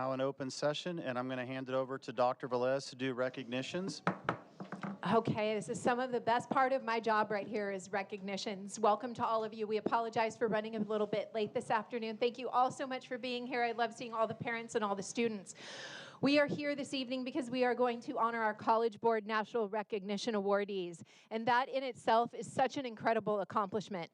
Now an open session, and I'm going to hand it over to Dr. Velez to do recognitions. Okay, this is some of the best part of my job right here is recognitions. Welcome to all of you. We apologize for running a little bit late this afternoon. Thank you all so much for being here. I love seeing all the parents and all the students. We are here this evening because we are going to honor our College Board National Recognition Awardees, and that in itself is such an incredible accomplishment.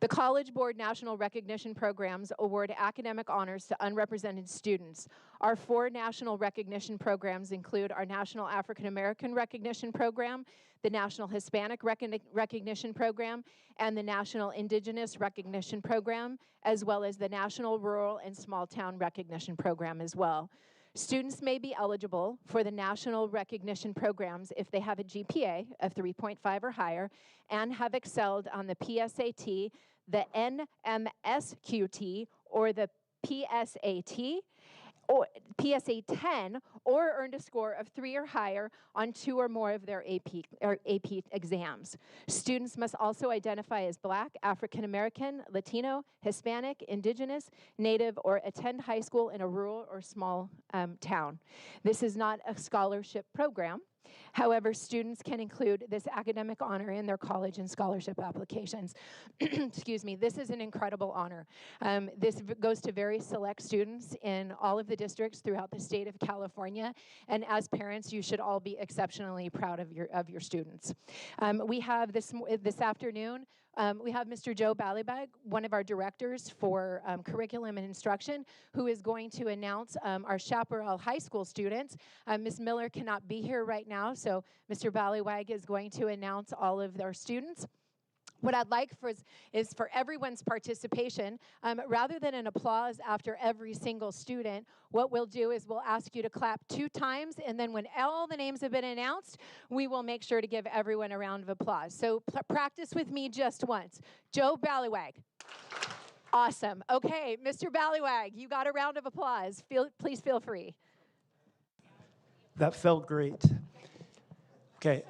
The College Board National Recognition Programs award academic honors to unrepresented students. Our 4 national recognition programs include our National African American Recognition Program, the National Hispanic Recognition Program, and the National Indigenous Recognition Program, as well as the National Rural and Small Town Recognition Program as well. Students may be eligible for the national recognition programs if they have a GPA of 3.5 or higher and have excelled on the PSAT, the NMSQT, or the PSAT, or PSA 10, or earned a score of 3 or higher on 2 or more of their AP exams. Students must also identify as Black, African American, Latino, Hispanic, Indigenous, Native, or attend high school in a rural or small town. This is not a scholarship program. However, students can include this academic honor in their college and scholarship applications. Excuse me, this is an incredible honor. This goes to very select students in all of the districts throughout the state of California, and as parents, you should all be exceptionally proud of your students. We have this afternoon, we have Mr. Joe Ballybag, one of our directors for curriculum and instruction, who is going to announce our Chaparral High School students. Ms. Miller cannot be here right now, so Mr. Ballywag is going to announce all of our students. What I'd like is for everyone's participation. Rather than an applause after every single student, what we'll do is we'll ask you to clap 2 times, and then when all the names have been announced, we will make sure to give everyone a round of applause. So practice with me just once. Joe Ballywag. Awesome. Okay, Mr. Ballywag, you got a round of applause. Please feel free. That felt great. Okay.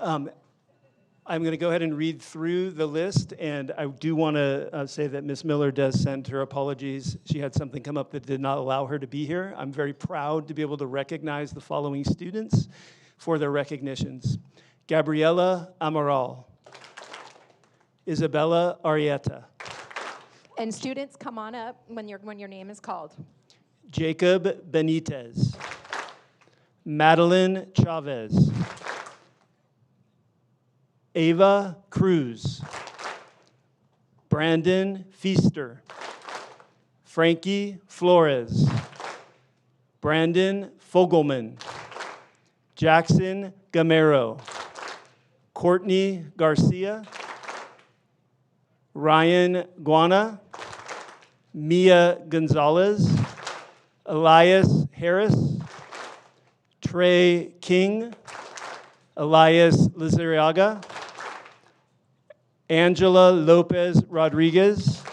I'm going to go ahead and read through the list, and I do want to say that Ms. Miller does send her apologies. She had something come up that did not allow her to be here. I'm very proud to be able to recognize the following students for their recognitions. Gabriela Amaral, Isabella Arieta. And students, come on up when your name is called. Jacob Benitez, Madeline Chavez, Ava Cruz, Brandon Feaster, Frankie Flores, Brandon Fogelman, Jackson Gamero, Courtney Garcia, Ryan Guana, Mia Gonzalez, Elias Harris, Trey King, Elias Lizariaga, Angela Lopez Rodriguez,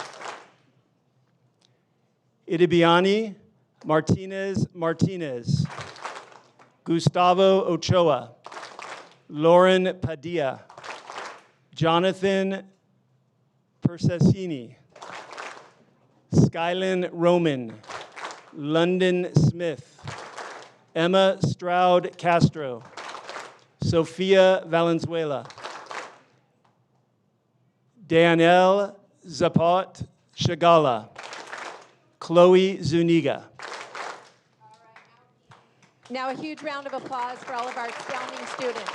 Idibiani Martinez, Gustavo Ochoa, Lauren Padilla, Jonathan Persesini, Skylin Roman, London Smith, Emma Stroud Castro, Sofia Valenzuela, Danielle Zapot Shagala, Chloe Zuniga. Now a huge round of applause for all of our astounding students.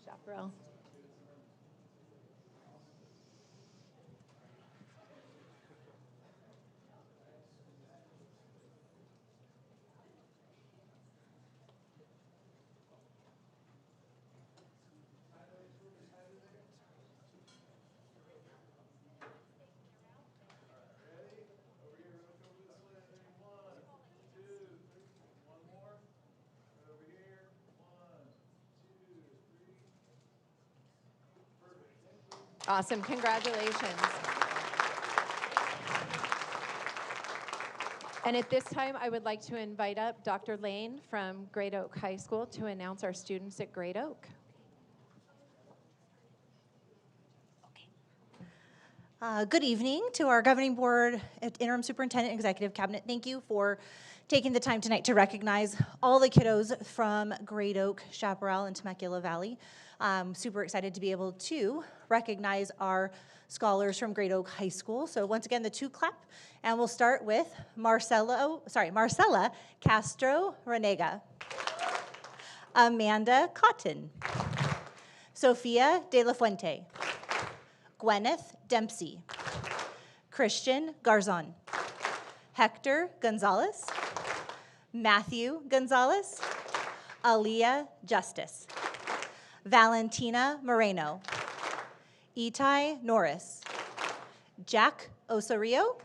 Chaparral. Awesome, congratulations. And at this time, I would like to invite up Dr. Lane from Great Oak High School to announce our students at Great Oak. Good evening to our governing board, interim superintendent, executive cabinet. Thank you for taking the time tonight to recognize all the kiddos from Great Oak, Chaparral, and Temecula Valley. I'm super excited to be able to recognize our scholars from Great Oak High School. So once again, the two clap, and we'll start with Marcella Castro Renega, Amanda Cotton, Sofia De La Fuente, Gwyneth Dempsey, Christian Garzon, Hector Gonzalez, Matthew Gonzalez, Aaliyah Justice, Valentina Moreno, Itai Norris, Jack Osorio,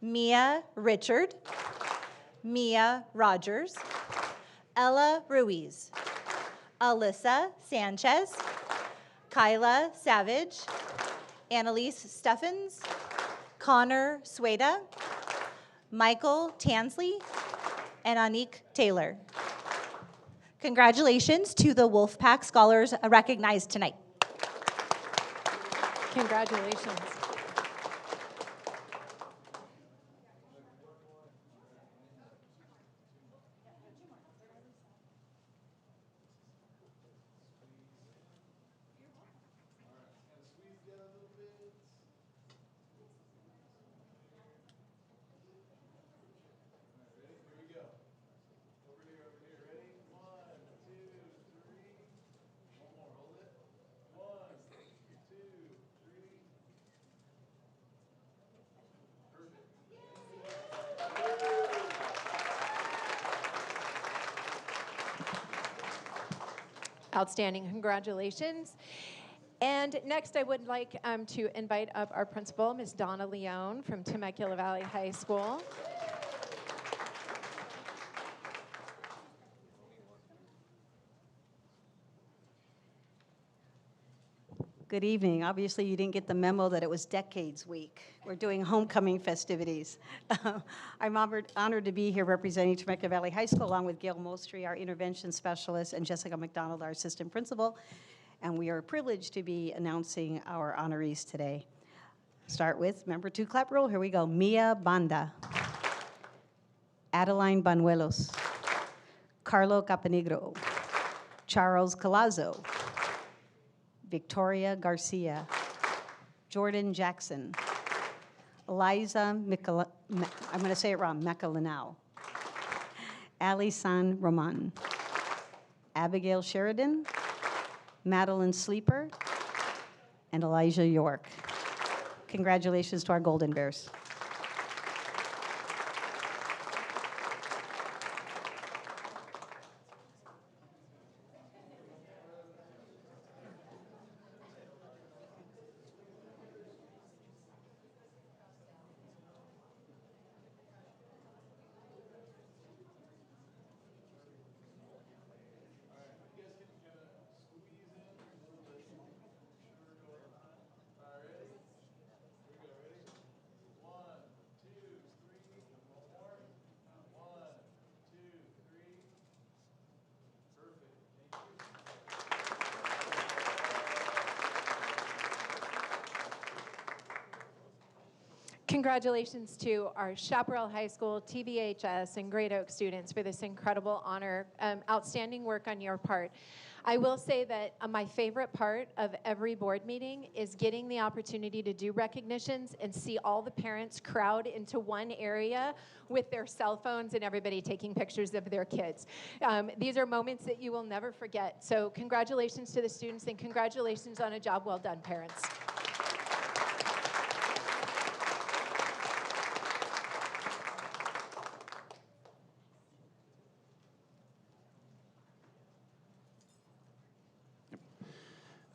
Mia Richard, Mia Rogers, Ella Ruiz, Alyssa Sanchez, Kyla Savage, Annalise Steffens, Connor Sueda, Michael Tansley, and Anik Taylor. Congratulations to the Wolfpack scholars recognized tonight. Congratulations. Outstanding, congratulations. And next I would like to invite up our principal, Ms. Donna Leone from Temecula Valley High School. Good evening. Obviously, you didn't get the memo that it was Decades Week. We're doing homecoming festivities. I'm honored to be here representing Temecula Valley High School, along with Gail Mostry, our intervention specialist, and Jessica McDonald, our assistant principal. And we are privileged to be announcing our honorees today. Start with member two clap roll. Here we go. Mia Banda, Adeline Banuelos, Carlo Caponegro, Charles Colazo, Victoria Garcia, Jordan Jackson, Eliza I'm going to say it wrong, Macalinao, Ali San Roman, Abigail Sheridan, Madeline Sleeper, and Elijah York. Congratulations to our Golden Bears. Congratulations to our Chaparral High School, TVHS, and Great Oak students for this incredible honor. Outstanding work on your part. I will say that my favorite part of every board meeting is getting the opportunity to do recognitions and see all the parents crowd into one area with their cell phones and everybody taking pictures of their kids. These are moments that you will never forget. So congratulations to the students, and congratulations on a job well done, parents.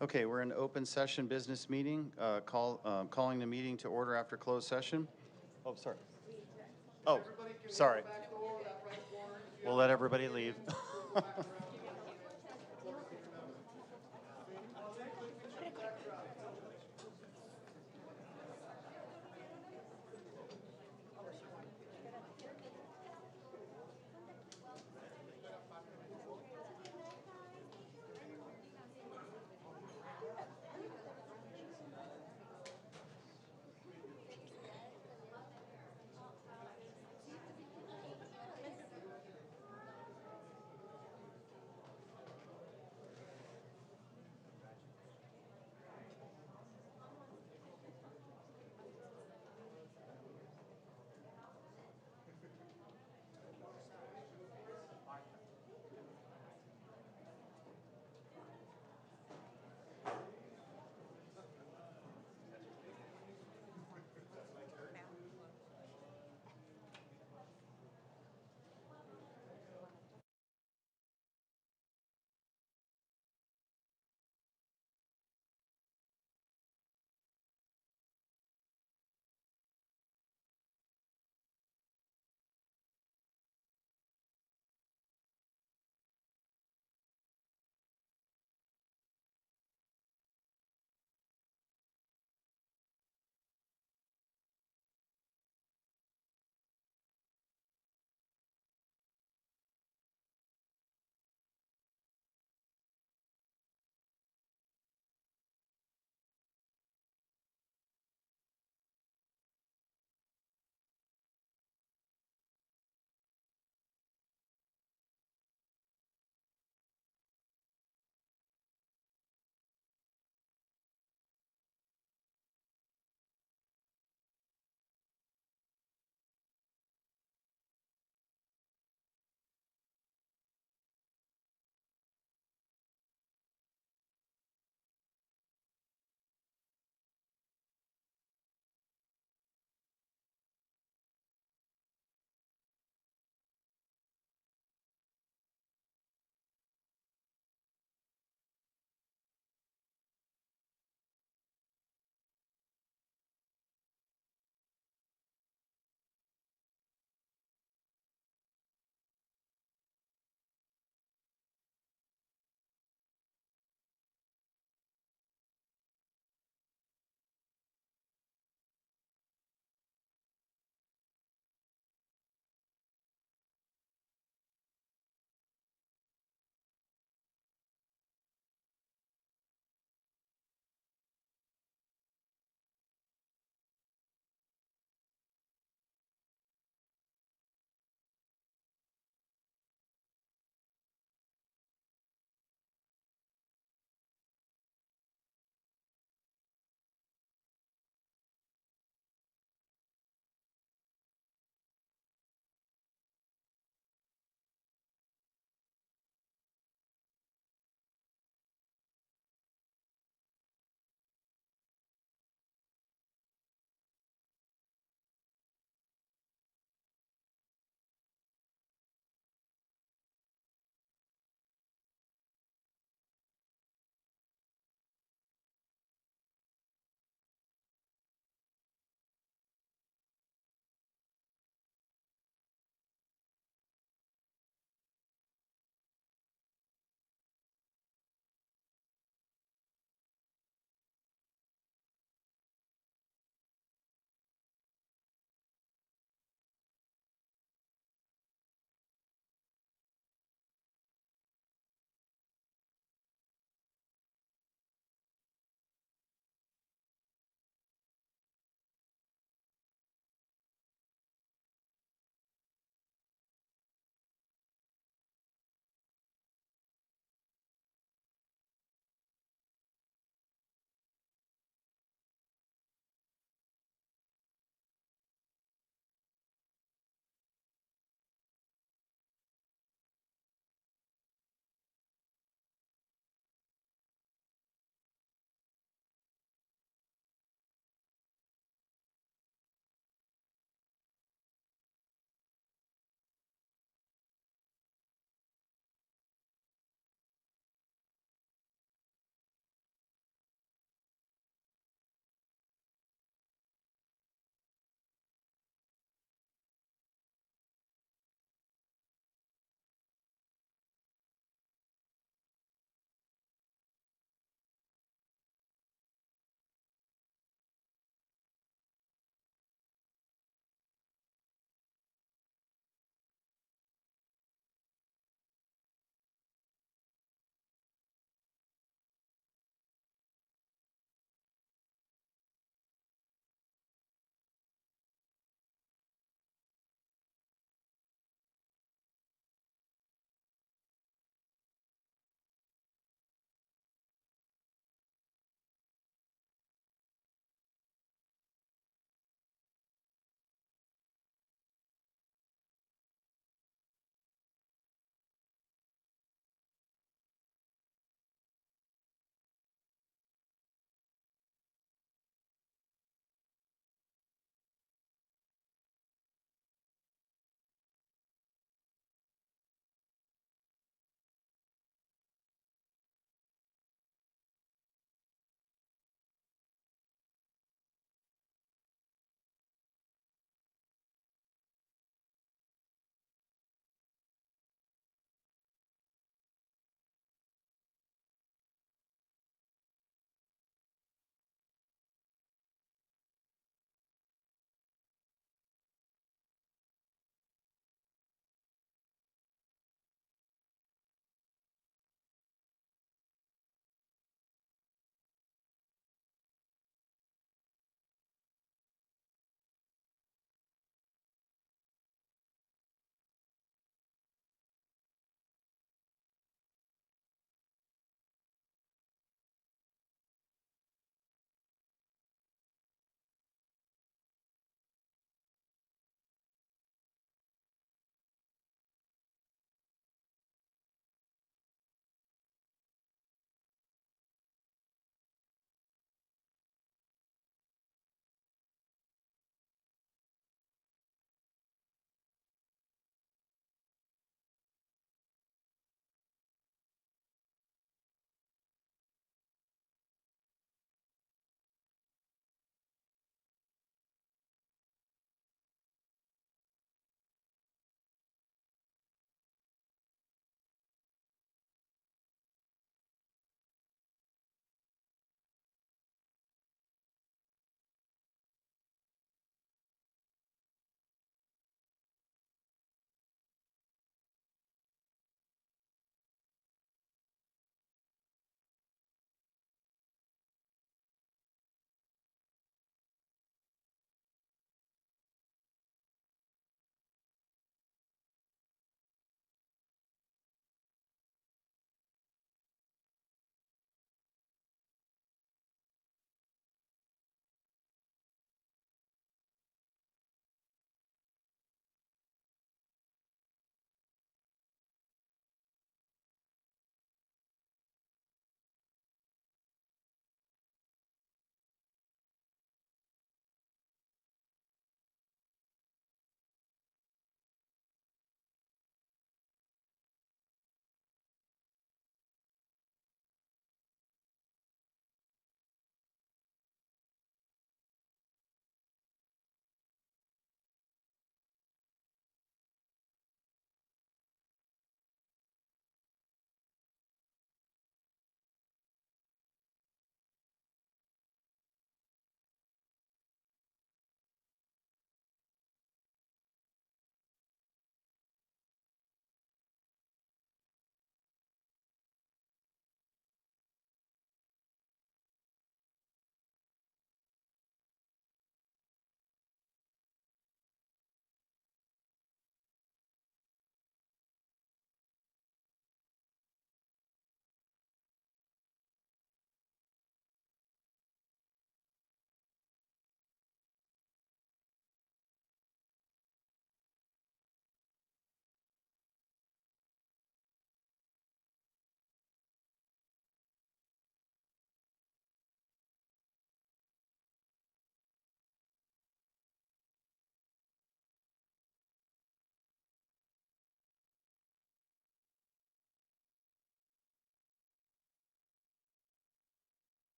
Okay, we're in open session business meeting, calling the meeting to order after closed session. Oh, sorry. Oh, sorry. We'll let everybody leave.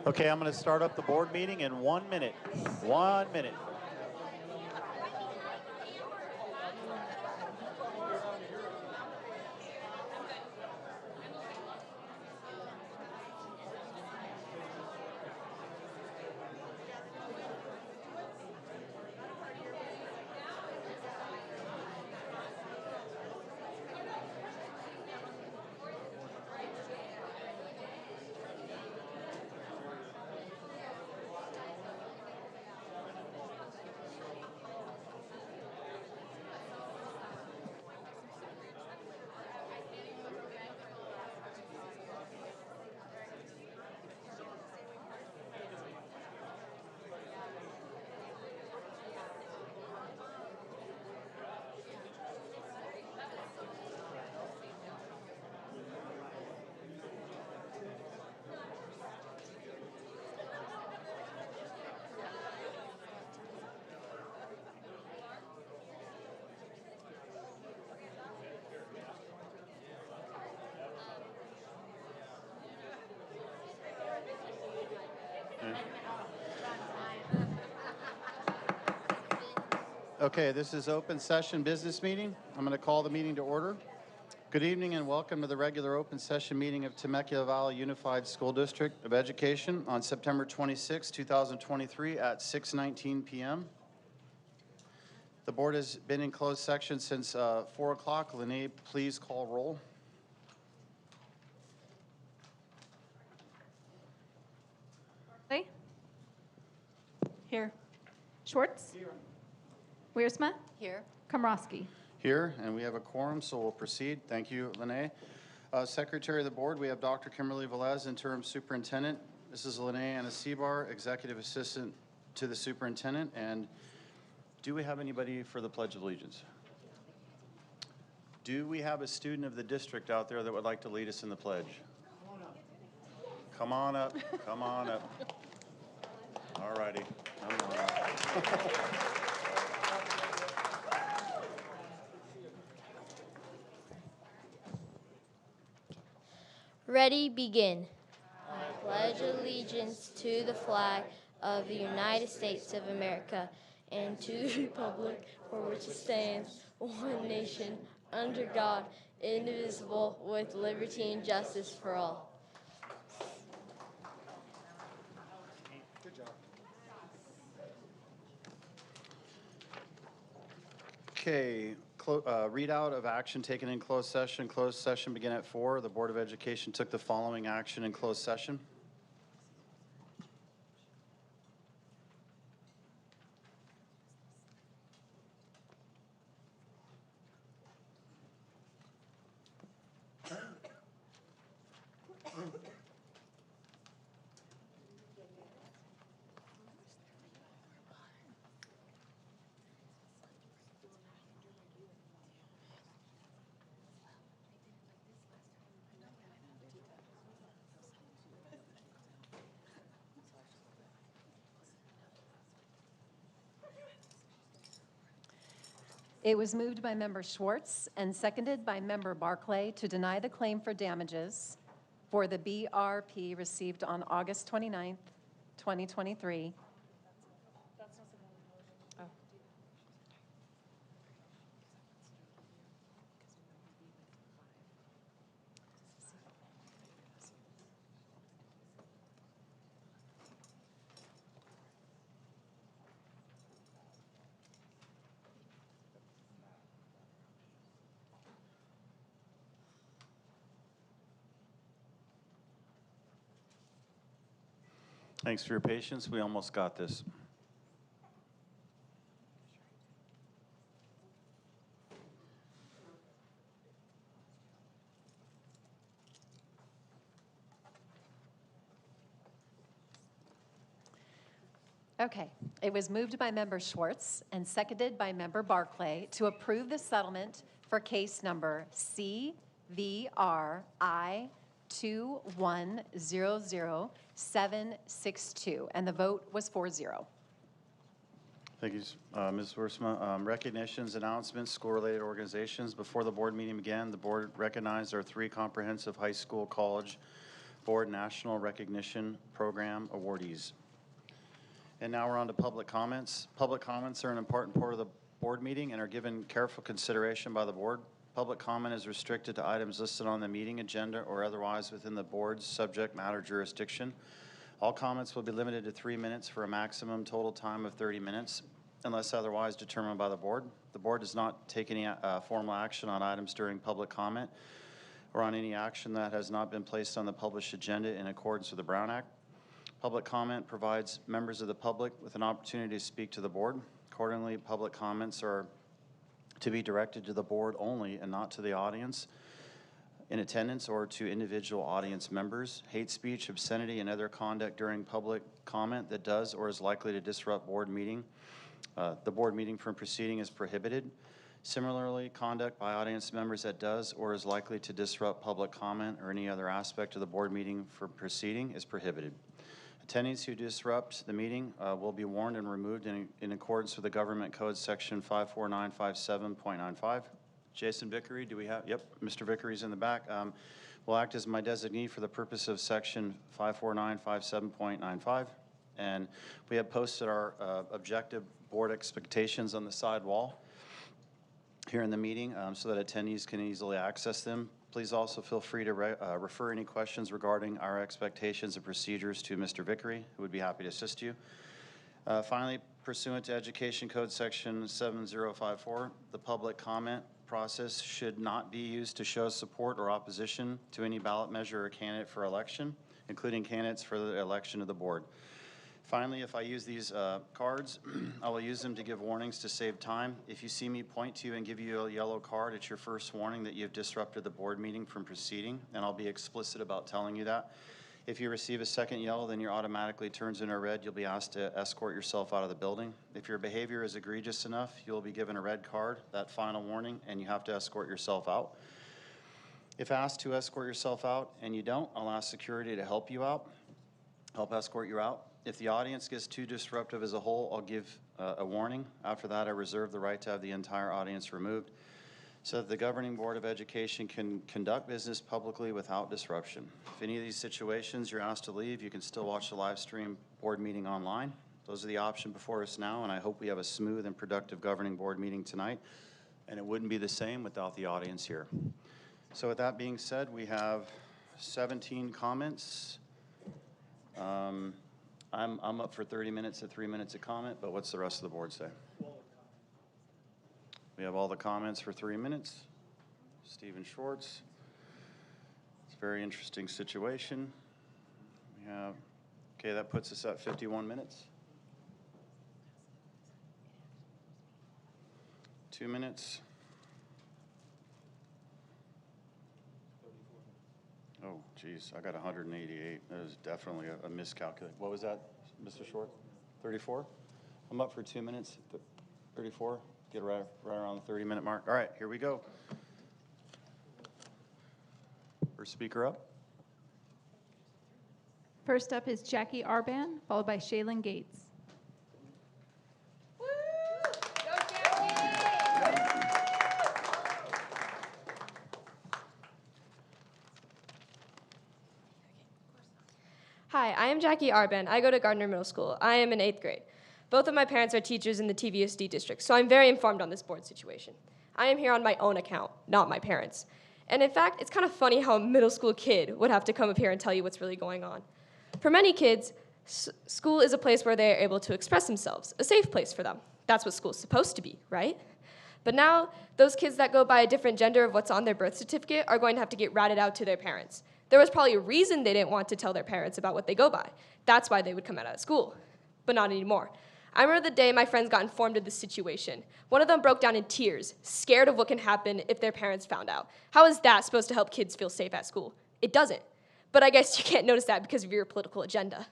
Okay, I'm going to start up the board meeting in 1 minute. 1 minute. Okay, this is open session business meeting. I'm going to call the meeting to order. Good evening and welcome to the regular open session meeting of Temecula Valley Unified School District of Education on September 26, 2023 at 6:19 p.m. The board has been in closed session since 4 o'clock. Lene, please call roll. Barclay? Here. Schwartz? Here. Wiersma? Here. Komrosky? Here, and we have a quorum, so we'll proceed. Thank you, Lene. Secretary of the board, we have Dr. Kimberly Velez, interim superintendent. Mrs. Lene Anasibar, executive assistant to the superintendent. And do we have anybody for the Pledge of Allegiance? Do we have a student of the district out there that would like to lead us in the pledge? Come on up. Come on up. All righty. Come on up. Ready, begin. I pledge allegiance to the flag of the United States of America and to the republic for which it stands, one nation, under God, indivisible, with liberty and justice for all. Okay, readout of action taken in closed session. Closed session began at 4. The Board of Education took the following action in closed session. It was moved by Member Schwartz and seconded by Member Barclay to deny the claim for damages for the BRP received on August 29th, 2023. Thanks for your patience. We almost got this. Okay. It was moved by Member Schwartz and seconded by Member Barclay to approve the settlement for case number CVRI 2100762, and the vote was 4-0. Thank you, Ms. Wiersma. Recognitions, announcements, school-related organizations. Before the board meeting began, the board recognized our 3 comprehensive high school, college Board National Recognition Program awardees. And now we're on to public comments. Public comments are an important part of the board meeting and are given careful consideration by the board. Public comment is restricted to items listed on the meeting agenda or otherwise within the board's subject matter jurisdiction. All comments will be limited to 3 minutes for a maximum total time of 30 minutes unless otherwise determined by the board. The board does not take any formal action on items during public comment or on any action that has not been placed on the published agenda in accordance with the Brown Act. Public comment provides members of the public with an opportunity to speak to the board. Accordingly, public comments are to be directed to the board only and not to the audience in attendance or to individual audience members. Hate speech, obscenity, and other conduct during public comment that does or is likely to disrupt the board meeting from proceeding is prohibited. Similarly, conduct by audience members that does or is likely to disrupt public comment or any other aspect of the board meeting from proceeding is prohibited. Attendees who disrupt the meeting will be warned and removed in accordance with the Government Code Section 54957.95. Jason Vickery, do we have? Yep, Mr. Vickery's in the back. Will act as my designee for the purpose of Section 54957.95. And we have posted our objective board expectations on the side wall here in the meeting so that attendees can easily access them. Please also feel free to refer any questions regarding our expectations and procedures to Mr. Vickery, who would be happy to assist you. Finally, pursuant to Education Code Section 7054, the public comment process should not be used to show support or opposition to any ballot measure or candidate for election, including candidates for the election of the board. Finally, if I use these cards, I will use them to give warnings to save time. If you see me point to you and give you a yellow card, it's your first warning that you've disrupted the board meeting from proceeding, and I'll be explicit about telling you that. If you receive a second yellow, then your automatically turns into red. You'll be asked to escort yourself out of the building. If your behavior is egregious enough, you'll be given a red card, that final warning, and you have to escort yourself out. If asked to escort yourself out and you don't, I'll ask security to help you out, help escort you out. If the audience gets too disruptive as a whole, I'll give a warning. After that, I reserve the right to have the entire audience removed so that the Governing Board of Education can conduct business publicly without disruption. If any of these situations you're asked to leave, you can still watch the live stream board meeting online. Those are the options before us now, and I hope we have a smooth and productive Governing Board meeting tonight, and it wouldn't be the same without the audience here. So with that being said, we have 17 comments. I'm up for 30 minutes to 3 minutes of comment, but what's the rest of the board say? We have all the comments for 3 minutes. Stephen Schwartz. It's a very interesting situation. We have, okay, that puts us at 51 minutes. 2 minutes. Oh, geez, I got 188. That is definitely a miscalculation. What was that, Mr. Short? 34? I'm up for 2 minutes. 34? Get right around the 30-minute mark. All right, here we go. First speaker up. First up is Jackie Arban, followed by Shaylin Gates. Hi, I am Jackie Arban. I go to Gardner Middle School. I am in 8th grade. Both of my parents are teachers in the TVUSD district, so I'm very informed on this board situation. I am here on my own account, not my parents'. And in fact, it's kind of funny how a middle school kid would have to come up here and tell you what's really going on. For many kids, school is a place where they are able to express themselves, a safe place for them. That's what school's supposed to be, right? But now, those kids that go by a different gender of what's on their birth certificate are going to have to get ratted out to their parents. There was probably a reason they didn't want to tell their parents about what they go by. That's why they would come out of school, but not anymore. I remember the day my friends got informed of this situation. One of them broke down in tears, scared of what can happen if their parents found out. How is that supposed to help kids feel safe at school? It doesn't. But I guess you can't notice that because of your political agenda.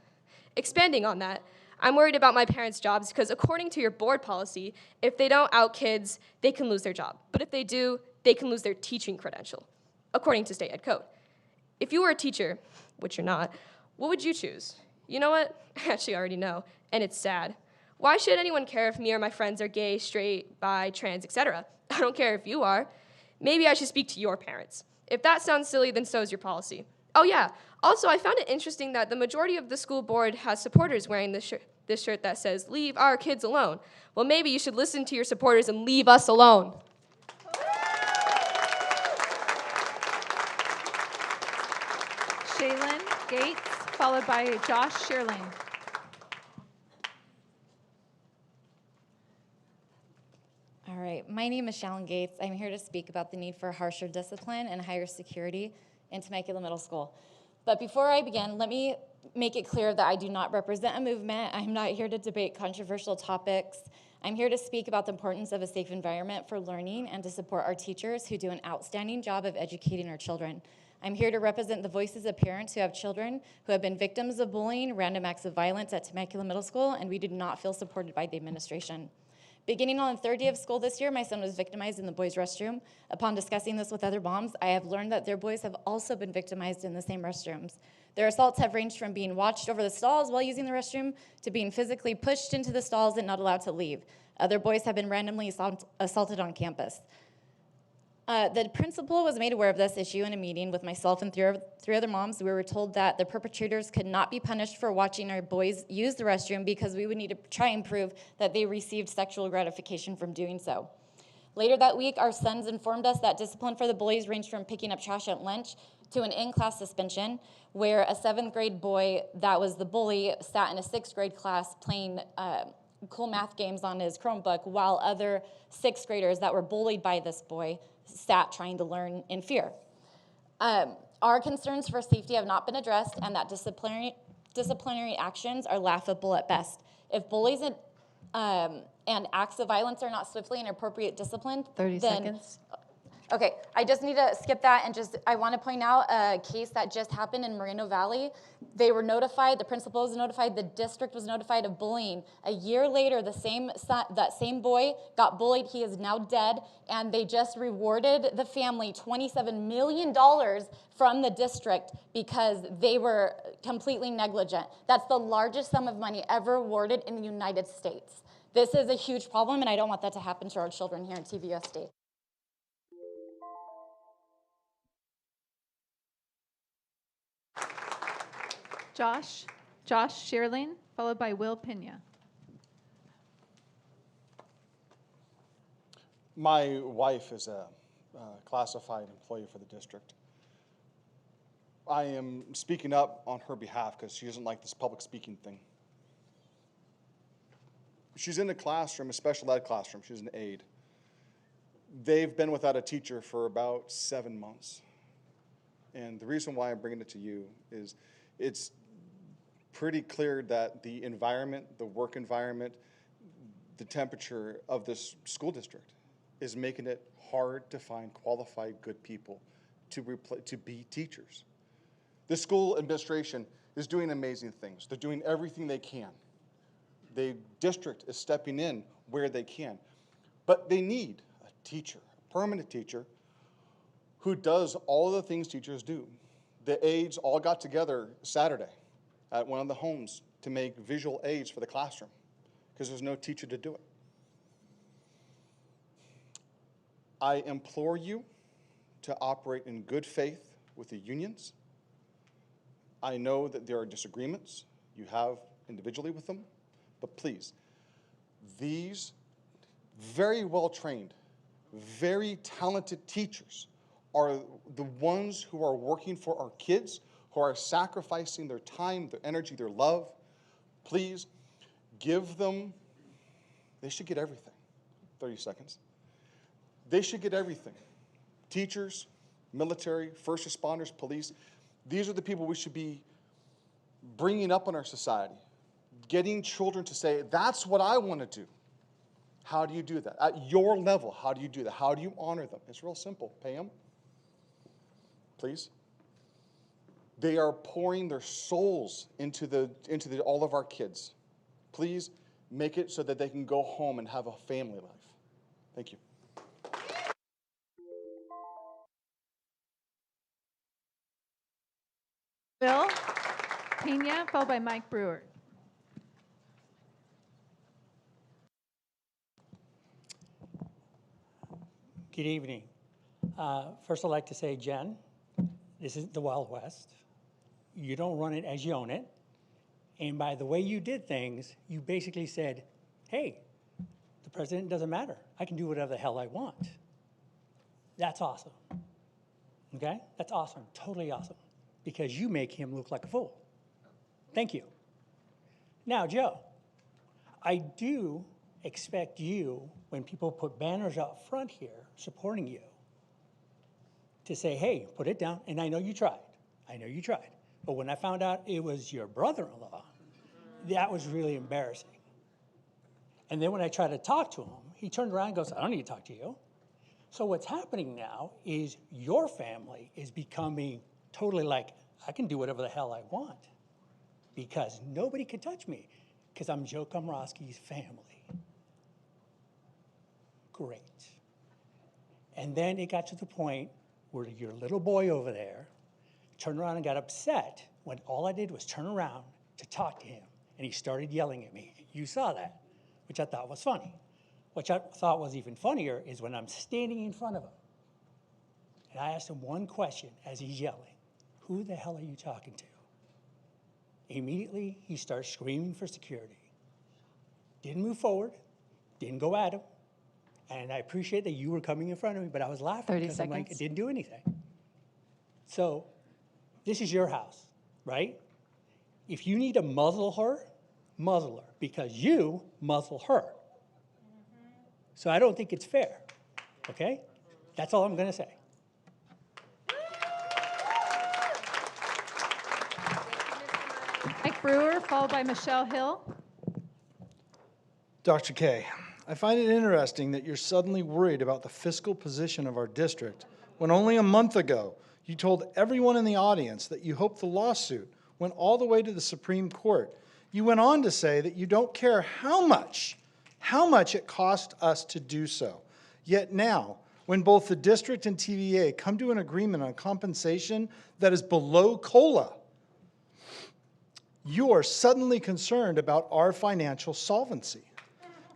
Expanding on that, I'm worried about my parents' jobs because according to your board policy, if they don't out kids, they can lose their job. But if they do, they can lose their teaching credential, according to state ed code. If you were a teacher, which you're not, what would you choose? You know what? I actually already know, and it's sad. Why should anyone care if me or my friends are gay, straight, bi, trans, etc.? I don't care if you are. Maybe I should speak to your parents. If that sounds silly, then so is your policy. Oh yeah, Also, I found it interesting that the majority of the school board has supporters wearing this shirt that says, "Leave our kids alone." Well, maybe you should listen to your supporters and leave us alone. Shaylin Gates, followed by Josh Shearling. All right, my name is Shaylin Gates. I'm here to speak about the need for harsher discipline and higher security in Temecula Middle School. But before I begin, let me make it clear that I do not represent a movement. I'm not here to debate controversial topics. I'm here to speak about the importance of a safe environment for learning and to support our teachers who do an outstanding job of educating our children. I'm here to represent the voices of parents who have children who have been victims of bullying, random acts of violence at Temecula Middle School, and we do not feel supported by the administration. Beginning on the third day of school this year, my son was victimized in the boys' restroom. Upon discussing this with other moms, I have learned that their boys have also been victimized in the same restrooms. Their assaults have ranged from being watched over the stalls while using the restroom to being physically pushed into the stalls and not allowed to leave. Other boys have been randomly assaulted on campus. The principal was made aware of this issue in a meeting with myself and three other moms. We were told that the perpetrators could not be punished for watching our boys use the restroom because we would need to try and prove that they received sexual gratification from doing so. Later that week, our sons informed us that discipline for the bullies ranged from picking up trash at lunch to an in-class suspension, where a 7th grade boy that was the bully sat in a 6th grade class playing cool math games on his Chromebook, while other 6th graders that were bullied by this boy sat trying to learn in fear. Our concerns for safety have not been addressed, and that disciplinary actions are laughable at best. If bullies and acts of violence are not swiftly and appropriate disciplined, 30 then, seconds. Okay, I just need to skip that and I want to point out a case that just happened in Moreno Valley. They were notified, the principal was notified, the district was notified of bullying. A year later, that same boy got bullied. He is now dead, and they just rewarded the family $27 million from the district because they were completely negligent. That's the largest sum of money ever awarded in the United States. This is a huge problem, and I don't want that to happen to our children here in TVUSD. Josh Shearling, followed by Will Pena. My wife is a classified employee for the district. I am speaking up on her behalf because she doesn't like this public speaking thing. She's in a classroom, a special ed classroom. She's an aide. They've been without a teacher for about 7 months. And the reason why I'm bringing it to you is it's pretty clear that the environment, the work environment, the temperature of this school district is making it hard to find qualified, good people to be teachers. The school administration is doing amazing things. They're doing everything they can. The district is stepping in where they can. But they need a teacher, a permanent teacher, who does all the things teachers do. The aides all got together Saturday at one of the homes to make visual aids for the classroom because there's no teacher to do it. I implore you to operate in good faith with the unions. I know that there are disagreements you have individually with them, but please, these very well-trained, very talented teachers are the ones who are working for our kids, who are sacrificing their time, their energy, their love. Please give them, they should get everything. 30 seconds. They should get everything. Teachers, military, first responders, police, these are the people we should be bringing up in our society, getting children to say, that's what I want to do. How do you do that? At your level, how do you do that? How do you honor them? It's real simple. Pay them, please. They are pouring their souls into all of our kids. Please make it so that they can go home and have a family life. Thank you. Will Pena, followed by Mike Brewer. Good evening. First, I'd like to say, Jen, this is the Wild West. you don't run it as you own it. And by the way you did things, you basically said, hey, the president doesn't matter. I can do whatever the hell I want. That's awesome. Okay? That's awesome. Totally awesome. Because you make him look like a fool. Thank you. Now, Joe, I do expect you, when people put banners out front here supporting you, to say, hey, put it down. And I know you tried. I know you tried. But when I found out it was your brother-in-law, that was really embarrassing. And then when I tried to talk to him, he turned around and goes, I don't need to talk to you. So what's happening now is your family is becoming totally like, I can do whatever the hell I want because nobody can touch me because I'm Joe Komrosky's family. Great. And then it got to the point where your little boy over there turned around and got upset when all I did was turn around to talk to him, and he started yelling at me. You saw that, which I thought was funny. What I thought was even funnier is when I'm standing in front of him, and I asked him one question as he's yelling, who the hell are you talking to? Immediately, he starts screaming for security. Didn't move forward, didn't go at him, and I appreciate that you were coming in front of me, but I was laughing 30 because I'm like, seconds. it didn't do anything. So this is your house, right? If you need to muzzle her, because you muzzle her. So I don't think it's fair, okay? That's all I'm gonna say. Mike Brewer, followed by Michelle Hill. Dr. K, I find it interesting that you're suddenly worried about the fiscal position of our district when only a month ago you told everyone in the audience that you hoped the lawsuit went all the way to the Supreme Court. You went on to say that you don't care how much it cost us to do so. Yet now, when both the district and TVA come to an agreement on compensation that is below COLA, you are suddenly concerned about our financial solvency.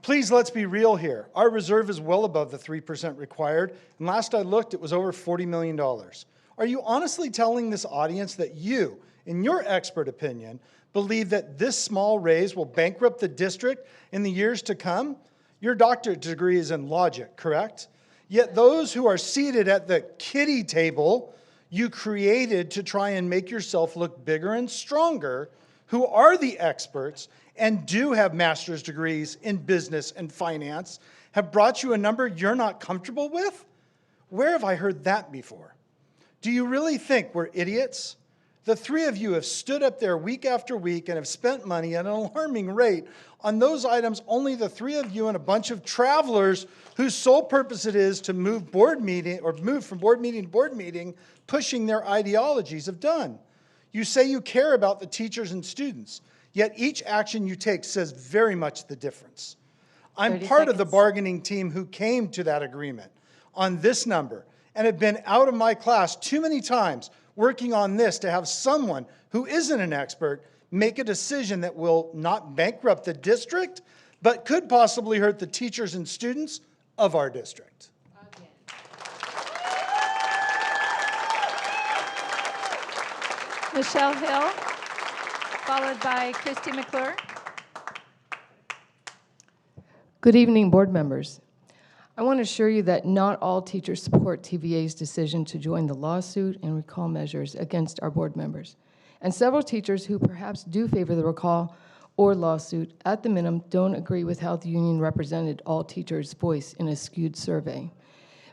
Please, let's be real here. Our reserve is well above the 3% required, and last I looked, it was over $40 million. Are you honestly telling this audience that you, in your expert opinion, believe that this small raise will bankrupt the district in the years to come? Your doctorate degree is in logic, correct? Yet those who are seated at the kiddie table you created to try and make yourself look bigger and stronger, who are the experts and do have master's degrees in business and finance, have brought you a number you're not comfortable with? Where have I heard that before? Do you really think we're idiots? The three of you have stood up there week after week and have spent money at an alarming rate on those items only the three of you and a bunch of travelers whose sole purpose it is to move from board meeting to board meeting, pushing their ideologies have done. You say you care about the teachers and students, yet each action you take says very much the difference. I'm part of the bargaining team who came to that agreement on this number and have been out of my class too many times working on this to have someone who isn't an expert make a decision that will not bankrupt the district, but could possibly hurt the teachers and students of our district. Michelle Hill, followed by Christy McClure. Good evening, board members. I want to assure you that not all teachers support TVA's decision to join the lawsuit and recall measures against our board members. And several teachers who perhaps do favor the recall or lawsuit, at the minimum, don't agree with how the union represented all teachers' voice in a skewed survey.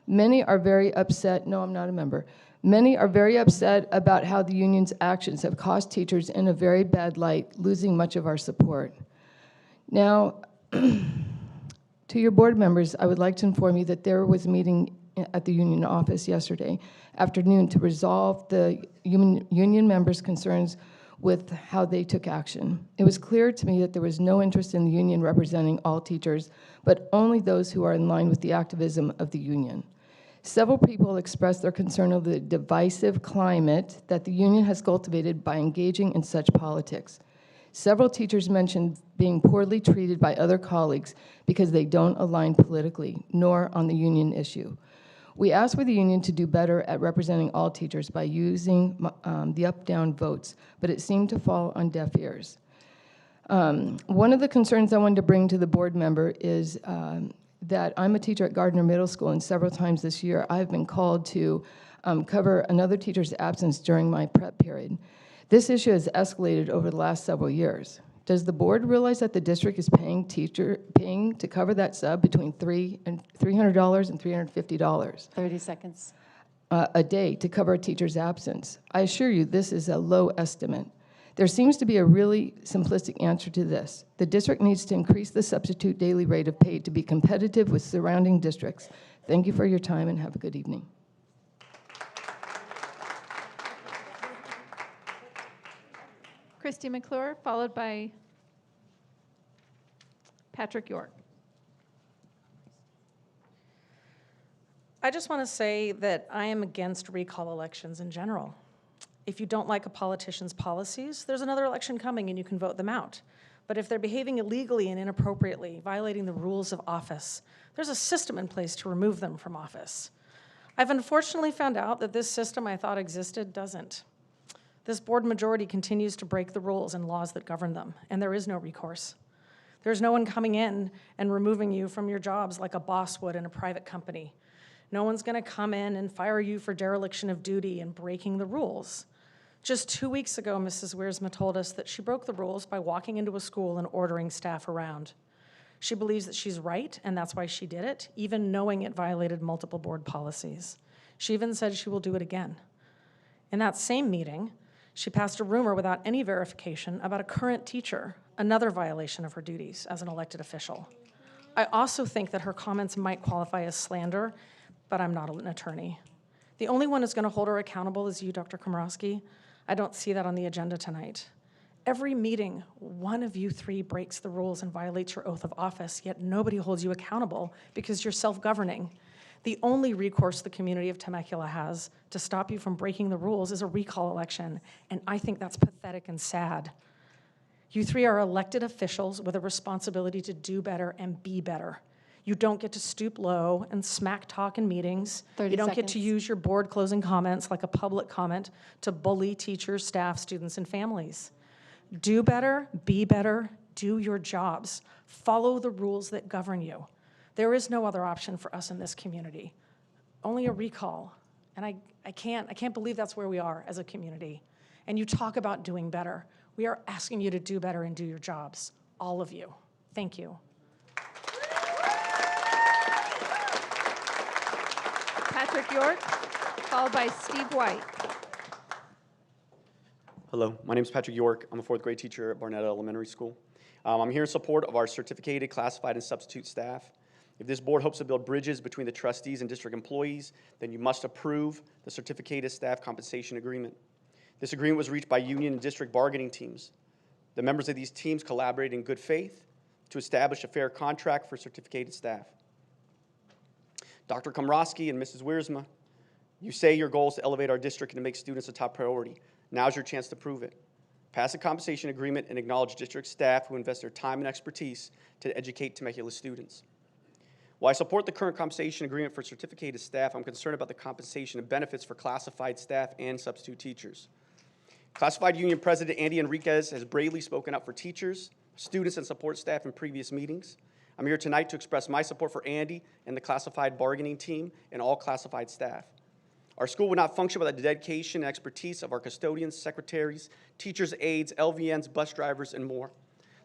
Many are very upset, no, I'm not a member. Many are very upset about how the union's actions have cost teachers in a very bad light, losing much of our support. Now, to your board members, I would like to inform you that there was a meeting at the union office yesterday afternoon to resolve the union members' concerns with how they took action. It was clear to me that there was no interest in the union representing all teachers, but only those who are in line with the activism of the union. Several people expressed their concern over the divisive climate that the union has cultivated by engaging in such politics. Several teachers mentioned being poorly treated by other colleagues because they don't align politically, nor on the union issue. We asked for the union to do better at representing all teachers by using the up-down votes, but it seemed to fall on deaf ears. One of the concerns I wanted to bring to the board member is that I'm a teacher at Gardner Middle School, and several times this year I've been called to cover another teacher's absence during my prep period. This issue has escalated over the last several years. Does the board realize that the district is paying to cover that sub between $300 and $350 30 seconds. a day to cover a teacher's absence? I assure you, this is a low estimate. There seems to be a really simplistic answer to this. The district needs to increase the substitute daily rate of pay to be competitive with surrounding districts. Thank you for your time and have a good evening. Christy McClure, followed by Patrick York. I just want to say that I am against recall elections in general. If you don't like a politician's policies, there's another election coming and you can vote them out. But if they're behaving illegally and inappropriately, violating the rules of office, there's a system in place to remove them from office. I've unfortunately found out that this system I thought existed doesn't. This board majority continues to break the rules and laws that govern them, and there is no recourse. There's no one coming in and removing you from your jobs like a boss would in a private company. No one's going to come in and fire you for dereliction of duty and breaking the rules. Just 2 weeks ago, Mrs. Wiersma told us that she broke the rules by walking into a school and ordering staff around. She believes that she's right, and that's why she did it, even knowing it violated multiple board policies. She even said she will do it again. In that same meeting, she passed a rumor without any verification about a current teacher, another violation of her duties as an elected official. I also think that her comments might qualify as slander, but I'm not an attorney. The only one who's going to hold her accountable is you, Dr. Komorowski. I don't see that on the agenda tonight. Every meeting, one of you three breaks the rules and violates your oath of office, yet nobody holds you accountable because you're self-governing. The only recourse the community of Temecula has to stop you from breaking the rules is a recall election, and I think that's pathetic and sad. You three are elected officials with a responsibility to do better and be better. You don't get to stoop low and smack talk in meetings. 30 You don't get seconds. to use your board closing comments like a public comment to bully teachers, staff, students, and families. Do better, be better, do your jobs. Follow the rules that govern you. There is no other option for us in this community, only a recall. And I can't believe that's where we are as a community. And you talk about doing better. We are asking you to do better and do your jobs, all of you. Thank you. Patrick York, followed by Steve White. Hello, my name is Patrick York. I'm a fourth grade teacher at Barnett Elementary School. I'm here in support of our certificated, classified, and substitute staff. If this board hopes to build bridges between the trustees and district employees, then you must approve the certificated staff compensation agreement. This agreement was reached by union and district bargaining teams. The members of these teams collaborated in good faith to establish a fair contract for certificated staff. Dr. Komorowski and Mrs. Wiersma, you say your goal is to elevate our district and to make students a top priority. Now's your chance to prove it. Pass a compensation agreement and acknowledge district staff who invest their time and expertise to educate Temecula students. While I support the current compensation agreement for certificated staff, I'm concerned about the compensation and benefits for classified staff and substitute teachers. Classified Union President Andy Enriquez has bravely spoken up for teachers, students, and support staff in previous meetings. I'm here tonight to express my support for Andy and the classified bargaining team and all classified staff. Our school would not function without the dedication and expertise of our custodians, secretaries, teachers, aides, LVNs, bus drivers, and more.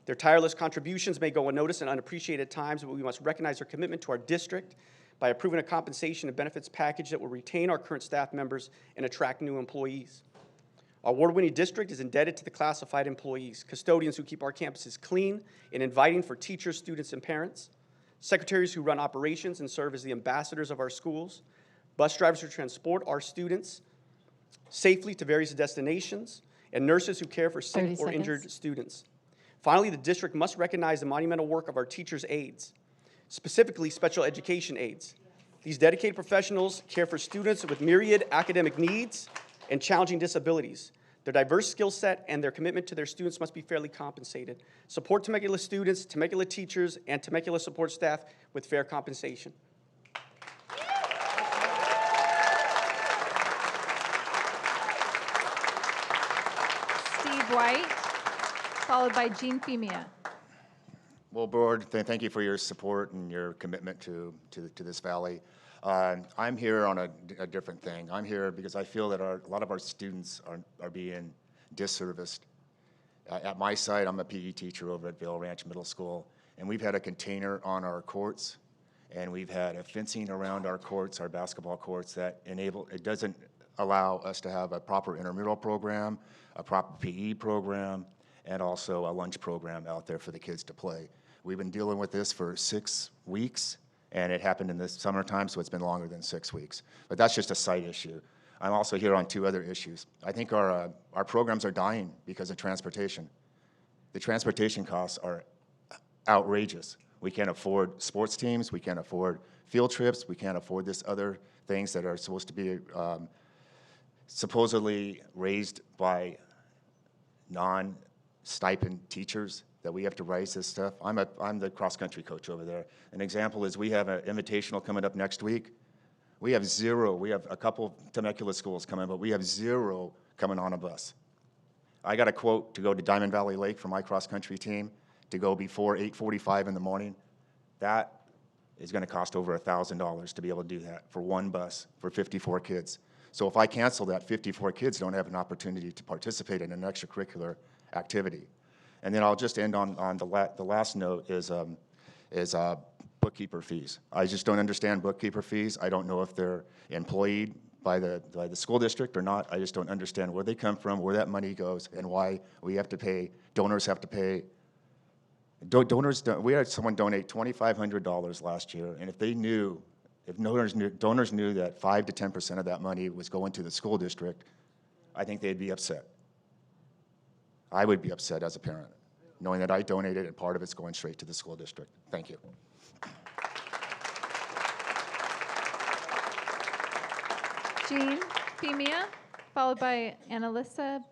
Their tireless contributions may go unnoticed and unappreciated at times, but we must recognize their commitment to our district by approving a compensation and benefits package that will retain our current staff members and attract new employees. Our award-winning district is indebted to the classified employees, custodians who keep our campuses clean and inviting for teachers, students, and parents, secretaries who run operations and serve as the ambassadors of our schools, bus drivers who transport our students safely to various destinations, and nurses who care for sick or injured students. Finally, the district must recognize the monumental work of our teachers' aides, specifically special education aides. These dedicated professionals care for students with myriad academic needs and challenging disabilities. Their diverse skill set and their commitment to their students must be fairly compensated. Support Temecula students, Temecula teachers, and Temecula support staff with fair compensation. White, followed by Jean Femia. Well, Board, thank you for your support and your commitment to this valley. I'm here on a different thing. I'm here because I feel that a lot of our students are being disserviced. At my site, I'm a PE teacher over at Vale Ranch Middle School, and we've had a container on our courts, and we've had a fencing around our courts, our basketball courts, that it doesn't allow us to have a proper intramural program, a proper PE program, and also a lunch program out there for the kids to play. We've been dealing with this for 6 weeks, and it happened in the summertime, so it's been longer than 6 weeks. But that's just a side issue. I'm also here on 2 other issues. I think our programs are dying because of transportation. The transportation costs are outrageous. We can't afford sports teams, we can't afford field trips, we can't afford this other things that are supposed to be supposedly raised by non-stipend teachers, that we have to raise this stuff. I'm the cross-country coach over there. An example is we have an invitational coming up next week. We have 0. We have a couple Temecula schools coming, but we have 0 coming on a bus. I got a quote to go to Diamond Valley Lake for my cross-country team to go before 8:45 in the morning. That is going to cost over $1,000 to be able to do that for one bus for 54 kids. So if I cancel that, 54 kids don't have an opportunity to participate in an extracurricular activity. And then I'll just end on the last note is bookkeeper fees. I just don't understand bookkeeper fees. I don't know if they're employed by the school district or not. I just don't understand where they come from, where that money goes, and why we have to pay, donors have to pay. We had someone donate $2,500 last year, and if donors knew that 5 to 10% of that money was going to the school district, I think they'd be upset. I would be upset as a parent, knowing that I donated and part of it's going straight to the school district. Thank you. Jean Femia, followed by Annalisa.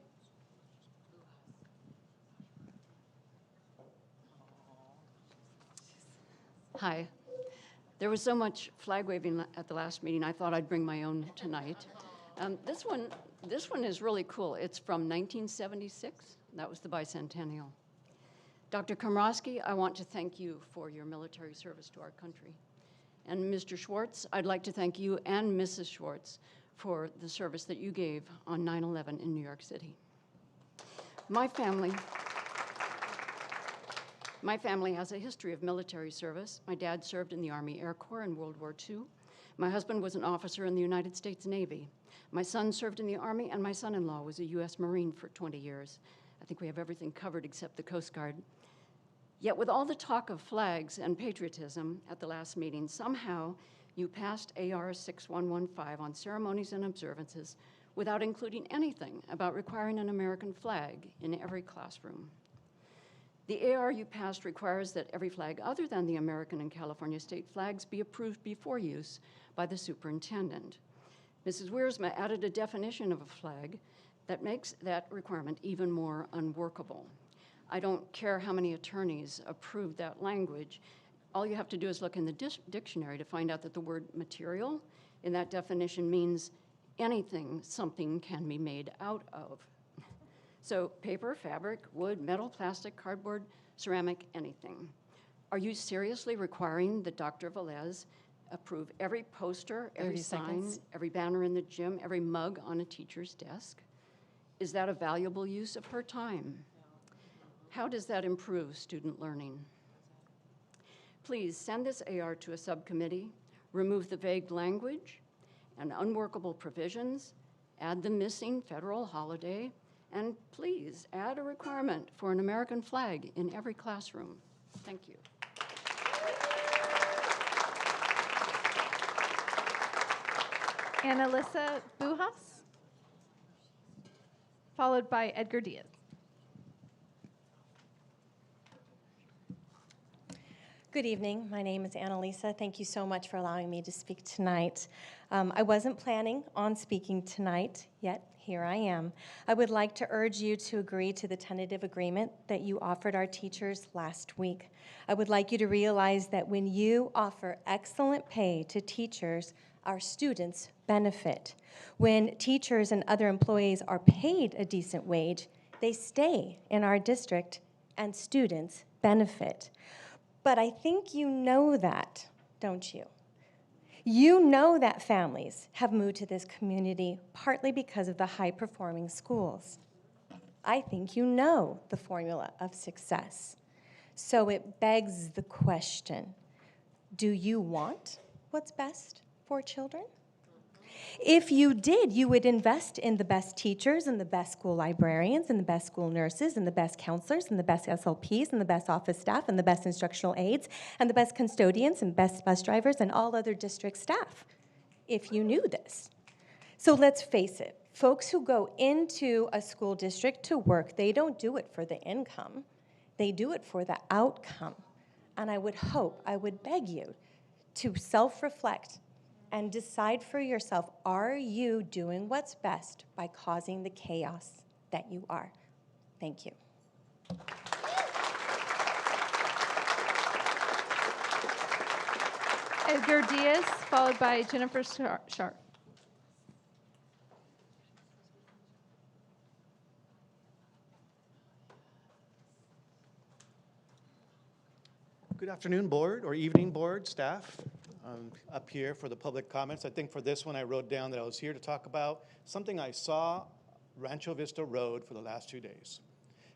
Hi. There was so much flag waving at the last meeting, I thought I'd bring my own tonight. This one is really cool. It's from 1976. That was the bicentennial. Dr. Komrosky, I want to thank you for your military service to our country. And Mr. Schwartz, I'd like to thank you and Mrs. Schwartz for the service that you gave on 9/11 in New York City. My family has a history of military service. My dad served in the Army Air Corps in World War II. My husband was an officer in the United States Navy. My son served in the Army, and my son-in-law was a U.S. Marine for 20 years. I think we have everything covered except the Coast Guard. Yet with all the talk of flags and patriotism at the last meeting, somehow you passed AR 6115 on ceremonies and observances without including anything about requiring an American flag in every classroom. The AR you passed requires that every flag other than the American and California state flags be approved before use by the superintendent. Mrs. Wiersma added a definition of a flag that makes that requirement even more unworkable. I don't care how many attorneys approved that language. All you have to do is look in the dictionary to find out that the word material in that definition means anything something can be made out of. So paper, fabric, wood, metal, plastic, cardboard, ceramic, anything. Are you seriously requiring that Dr. Velez approve every poster, every sign, every banner in the gym, every mug on a teacher's desk? Is that a valuable use of her time? How does that improve student learning? Please send this AR to a subcommittee, remove the vague language and unworkable provisions, add the missing federal holiday, and please add a requirement for an American flag in every classroom. Thank you. Annalisa Bujas, followed by Edgar Diaz. Good evening. My name is Annalisa. Thank you so much for allowing me to speak tonight. I wasn't planning on speaking tonight, yet here I am. I would like to urge you to agree to the tentative agreement that you offered our teachers last week. I would like you to realize that when you offer excellent pay to teachers, our students benefit. When teachers and other employees are paid a decent wage, They stay in our district and students benefit. But I think you know that, don't you? You know that families have moved to this community partly because of the high-performing schools. I think you know the formula of success. So it begs the question, do you want what's best for children? If you did, you would invest in the best teachers and the best school librarians and the best school nurses and the best counselors and the best SLPs and the best office staff and the best instructional aides and the best custodians and best bus drivers and all other district staff, if you knew this. So let's face it, folks who go into a school district to work, they don't do it for the income. They do it for the outcome. And I would hope, I would beg you to self-reflect and decide for yourself, are you doing what's best by causing the chaos that you are? Thank you. Edgar Diaz, followed by Jennifer Sharp. Good afternoon, board, or evening, board, staff. Up here for the public comments. I think for this one I wrote down that I was here to talk about something I saw Rancho Vista Road for the last 2 days,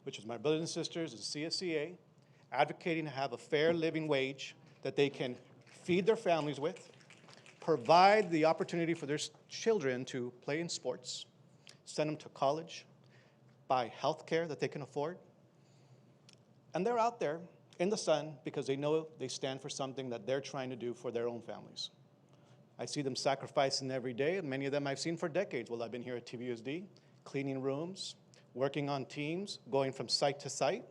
which is my brothers and sisters in CSCA advocating to have a fair living wage that they can feed their families with, provide the opportunity for their children to play in sports, send them to college, buy health care that they can afford. And they're out there in the sun because they know they stand for something that they're trying to do for their own families. I see them sacrificing every day, and many of them I've seen for decades while I've been here at TVUSD, cleaning rooms, working on teams, going from site to site,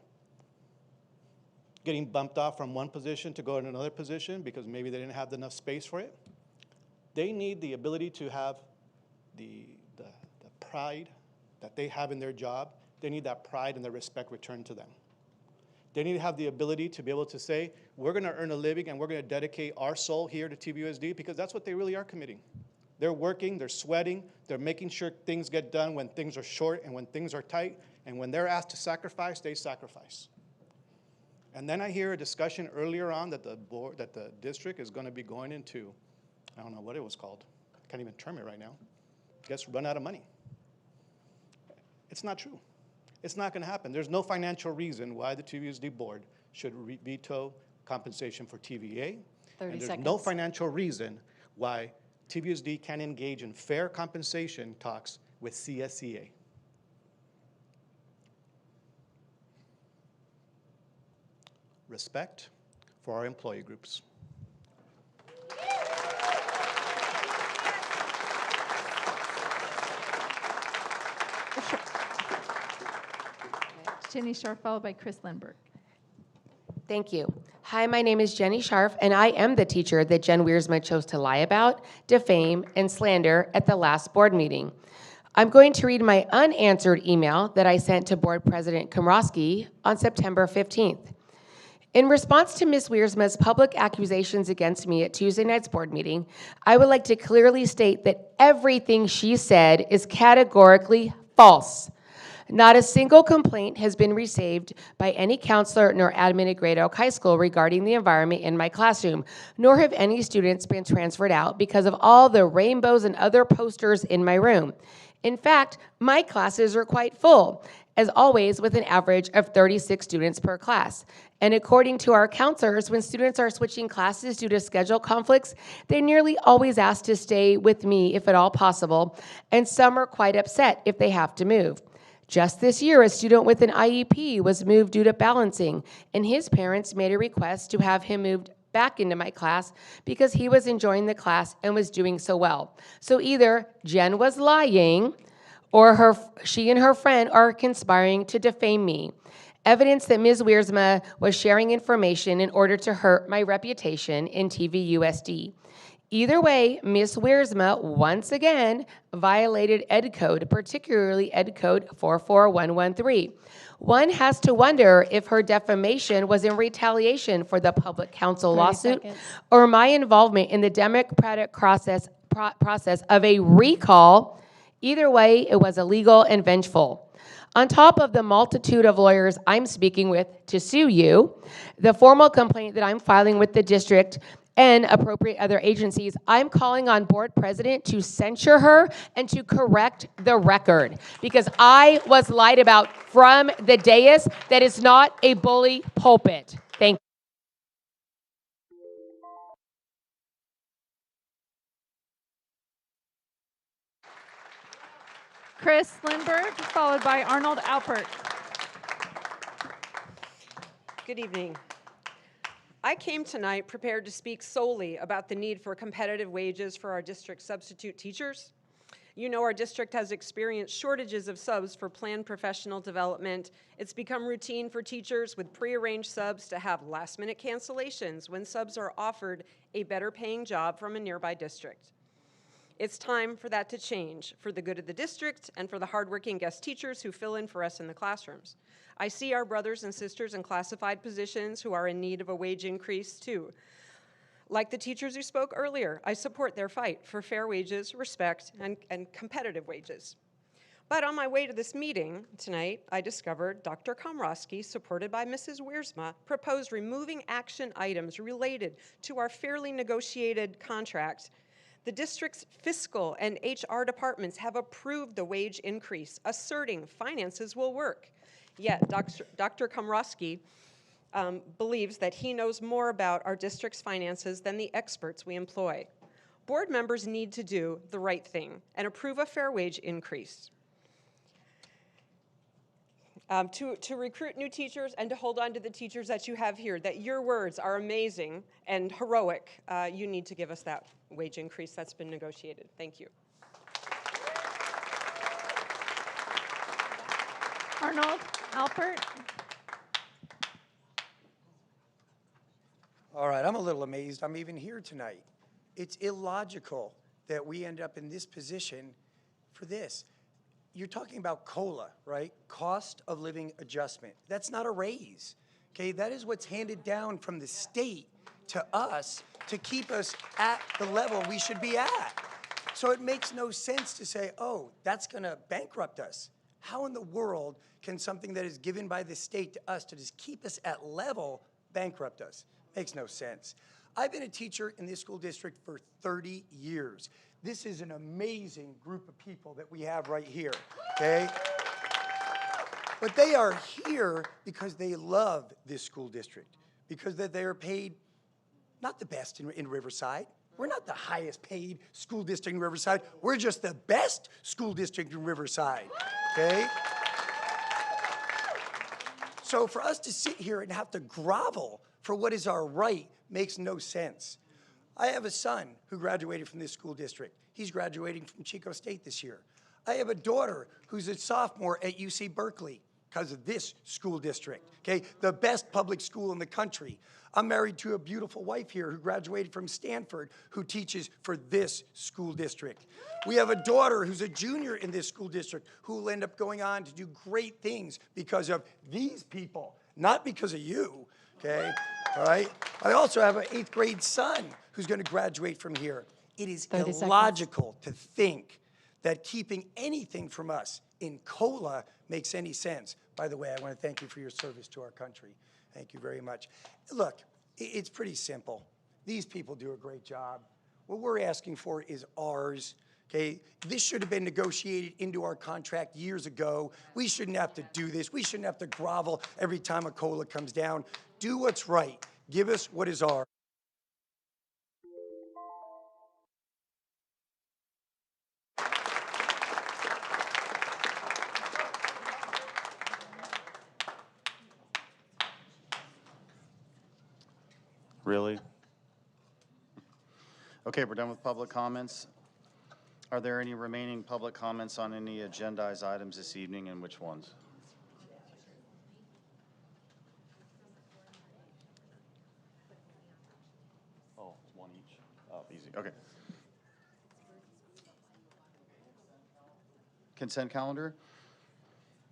getting bumped off from one position to go in another position because maybe they didn't have enough space for it. They need the ability to have the pride that they have in their job. They need that pride and the respect returned to them. They need to have the ability to be able to say, we're going to earn a living and we're going to dedicate our soul here to TVUSD, because that's what they really are committing. They're working, they're sweating, they're making sure things get done when things are short and when things are tight, and when they're asked to sacrifice, they sacrifice. And then I hear a discussion earlier on that the board, that the district is going to be going into, I don't know what it was called, I can't even term it right now, I guess run out of money. It's not true. It's not going to happen. There's no financial reason why the TVUSD board should veto compensation for TVA. 30 and there's seconds. no financial reason why TVUSD can engage in fair compensation talks with CSCA. Respect for our employee groups. Jenny Sharp, followed by Chris Lindberg. Thank you. Hi, my name is Jenny Scharf, and I am the teacher that Jen Wiersma chose to lie about, defame, and slander at the last board meeting. I'm going to read my unanswered email that I sent to Board President Komrosky on September 15th. In response to Ms. Wiersma's public accusations against me at Tuesday night's board meeting, I would like to clearly state that everything she said is categorically false. Not a single complaint has been received by any counselor nor admin at Great Oak High School regarding the environment in my classroom, nor have any students been transferred out because of all the rainbows and other posters in my room. In fact, my classes are quite full, as always with an average of 36 students per class. And according to our counselors, when students are switching classes due to schedule conflicts, they nearly always ask to stay with me if at all possible, and some are quite upset if they have to move. Just this year, a student with an IEP was moved due to balancing, and his parents made a request to have him moved back into my class because he was enjoying the class and was doing so well. So either Jen was lying or she and her friend are conspiring to defame me. Evidence that Ms. Wiersma was sharing information in order to hurt my reputation in TVUSD. Either way, Ms. Wiersma once again violated Ed Code, particularly Ed Code 44113. One has to wonder if her defamation was in retaliation for the public counsel lawsuit or my involvement in the democratic process of a recall. Either way, it was illegal and vengeful. On top of the multitude of lawyers I'm speaking with to sue you, the formal complaint that I'm filing with the district and appropriate other agencies, I'm calling on board president to censure her and to correct the record because I was lied about from the dais. That is not a bully pulpit. Thank you. Chris Lindberg, followed by Arnold Alpert. Good evening. I came tonight prepared to speak solely about the need for competitive wages for our district substitute teachers. You know our district has experienced shortages of subs for planned professional development. It's become routine for teachers with prearranged subs to have last-minute cancellations when subs are offered a better paying job from a nearby district. It's time for that to change for the good of the district and for the hardworking guest teachers who fill in for us in the classrooms. I see our brothers and sisters in classified positions who are in need of a wage increase too. Like the teachers who spoke earlier, I support their fight for fair wages, respect, and competitive wages. But on my way to this meeting tonight, I discovered Dr. Komrosky, supported by Mrs. Wiersma, proposed removing action items related to our fairly negotiated contract. The district's fiscal and HR departments have approved the wage increase, asserting finances will work. Yet Dr. Komrosky believes that he knows more about our district's finances than the experts we employ. Board members need to do the right thing and approve a fair wage increase. To recruit new teachers and to hold on to the teachers that you have here, that your words are amazing and heroic, you need to give us that wage increase that's been negotiated. Thank you. Arnold Alpert. All right, I'm a little amazed I'm even here tonight. It's illogical that we end up in this position for this. You're talking about COLA, right? Cost of living adjustment. That's not a raise, okay? That is what's handed down from the state to us to keep us at the level we should be at. So it makes no sense to say, oh, that's gonna bankrupt us. How in the world can something that is given by the state to us to just keep us at level bankrupt us? Makes no sense. I've been a teacher in this school district for 30 years. This is an amazing group of people that we have right here, okay? But they are here because they love this school district, because they are paid not the best in Riverside. We're not the highest paid school district in Riverside. We're just the best school district in Riverside, okay? So for us to sit here and have to grovel for what is our right makes no sense. I have a son who graduated from this school district. He's graduating from Chico State this year. I have a daughter who's a sophomore at UC Berkeley because of this school district, okay? The best public school in the country. I'm married to a beautiful wife here who graduated from Stanford who teaches for this school district. We have a daughter who's a junior in this school district who will end up going on to do great things because of these people, not because of you, okay? All right? I also have an 8th grade son who's going to graduate from here. It is illogical to think that keeping anything from us in COLA makes any sense. By the way, I want to thank you for your service to our country. Thank you very much. Look, it's pretty simple. These people do a great job. What we're asking for is ours. Okay, this should have been negotiated into our contract years ago. We shouldn't have to do this. We shouldn't have to grovel every time a COLA comes down. Do what's right. Give us what is ours. Really? Okay, we're done with public comments. Are there any remaining public comments on any agendized items this evening, and which ones? Oh, it's one each. Oh, easy. Okay. Consent calendar.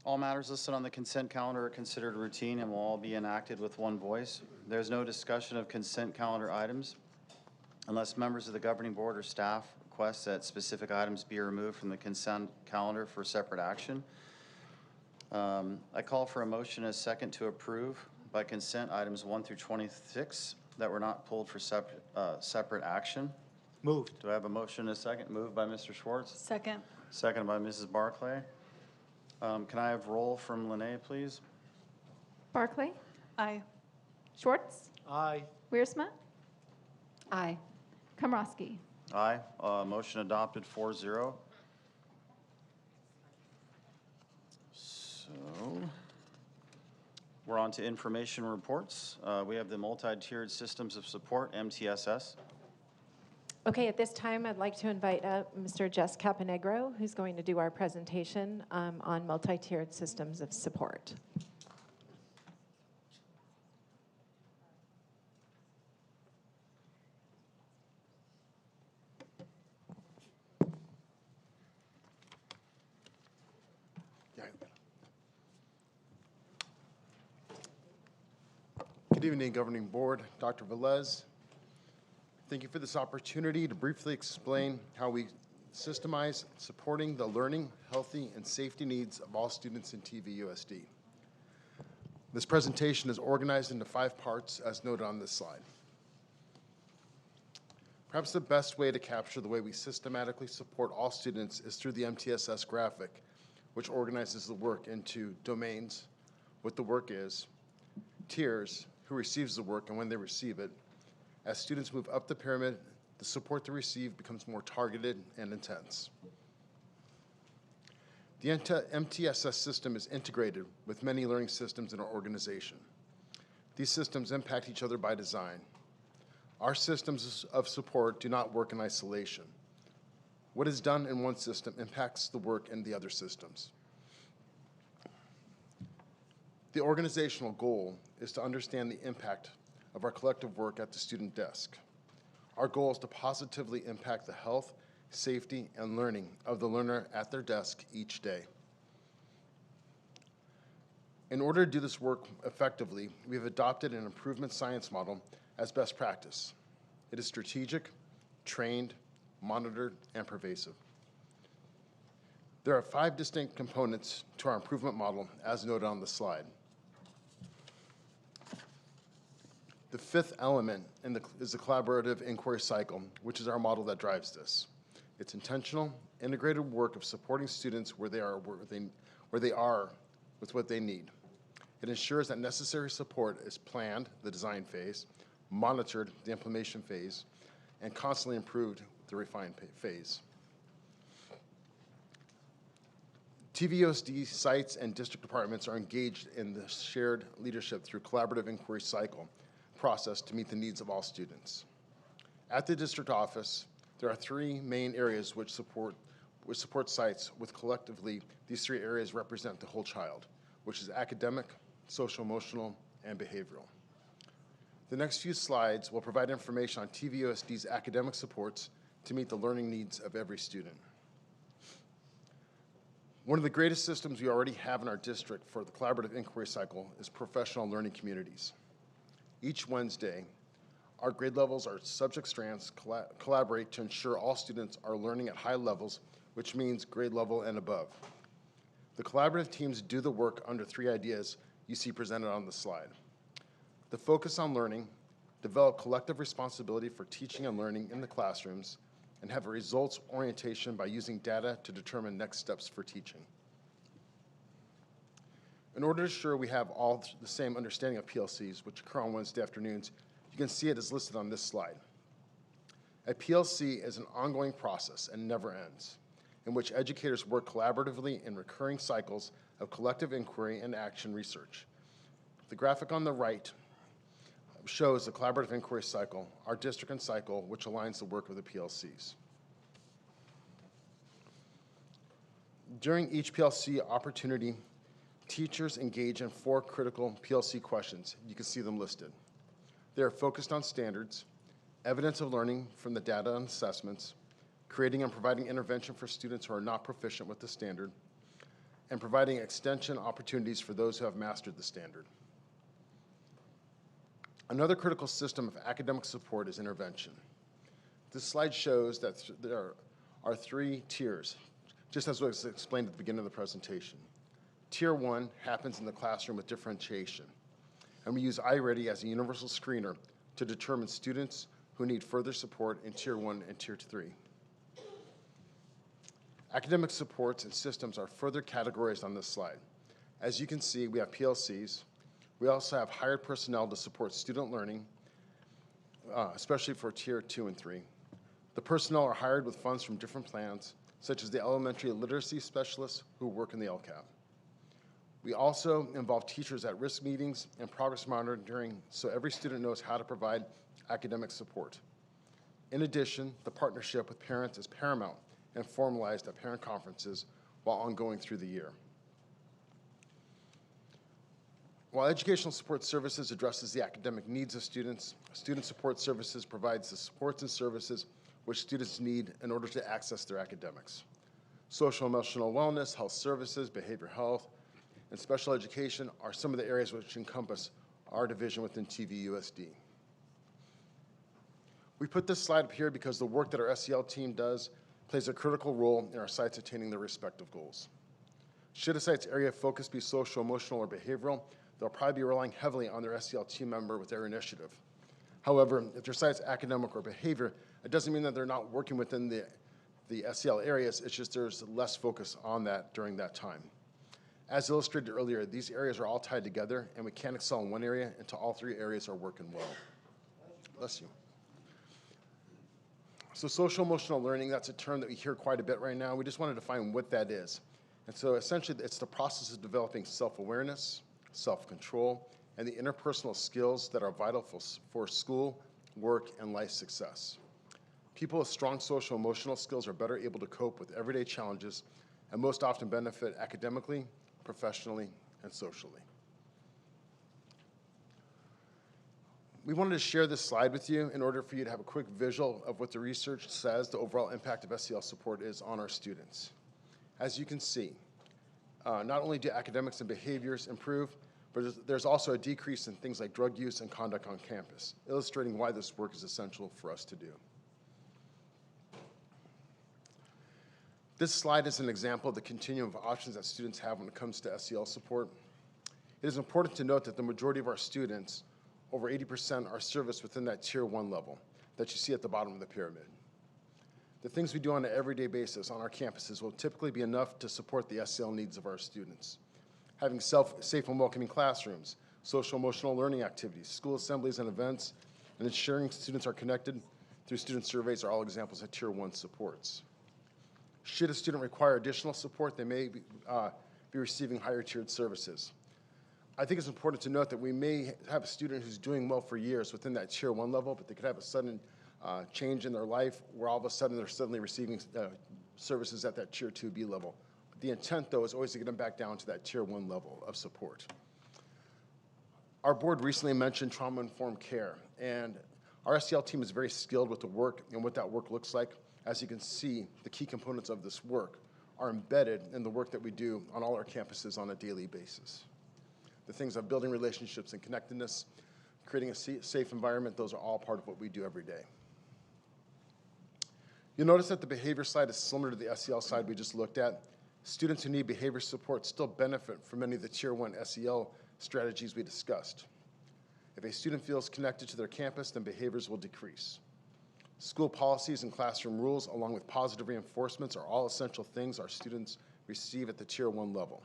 All matters listed on the consent calendar are considered routine and will all be enacted with one voice. There's no discussion of consent calendar items unless members of the governing board or staff request that specific items be removed from the consent calendar for separate action. I call for a motion and a second to approve by consent items 1 through 26 that were not pulled for separate action. Moved. Do I have a motion and a second? Moved by Mr. Schwartz, Second. seconded by Mrs. Barclay. Can I have roll from Lene, please? Barclay, Aye. Schwartz, Aye. Wiersma, Aye. Komrosky. Aye. Motion adopted 4-0. So, we're on to information reports. We have the multi-tiered systems of support, MTSS. Okay, at this time, I'd like to invite up Mr. Jess Caponegro, who's going to do our presentation on multi-tiered systems of support. Good evening, Governing Board. Dr. Velez, thank you for this opportunity to briefly explain how we systemize supporting the learning, healthy, and safety needs of all students in TVUSD. This presentation is organized into 5 parts as noted on this slide. Perhaps the best way to capture the way we systematically support all students is through the MTSS graphic, which organizes the work into domains, what the work is, tiers, who receives the work and when they receive it. As students move up the pyramid, the support they receive becomes more targeted and intense. The MTSS system is integrated with many learning systems in our organization. These systems impact each other by design. Our systems of support do not work in isolation. What is done in one system impacts the work in the other systems. The organizational goal is to understand the impact of our collective work at the student desk. Our goal is to positively impact the health, safety, and learning of the learner at their desk each day. In order to do this work effectively, we have adopted an improvement science model as best practice. It is strategic, trained, monitored, and pervasive. There are 5 distinct components to our improvement model as noted on the slide. The 5th element is the collaborative inquiry cycle, which is our model that drives this. It's intentional, integrated work of supporting students where they are with what they need. It ensures that necessary support is planned, the design phase, monitored, the implementation phase, and constantly improved, the refine phase. TVUSD sites and district departments are engaged in the shared leadership through collaborative inquiry cycle process to meet the needs of all students. At the district office, there are 3 main areas which support sites with collectively these 3 areas represent the whole child, which is academic, social emotional, and behavioral. The next few slides will provide information on TVUSD's academic supports to meet the learning needs of every student. One of the greatest systems we already have in our district for the collaborative inquiry cycle is professional learning communities. Each Wednesday, our grade levels, our subject strands collaborate to ensure all students are learning at high levels, which means grade level and above. The collaborative teams do the work under 3 ideas you see presented on the slide. The focus on learning, develop collective responsibility for teaching and learning in the classrooms, and have a results orientation by using data to determine next steps for teaching. In order to ensure we have all the same understanding of PLCs, which occur on Wednesday afternoons, you can see it is listed on this slide. A PLC is an ongoing process and never ends, in which educators work collaboratively in recurring cycles of collective inquiry and action research. The graphic on the right shows the collaborative inquiry cycle, our district and cycle, which aligns the work of the PLCs. During each PLC opportunity, teachers engage in 4 critical PLC questions. You can see them listed. They are focused on standards, evidence of learning from the data and assessments, creating and providing intervention for students who are not proficient with the standard, and providing extension opportunities for those who have mastered the standard. Another critical system of academic support is intervention. This slide shows that there are 3 tiers, just as was explained at the beginning of the presentation. Tier 1 happens in the classroom with differentiation, and we use iReady as a universal screener to determine students who need further support in Tier 1 and Tier 3. Academic supports and systems are further categorized on this slide. As you can see, we have PLCs. We also have hired personnel to support student learning, especially for Tier 2 and 3. The personnel are hired with funds from different plans, such as the elementary literacy specialists who work in the LCAP. We also involve teachers at risk meetings and progress monitoring so every student knows how to provide academic support. In addition, the partnership with parents is paramount and formalized at parent conferences while ongoing through the year. While Educational Support Services addresses the academic needs of students, Student Support Services provides the supports and services which students need in order to access their academics. Social emotional wellness, health services, behavioral health, and special education are some of the areas which encompass our division within TVUSD. We put this slide up here because the work that our SEL team does plays a critical role in our sites attaining their respective goals. Should a site's area of focus be social, emotional, or behavioral, they'll probably be relying heavily on their SEL team member with their initiative. However, if their site's academic or behavior, it doesn't mean that they're not working within the SEL areas, it's just there's less focus on that during that time. As illustrated earlier, these areas are all tied together, and we can't excel in one area until all three areas are working well. Bless you. So social emotional learning, that's a term that we hear quite a bit right now. We just wanted to find what that is. And so essentially, it's the process of developing self-awareness, self-control, and the interpersonal skills that are vital for school, work, and life success. People with strong social emotional skills are better able to cope with everyday challenges and most often benefit academically, professionally, and socially. We wanted to share this slide with you in order for you to have a quick visual of what the research says the overall impact of SEL support is on our students. As you can see, not only do academics and behaviors improve, but there's also a decrease in things like drug use and conduct on campus, illustrating why this work is essential for us to do. This slide is an example of the continuum of options that students have when it comes to SEL support. It is important to note that the majority of our students, over 80%, are serviced within that Tier 1 level that you see at the bottom of the pyramid. The things we do on an everyday basis on our campuses will typically be enough to support the SEL needs of our students. Having safe and welcoming classrooms, social emotional learning activities, school assemblies and events, and ensuring students are connected through student surveys are all examples of Tier 1 supports. Should a student require additional support, they may be receiving higher tiered services. I think it's important to note that we may have a student who's doing well for years within that Tier 1 level, but they could have a sudden change in their life where all of a sudden they're suddenly receiving services at that Tier 2B level. The intent, though, is always to get them back down to that Tier 1 level of support. Our board recently mentioned trauma-informed care, and our SEL team is very skilled with the work and what that work looks like. As you can see, the key components of this work are embedded in the work that we do on all our campuses on a daily basis. The things of building relationships and connectedness, creating a safe environment, those are all part of what we do every day. You'll notice that the behavior side is similar to the SEL side we just looked at. Students who need behavior support still benefit from many of the Tier 1 SEL strategies we discussed. If a student feels connected to their campus, then behaviors will decrease. School policies and classroom rules, along with positive reinforcements, are all essential things our students receive at the Tier 1 level.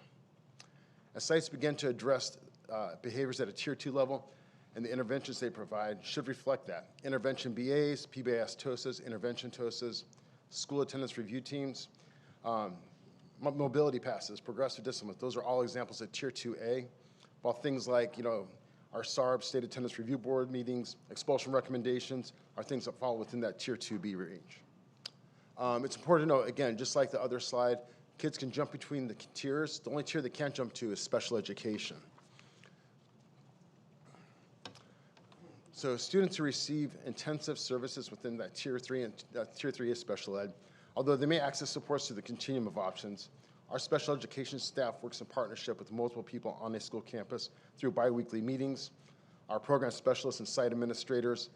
As sites begin to address behaviors at a Tier 2 level, and the interventions they provide should reflect that. Intervention BAs, PBIS TOSAs, intervention TOSAs, school attendance review teams, mobility passes, progressive discipline, those are all examples of Tier 2A, while things like, our SARB, State Attendance Review Board meetings, expulsion recommendations are things that fall within that Tier 2B range. It's important to note, again, just like the other slide, kids can jump between the tiers. The only tier they can't jump to is special education. So students who receive intensive services within that Tier 3 and Tier 3 is special ed, although they may access supports through the continuum of options, our special education staff works in partnership with multiple people on a school campus through biweekly meetings. Our program specialists and site administrators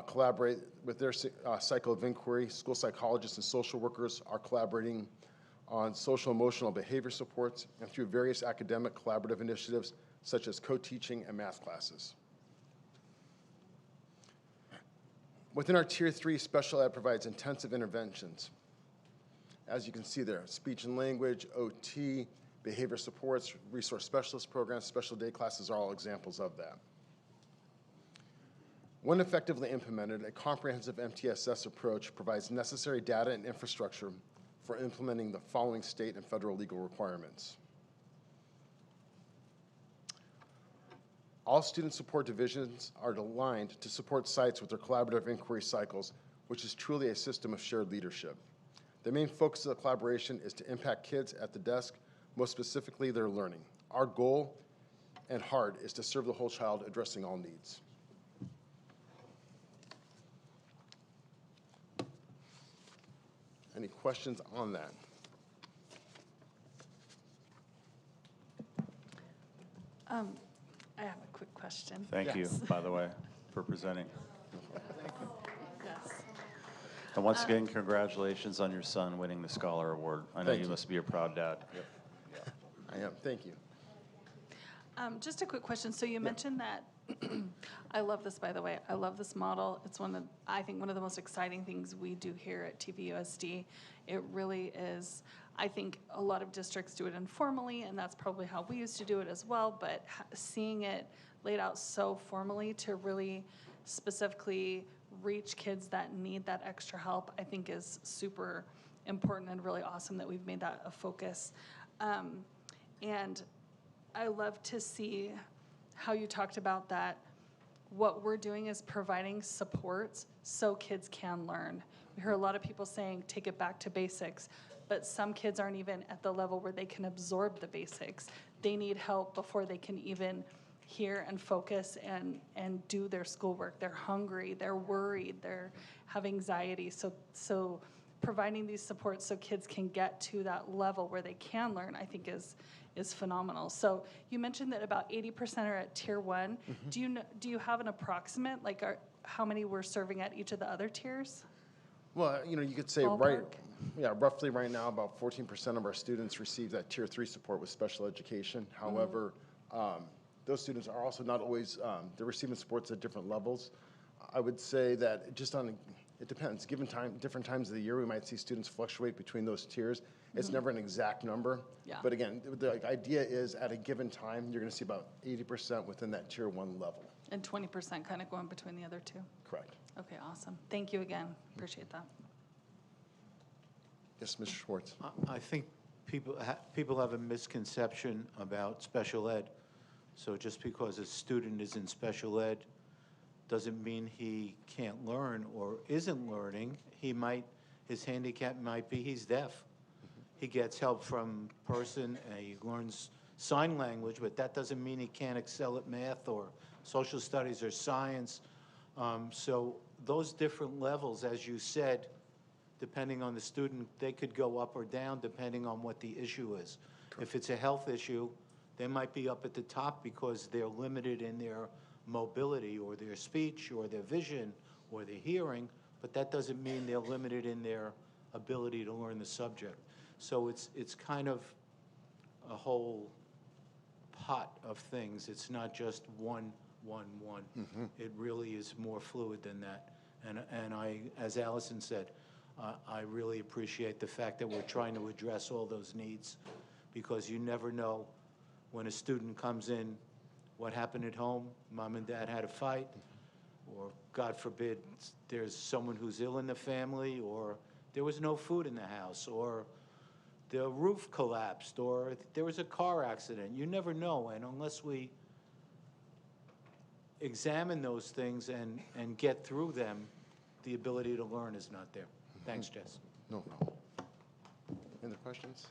collaborate with their cycle of inquiry. School psychologists and social workers are collaborating on social emotional behavior supports, and through various academic collaborative initiatives such as co-teaching and math classes. Within our Tier 3, special ed provides intensive interventions. As you can see there, speech and language, OT, behavior supports, resource specialist programs, special day classes are all examples of that. When effectively implemented, a comprehensive MTSS approach provides necessary data and infrastructure for implementing the following state and federal legal requirements. All student support divisions are aligned to support sites with their collaborative inquiry cycles, which is truly a system of shared leadership. The main focus of the collaboration is to impact kids at the desk, most specifically their learning. Our goal and heart is to serve the whole child, addressing all needs. Any questions on that? I have a quick question. Thank you, by the way, for presenting. Yes. And once again, congratulations on your son winning the Scholar Award. I know Thank you you. must be a proud dad. Yep. I am. Thank you. Just a quick question. So you mentioned that, I love this, by the way. I love this model. It's I think one of the most exciting things we do here at TVUSD. It really is. I think a lot of districts do it informally, and that's probably how we used to do it as well, but seeing it laid out so formally to really specifically reach kids that need that extra help, I think is super important and really awesome that we've made that a focus. And I love to see how you talked about that. What we're doing is providing supports so kids can learn. We hear a lot of people saying, take it back to basics, but some kids aren't even at the level where they can absorb the basics. They need help before they can even hear and focus and do their schoolwork. They're hungry, they're worried, they have anxiety. So providing these supports so kids can get to that level where they can learn, I think is phenomenal. So you mentioned that about 80% are at Tier 1. Mm-hmm. Do you have an approximate, like how many we're serving at each of the other tiers? Well, you could say roughly right now, about 14% of our students receive that Tier 3 support with special education. However, those students are also not always, they're receiving supports at different levels. I would say that it depends. Given different times of the year, we might see students fluctuate between those tiers. It's never an exact number. Yeah. But again, the idea is at a given time, you're going to see about 80% within that Tier 1 level. And 20% kind of going between the other two? Correct. Okay, awesome. Thank you again. Appreciate that. Yes, Mr. Schwartz. I think people have a misconception about special ed. So just because a student is in special ed doesn't mean he can't learn or isn't learning. His handicap might be he's deaf. He gets help from person, and he learns sign language, but that doesn't mean he can't excel at math or social studies or science. So those different levels, as you said, depending on the student, they could go up or down depending on what the issue is. Correct. If it's a health issue, they might be up at the top because they're limited in their mobility or their speech or their vision or their hearing, but that doesn't mean they're limited in their ability to learn the subject. So it's kind of a whole pot of things. It's not just one. Mm-hmm. It really is more fluid than that. And I, as Allison said, I really appreciate the fact that we're trying to address all those needs, because you never know when a student comes in what happened at home. Mom and dad had a fight, or God forbid there's someone who's ill in the family, or there was no food in the house, or the roof collapsed, or there was a car accident. You never know, and unless we examine those things and get through them, the ability to learn is not there. Thanks, Jess. No problem. Any other questions?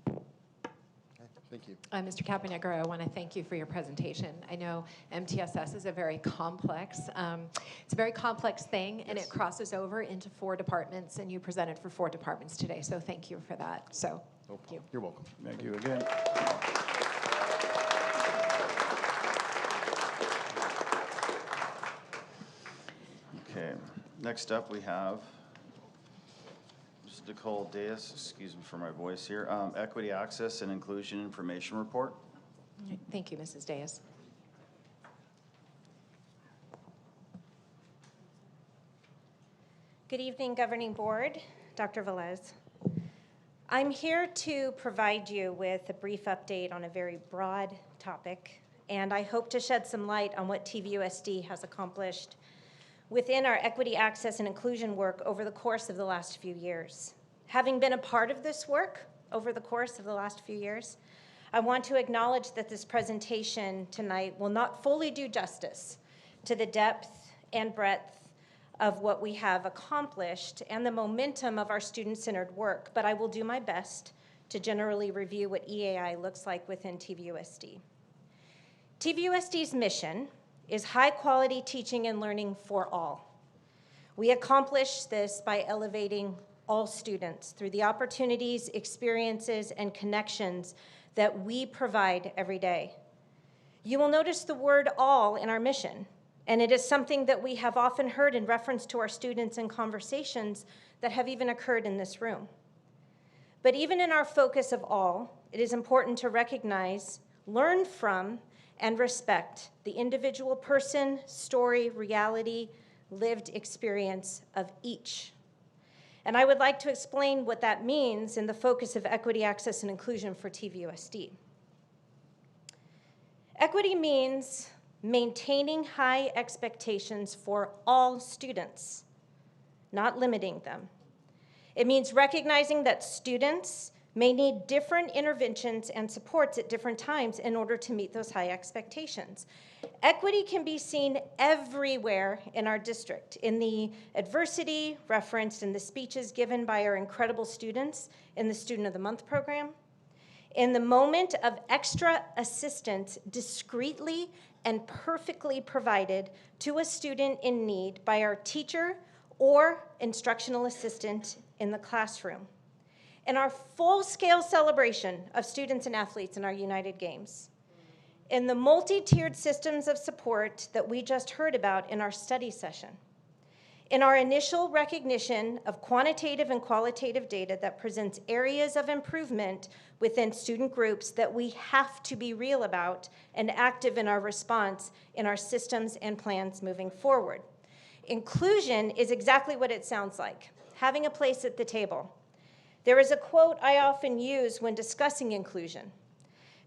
Okay, thank you. Mr. Kapanegger, I want to thank you for your presentation. I know MTSS is a very complex, it's a very complex thing, and it crosses over into 4 departments, and you presented for 4 departments today, so thank you for that. So, thank you. You're welcome. Thank you again. Okay, next up we have, just Nicole Diaz, excuse me for my voice here. Equity Access and Inclusion Information Report. Thank you, Mrs. Diaz. Good evening, Governing Board. Dr. Velez. I'm here to provide you with a brief update on a very broad topic, and I hope to shed some light on what TVUSD has accomplished within our equity, access, and inclusion work over the course of the last few years. Having been a part of this work over the course of the last few years, I want to acknowledge that this presentation tonight will not fully do justice to the depth and breadth of what we have accomplished and the momentum of our student-centered work, but I will do my best to generally review what EAI looks like within TVUSD. TVUSD's mission is high-quality teaching and learning for all. We accomplish this by elevating all students through the opportunities, experiences, and connections that we provide every day. You will notice the word all in our mission, and it is something that we have often heard in reference to our students in conversations that have even occurred in this room. But even in our focus of all, it is important to recognize, learn from, and respect the individual person, story, reality, lived experience of each. And I would like to explain what that means in the focus of equity, access, and inclusion for TVUSD. Equity means maintaining high expectations for all students, not limiting them. It means recognizing that students may need different interventions and supports at different times in order to meet those high expectations. Equity can be seen everywhere in our district, in the adversity referenced in the speeches given by our incredible students in the Student of the Month program, in the moment of extra assistance discreetly and perfectly provided to a student in need by our teacher or instructional assistant in the classroom. In our full-scale celebration of students and athletes in our United Games, in the multi-tiered systems of support that we just heard about in our study session, in our initial recognition of quantitative and qualitative data that presents areas of improvement within student groups that we have to be real about and active in our response in our systems and plans moving forward. Inclusion is exactly what it sounds like, having a place at the table. There is a quote I often use when discussing inclusion.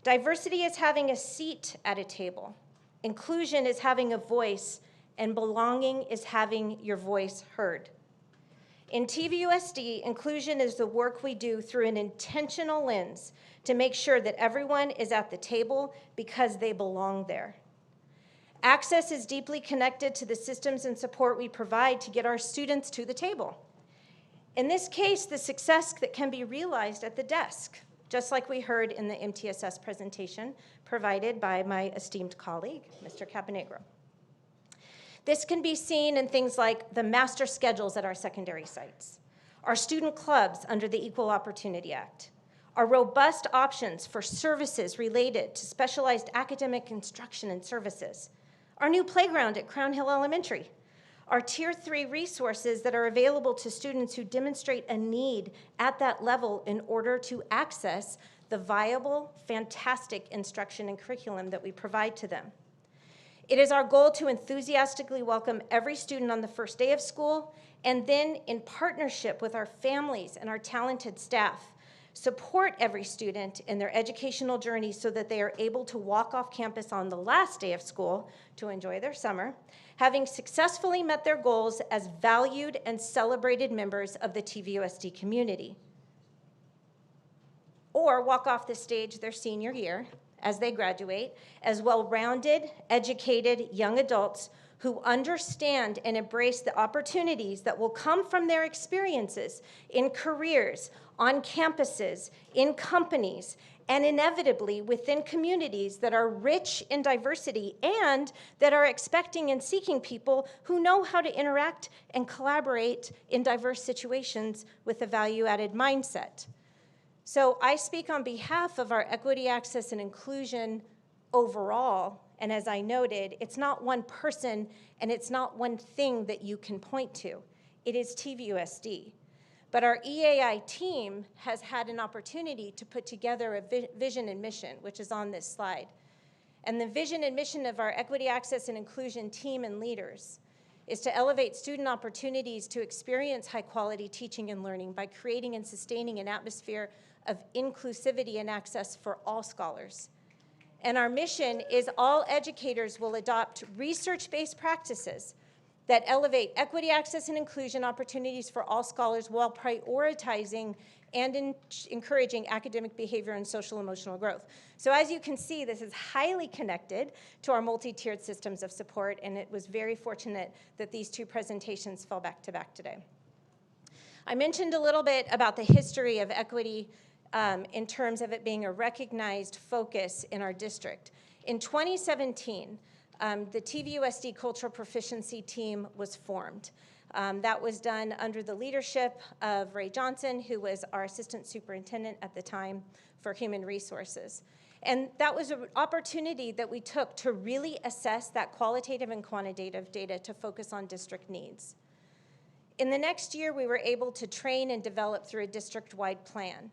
Diversity is having a seat at a table. Inclusion is having a voice, and belonging is having your voice heard. In TVUSD, inclusion is the work we do through an intentional lens to make sure that everyone is at the table because they belong there. Access is deeply connected to the systems and support we provide to get our students to the table. In this case, the success that can be realized at the desk, just like we heard in the MTSS presentation provided by my esteemed colleague, Mr. Caponegro. This can be seen in things like the master schedules at our secondary sites, our student clubs under the Equal Opportunity Act, our robust options for services related to specialized academic instruction and services, our new playground at Crown Hill Elementary, our Tier 3 resources that are available to students who demonstrate a need at that level in order to access the viable, fantastic instruction and curriculum that we provide to them. It is our goal to enthusiastically welcome every student on the first day of school, and then in partnership with our families and our talented staff, support every student in their educational journey so that they are able to walk off campus on the last day of school to enjoy their summer, having successfully met their goals as valued and celebrated members of the TVUSD community. Or walk off the stage their senior year as they graduate as well-rounded, educated young adults who understand and embrace the opportunities that will come from their experiences in careers, on campuses, in companies, and inevitably within communities that are rich in diversity and that are expecting and seeking people who know how to interact and collaborate in diverse situations with a value-added mindset. So I speak on behalf of our equity, access, and inclusion overall, and as I noted, it's not one person and it's not one thing that you can point to. It is TVUSD. But our EAI team has had an opportunity to put together a vision and mission, which is on this slide. And the vision and mission of our equity, access, and inclusion team and leaders is to elevate student opportunities to experience high-quality teaching and learning by creating and sustaining an atmosphere of inclusivity and access for all scholars. And our mission is all educators will adopt research-based practices that elevate equity, access, and inclusion opportunities for all scholars while prioritizing and encouraging academic behavior and social emotional growth. So as you can see, this is highly connected to our multi-tiered systems of support, and it was very fortunate that these two presentations fell back to back today. I mentioned a little bit about the history of equity in terms of it being a recognized focus in our district. In 2017, the TVUSD Cultural Proficiency Team was formed. That was done under the leadership of Ray Johnson, who was our assistant superintendent at the time for human resources. And that was an opportunity that we took to really assess that qualitative and quantitative data to focus on district needs. In the next year, we were able to train and develop through a district-wide plan.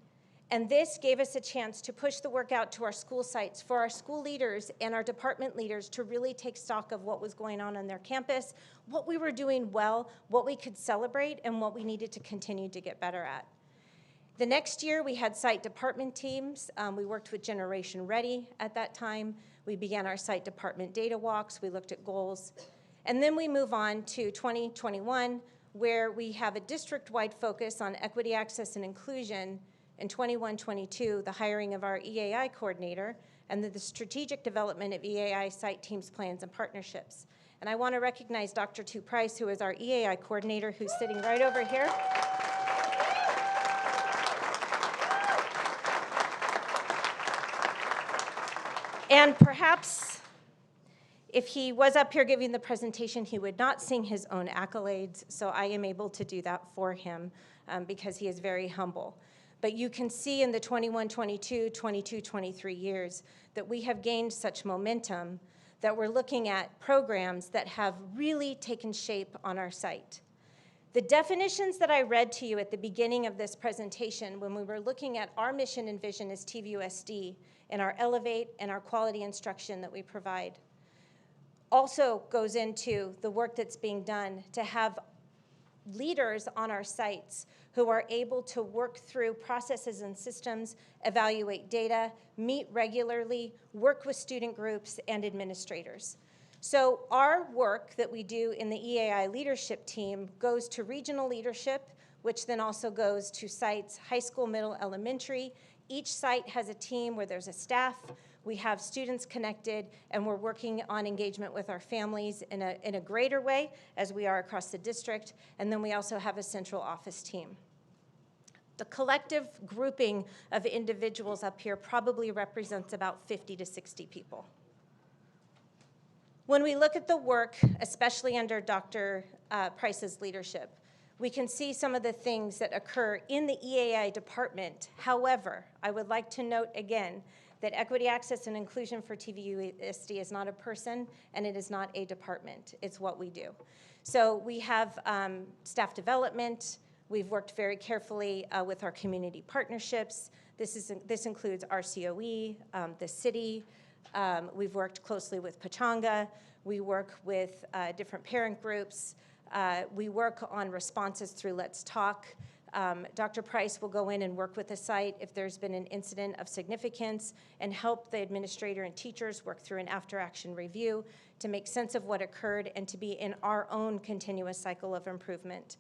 And this gave us a chance to push the work out to our school sites for our school leaders and our department leaders to really take stock of what was going on their campus, what we were doing well, what we could celebrate, and what we needed to continue to get better at. The next year, we had site department teams. We worked with Generation Ready at that time. We began our site department data walks. We looked at goals. And then we move on to 2021, where we have a district-wide focus on equity, access, and inclusion. In 21-22, the hiring of our EAI coordinator and the strategic development of EAI site teams, plans, and partnerships. And I want to recognize Dr. Tu Price, who is our EAI coordinator, who's sitting right over here. And perhaps if he was up here giving the presentation, he would not sing his own accolades, so I am able to do that for him because he is very humble. But you can see in the 21-22, 22-23 years that we have gained such momentum that we're looking at programs that have really taken shape on our site. The definitions that I read to you at the beginning of this presentation when we were looking at our mission and vision as TVUSD and our Elevate and our quality instruction that we provide also goes into the work that's being done to have leaders on our sites who are able to work through processes and systems, evaluate data, meet regularly, work with student groups and administrators. So our work that we do in the EAI leadership team goes to regional leadership, which then also goes to sites, high school, middle, elementary. Each site has a team where there's a staff. We have students connected, and we're working on engagement with our families in a greater way as we are across the district. And then we also have a central office team. The collective grouping of individuals up here probably represents about 50 to 60 people. When we look at the work, especially under Dr. Price's leadership, we can see some of the things that occur in the EAI department. However, I would like to note again that equity, access, and inclusion for TVUSD is not a person and it is not a department. It's what we do. So we have staff development. We've worked very carefully with our community partnerships. This includes RCOE, the city. We've worked closely with Pechanga. We work with different parent groups. We work on responses through Let's Talk. Dr. Price will go in and work with the site if there's been an incident of significance and help the administrator and teachers work through an after-action review to make sense of what occurred and to be in our own continuous cycle of improvement.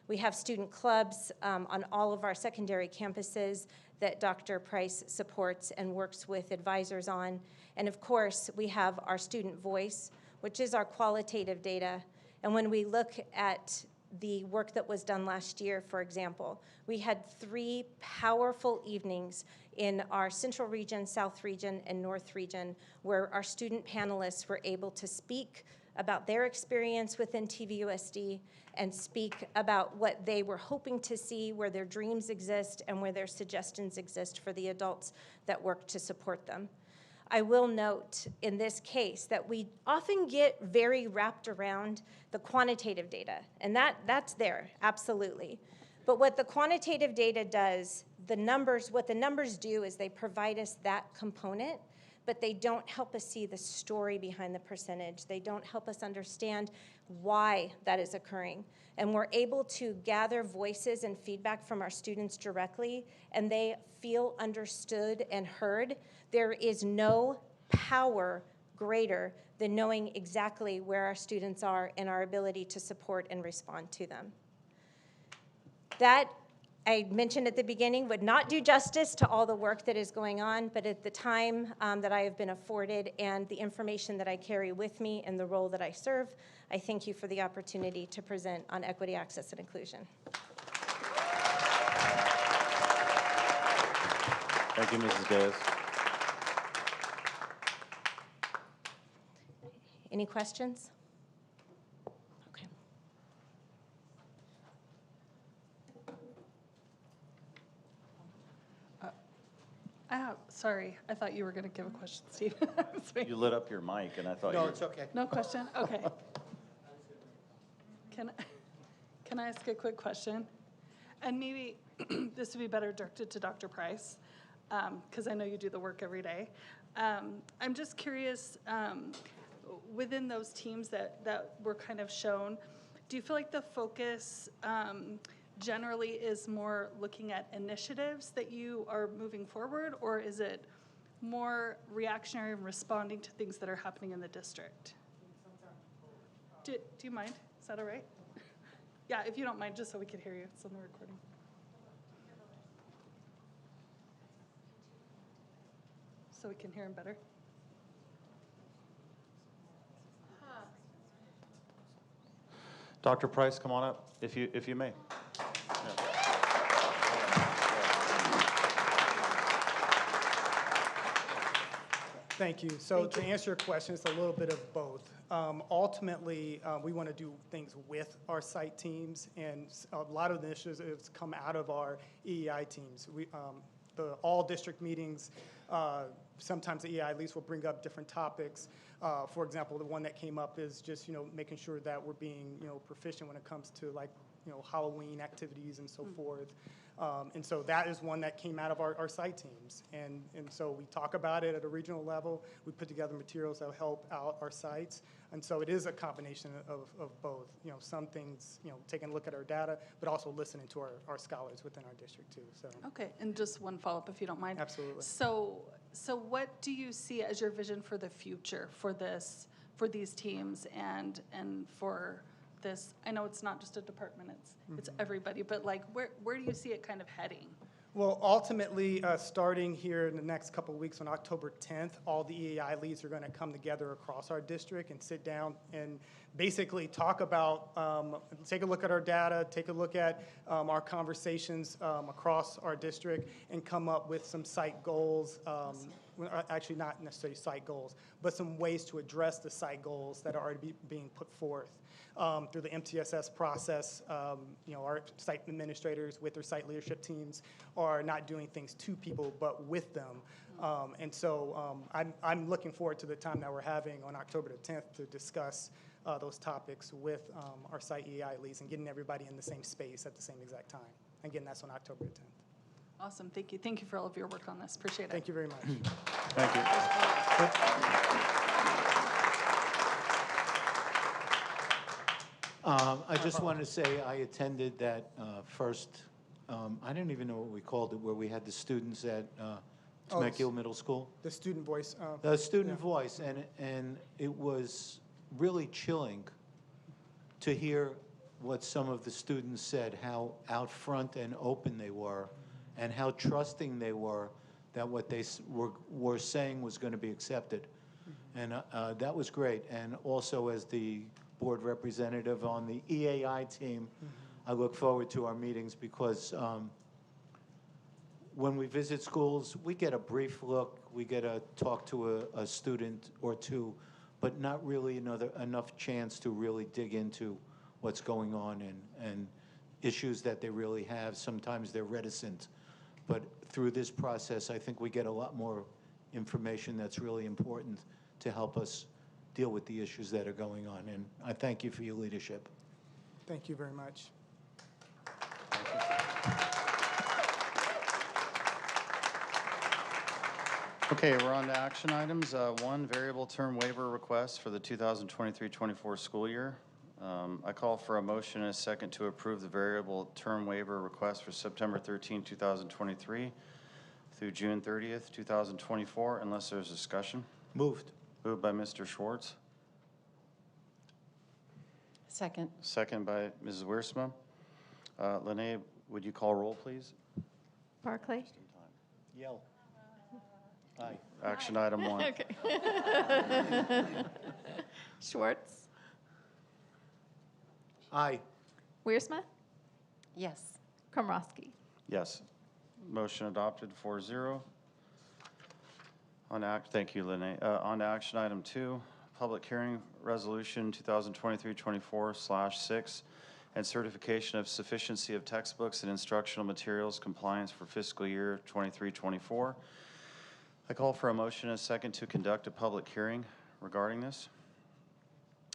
We have student clubs on all of our secondary campuses that Dr. Price supports and works with advisors on. And of course, we have our student voice, which is our qualitative data. And when we look at the work that was done last year, for example, we had 3 powerful evenings in our Central Region, South Region, and North Region, where our student panelists were able to speak about their experience within TVUSD and speak about what they were hoping to see, where their dreams exist, and where their suggestions exist for the adults that work to support them. I will note in this case that we often get very wrapped around the quantitative data, and that's there, absolutely. But what the quantitative data does, what the numbers do is they provide us that component, but they don't help us see the story behind the percentage. They don't help us understand why that is occurring. And we're able to gather voices and feedback from our students directly, and they feel understood and heard. There is no power greater than knowing exactly where our students are and our ability to support and respond to them. That, I mentioned at the beginning, would not do justice to all the work that is going on, but at the time that I have been afforded and the information that I carry with me and the role that I serve, I thank you for the opportunity to present on equity, access, and inclusion. Thank you, Mrs. Gayes. Any questions? Okay. Sorry, I thought you were going to give a question, Steve. You lit up your mic, and I thought No, you were... it's okay. No question? Okay. Can I ask a quick question? And maybe this would be better directed to Dr. Price, because I know you do the work every day. I'm just curious, within those teams that were kind of shown, do you feel like the focus generally is more looking at initiatives that you are moving forward, or is it more reactionary and responding to things that are happening in the district? Do you mind? Is that all right? Yeah, if you don't mind, just so we can hear you. It's on the recording. So we can hear him better. Dr. Price, come on up, if you may. Thank you. So to answer your question, it's a little bit of both. Ultimately, we want to do things with our site teams, and a lot of the initiatives come out of our EEI teams. The all-district meetings, sometimes the EEI leads will bring up different topics. For example, the one that came up is just, making sure that we're being, proficient when it comes to Halloween activities and so forth. And so that is one that came out of our site teams. And so we talk about it at a regional level. We put together materials that will help out our sites. And so it is a combination of both. Some things, taking a look at our data, but also listening to our scholars within our district too. So. Okay, and just one follow-up if you don't mind. Absolutely. So what do you see as your vision for the future for these teams and for this? I know it's not just a department, it's everybody, but where do you see it kind of heading? Well, ultimately, starting here in the next couple of weeks on October 10th, all the EAI leads are going to come together across our district and sit down and basically talk about, take a look at our data, take a look at our conversations across our district, and come up with some site goals. Actually, not necessarily site goals, but some ways to address the site goals that are already being put forth. Through the MTSS process, our site administrators with their site leadership teams are not doing things to people, but with them. And so I'm looking forward to the time that we're having on October the 10th to discuss those topics with our site EI leads and getting everybody in the same space at the same exact time. Again, that's on October the 10th. Awesome, thank you. Thank you for all of your work on this. Appreciate it. Thank you very much. Thank you. I just want to say I attended that first, I didn't even know what we called it, where we had the students at Temecula Middle School. The student voice. The student voice, and it was really chilling to hear what some of the students said, how out front and open they were, and how trusting they were that what they were saying was going to be accepted. And that was great. And also, as the board representative on the EAI team, I look forward to our meetings because when we visit schools, we get a brief look, we get to talk to a student or two, but not really enough chance to really dig into what's going on and issues that they really have. Sometimes they're reticent. But through this process, I think we get a lot more information that's really important to help us deal with the issues that are going on. And I thank you for your leadership. Thank you very much. Thank you. Okay, we're on to action items. One, variable term waiver request for the 2023-24 school year. I call for a motion and a second to approve the variable term waiver request for September 13, 2023 through June 30th, 2024, unless there's discussion. Moved. Moved by Mr. Schwartz. Second. Second by Mrs. Wiersma. Lene, would you call roll, please? Barclay. Yell. Aye. Action item 1. Okay. Schwartz. Aye. Wiersma. Yes. Komrosky. Yes. Motion adopted 4-0. Thank you, Lene. On to action item 2, public hearing resolution 2023-24/6 and certification of sufficiency of textbooks and instructional materials compliance for fiscal year 23-24. I call for a motion and a second to conduct a public hearing regarding this.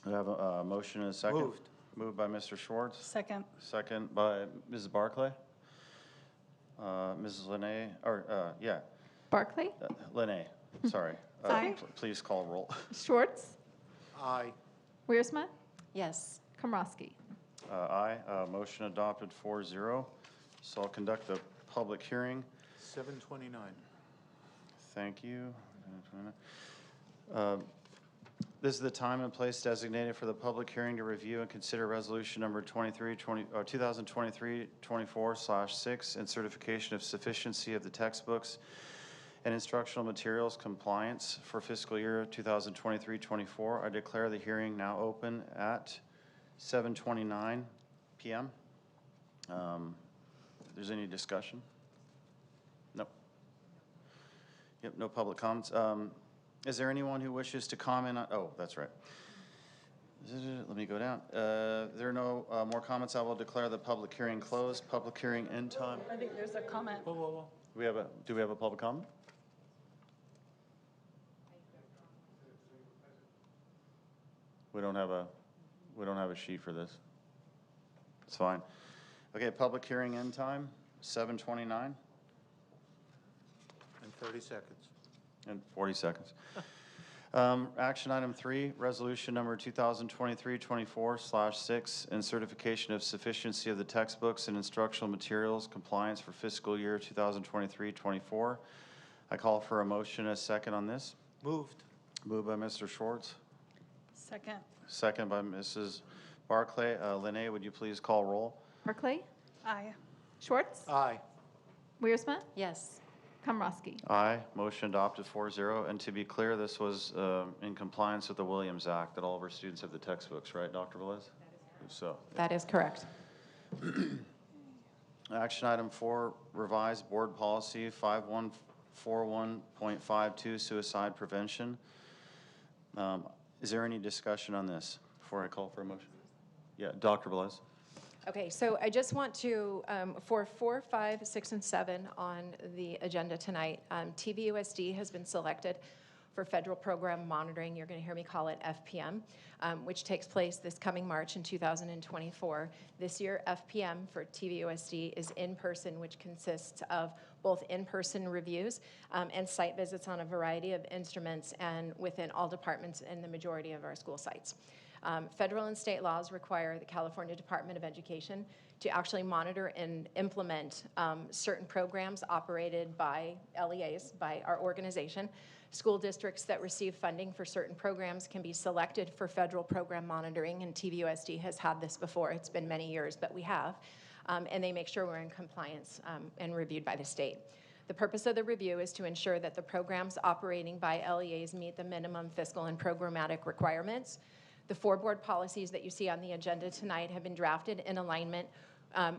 I have a motion and a second. Moved. Moved by Mr. Schwartz. Second. Second by Mrs. Barclay. Mrs. Lene, Barclay. Lene, sorry. Aye. Please call roll. Schwartz. Aye. Wiersma. Yes. Komrosky. Aye. Motion adopted 4-0. So I'll conduct the public hearing. 7:29. Thank you. This is the time and place designated for the public hearing to review and consider resolution number 2023-24/6 and certification of sufficiency of the textbooks and instructional materials compliance for fiscal year 2023-24. I declare the hearing now open at 7:29 p.m. If there's any discussion? No. Yep, no public comments. Is there anyone who wishes to comment on, oh, that's right. Let me go down. There are no more comments. I will declare the public hearing closed. Public hearing end time. I think there's a comment. Whoa, whoa, whoa. Do we have a public comment? We don't have a sheet for this. It's fine. Okay, public hearing end time, 7:29. And 30 seconds. And 40 seconds. Action item 3, resolution number 2023-24/6 and certification of sufficiency of the textbooks and instructional materials compliance for fiscal year 2023-24. I call for a motion and a second on this. Moved. Moved by Mr. Schwartz. Second. Second by Mrs. Barclay. Lene, would you please call roll? Barclay. Aye. Schwartz. Aye. Wiersma. Yes. Komrosky. Aye. Motion adopted 4-0. And to be clear, this was in compliance with the Williams Act that all of our students have the textbooks, right, Dr. Velez? So. That is correct. Action item 4, revised board policy 5141.52, suicide prevention. Is there any discussion on this before I call for a motion? Yeah, Dr. Velez. Okay, so I just want to, for 4, 5, 6, and 7 on the agenda tonight, TVUSD has been selected for federal program monitoring. You're going to hear me call it FPM, which takes place this coming March in 2024. This year, FPM for TVUSD is in person, which consists of both in-person reviews and site visits on a variety of instruments and within all departments in the majority of our school sites. Federal and state laws require the California Department of Education to actually monitor and implement certain programs operated by LEAs, by our organization. School districts that receive funding for certain programs can be selected for federal program monitoring, and TVUSD has had this before. It's been many years, but we have. And they make sure we're in compliance and reviewed by the state. The purpose of the review is to ensure that the programs operating by LEAs meet the minimum fiscal and programmatic requirements. The 4 board policies that you see on the agenda tonight have been drafted in alignment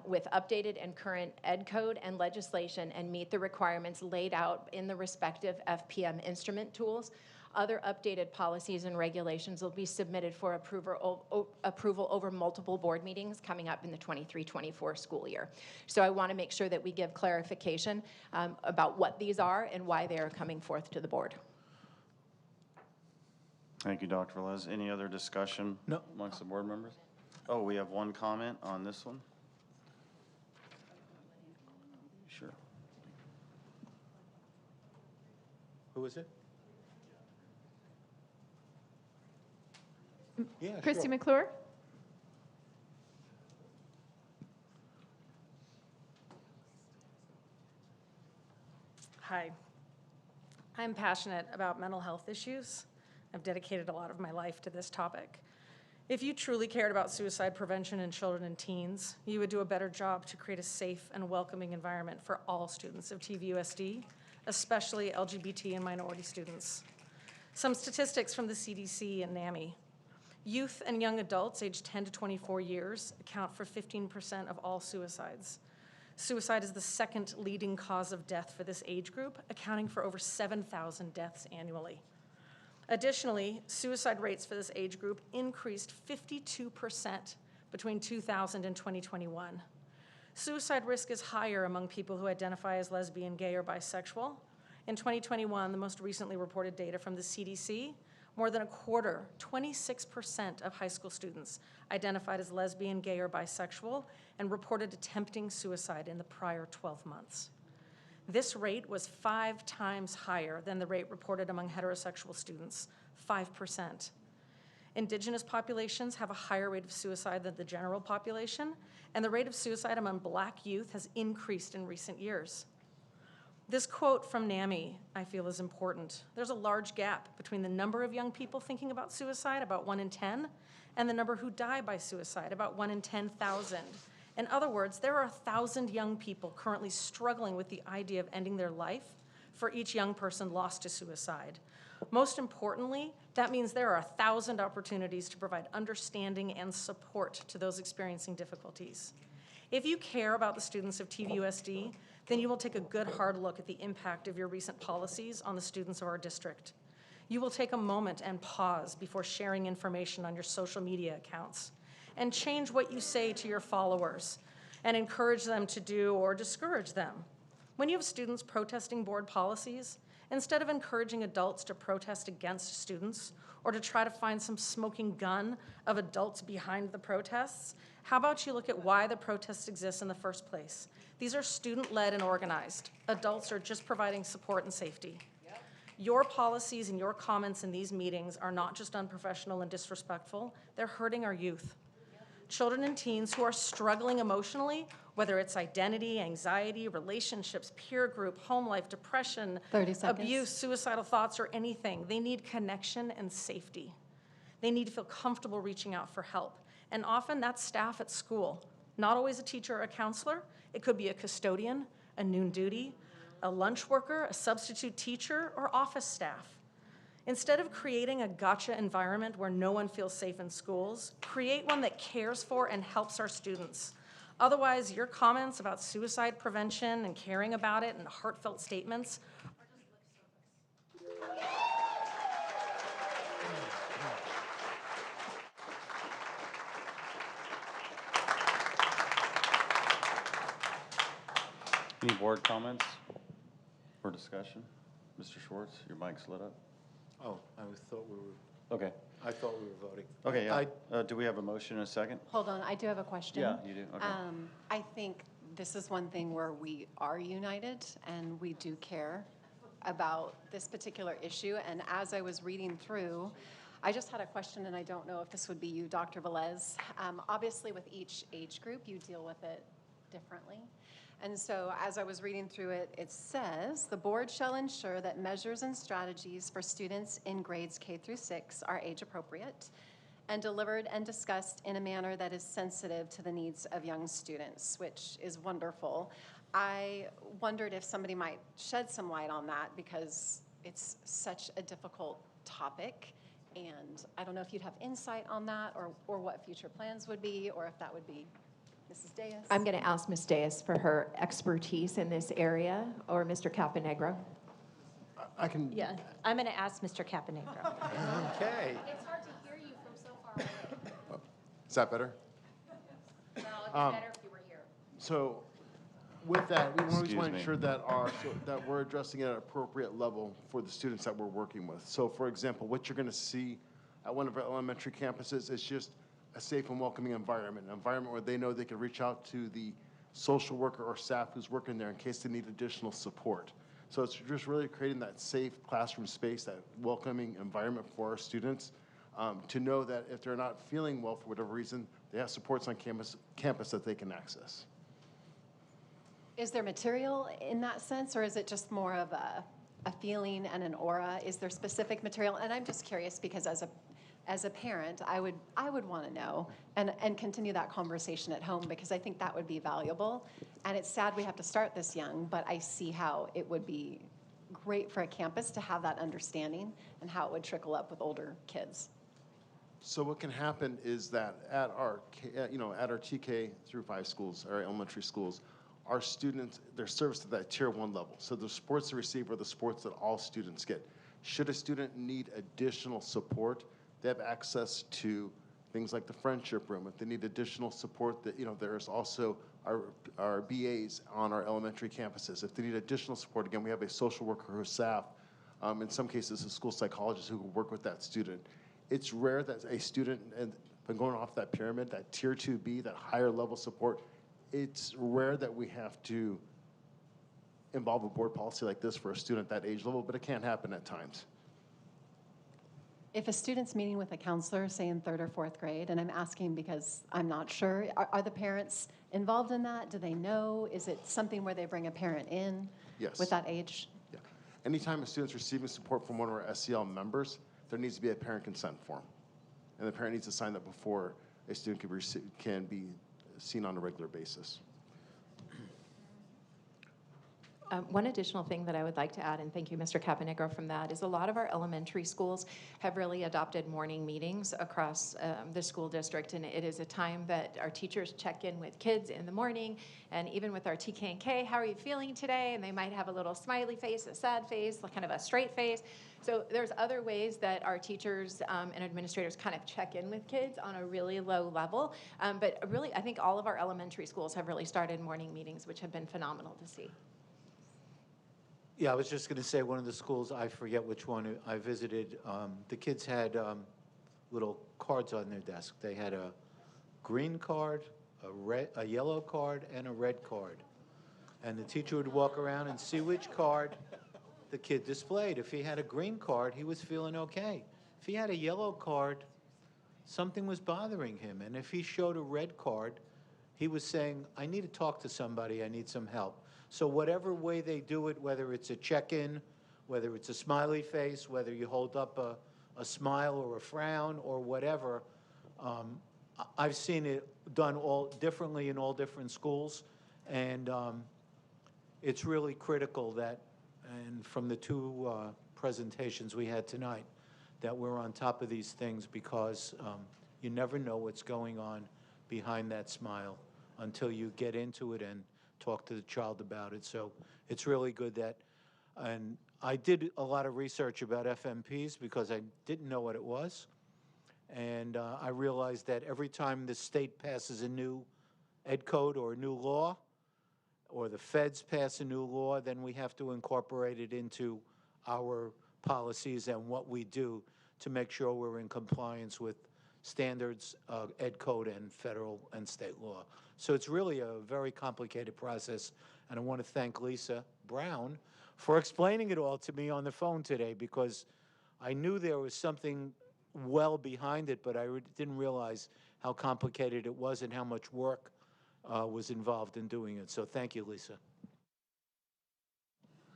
with updated and current ed code and legislation and meet the requirements laid out in the respective FPM instrument tools. Other updated policies and regulations will be submitted for approval over multiple board meetings coming up in the 23-24 school year. So I want to make sure that we give clarification about what these are and why they are coming forth to the board. Thank you, Dr. Velez. Any other discussion amongst the board members? Oh, we have one comment on this one. Sure. Who is it? Yeah, Christy sure. McClure? Hi. I'm passionate about mental health issues. I've dedicated a lot of my life to this topic. If you truly cared about suicide prevention in children and teens, you would do a better job to create a safe and welcoming environment for all students of TVUSD, especially LGBT and minority students. Some statistics from the CDC and NAMI. Youth and young adults aged 10 to 24 years account for 15% of all suicides. Suicide is the second leading cause of death for this age group, accounting for over 7,000 deaths annually. Additionally, suicide rates for this age group increased 52% between 2000 and 2021. Suicide risk is higher among people who identify as lesbian, gay, or bisexual. In 2021, the most recently reported data from the CDC, more than a quarter, 26% of high school students identified as lesbian, gay, or bisexual and reported attempting suicide in the prior 12 months. This rate was 5 times higher than the rate reported among heterosexual students, 5%. Indigenous populations have a higher rate of suicide than the general population, and the rate of suicide among Black youth has increased in recent years. This quote from NAMI, I feel, is important. There's a large gap between the number of young people thinking about suicide, about 1 in 10, and the number who die by suicide, about 1 in 10,000. In other words, there are 1,000 young people currently struggling with the idea of ending their life for each young person lost to suicide. Most importantly, that means there are 1,000 opportunities to provide understanding and support to those experiencing difficulties. If you care about the students of TVUSD, then you will take a good hard look at the impact of your recent policies on the students of our district. You will take a moment and pause before sharing information on your social media accounts, and change what you say to your followers and encourage them to do or discourage them. When you have students protesting board policies, instead of encouraging adults to protest against students or to try to find some smoking gun of adults behind the protests, how about you look at why the protests exist in the first place? These are student-led and organized. Adults are just providing support and safety. Your policies and your comments in these meetings are not just unprofessional and disrespectful, they're hurting our youth. Children and teens who are struggling emotionally, whether it's identity, anxiety, relationships, peer group, home life, depression, 30 seconds. abuse, suicidal thoughts, or anything, they need connection and safety. They need to feel comfortable reaching out for help. And often that's staff at school, not always a teacher or a counselor. It could be a custodian, a noon duty, a lunch worker, a substitute teacher, or office staff. Instead of creating a gotcha environment where no one feels safe in schools, create one that cares for and helps our students. Otherwise, your comments about suicide prevention and caring about it and heartfelt statements are just lip service. Any board comments or discussion? Mr. Schwartz, your mic's lit up. Oh, I thought we were, Okay. I thought we were voting. Okay, yeah. Do we have a motion and a second? Hold on, I do have a question. Yeah, you do, okay. I think this is one thing where we are united and we do care about this particular issue. And as I was reading through, I just had a question, and I don't know if this would be you, Dr. Velez. Obviously, with each age group, you deal with it differently. And so as I was reading through it, it says, the board shall ensure that measures and strategies for students in grades K through 6 are age appropriate and delivered and discussed in a manner that is sensitive to the needs of young students, which is wonderful. I wondered if somebody might shed some light on that because it's such a difficult topic. And I don't know if you'd have insight on that or what future plans would be, or if that would be Mrs. Deas. I'm going to ask Ms. Deas for her expertise in this area, or Mr. Caponegro. I can. Yeah, I'm going to ask Mr. Caponegro. Okay. It's hard to hear you from so far away. Is that better? Well, it'd be better if you were here. So with that, we always Excuse want to me. ensure that that we're addressing it at an appropriate level for the students that we're working with. So for example, what you're going to see at one of our elementary campuses is just a safe and welcoming environment, an environment where they know they can reach out to the social worker or staff who's working there in case they need additional support. So it's just really creating that safe classroom space, that welcoming environment for our students, to know that if they're not feeling well for whatever reason, they have supports on campus that they can access. Is there material in that sense, or is it just more of a feeling and an aura? Is there specific material? And I'm just curious because as a parent, I would want to know and continue that conversation at home, because I think that would be valuable. And it's sad we have to start this young, but I see how it would be great for a campus to have that understanding and how it would trickle up with older kids. So what can happen is that at our TK through 5 schools, our elementary schools, our students, they're serviced at that tier 1 level. So the sports they receive are the sports that all students get. Should a student need additional support, they have access to things like the friendship room. If they need additional support, that there's also our BAs on our elementary campuses. If they need additional support, again, we have a social worker who's staff, in some cases a school psychologist who will work with that student. It's rare that a student, and going off that pyramid, that tier 2B, that higher level support, it's rare that we have to involve a board policy like this for a student at that age level, but it can happen at times. If a student's meeting with a counselor, say in 3rd or 4th grade, and I'm asking because I'm not sure, are the parents involved in that? Do they know? Is it something where they bring a parent in Yes. with that age? Yeah. Anytime a student's receiving support from one of our SEL members, there needs to be a parent consent form. And the parent needs to sign that before a student can be seen on a regular basis. One additional thing that I would like to add, and thank you, Mr. Caponegro, from that, is a lot of our elementary schools have really adopted morning meetings across the school district, and it is a time that our teachers check in with kids in the morning, and even with our TK and K, how are you feeling today? And they might have a little smiley face, a sad face, kind of a straight face. So there's other ways that our teachers and administrators kind of check in with kids on a really low level, but really, I think all of our elementary schools have really started morning meetings, which have been phenomenal to see. Yeah, I was just going to say one of the schools, I forget which one I visited, the kids had little cards on their desk. They had a green card, a yellow card, and a red card. And the teacher would walk around and see which card the kid displayed. If he had a green card, he was feeling okay. If he had a yellow card, something was bothering him. And if he showed a red card, he was saying, I need to talk to somebody, I need some help. So whatever way they do it, whether it's a check-in, whether it's a smiley face, whether you hold up a smile or a frown or whatever, I've seen it done all differently in all different schools. And it's really critical that, and from the 2 presentations we had tonight, that we're on top of these things, because you never know what's going on behind that smile until you get into it and talk to the child about it. So it's really good that, and I did a lot of research about FMPs because I didn't know what it was. And I realized that every time the state passes a new ed code or a new law, or the feds pass a new law, then we have to incorporate it into our policies and what we do to make sure we're in compliance with standards, ed code, and federal and state law. So it's really a very complicated process, and I want to thank Lisa Brown for explaining it all to me on the phone today, because I knew there was something well behind it, but I didn't realize how complicated it was and how much work was involved in doing it. So thank you, Lisa.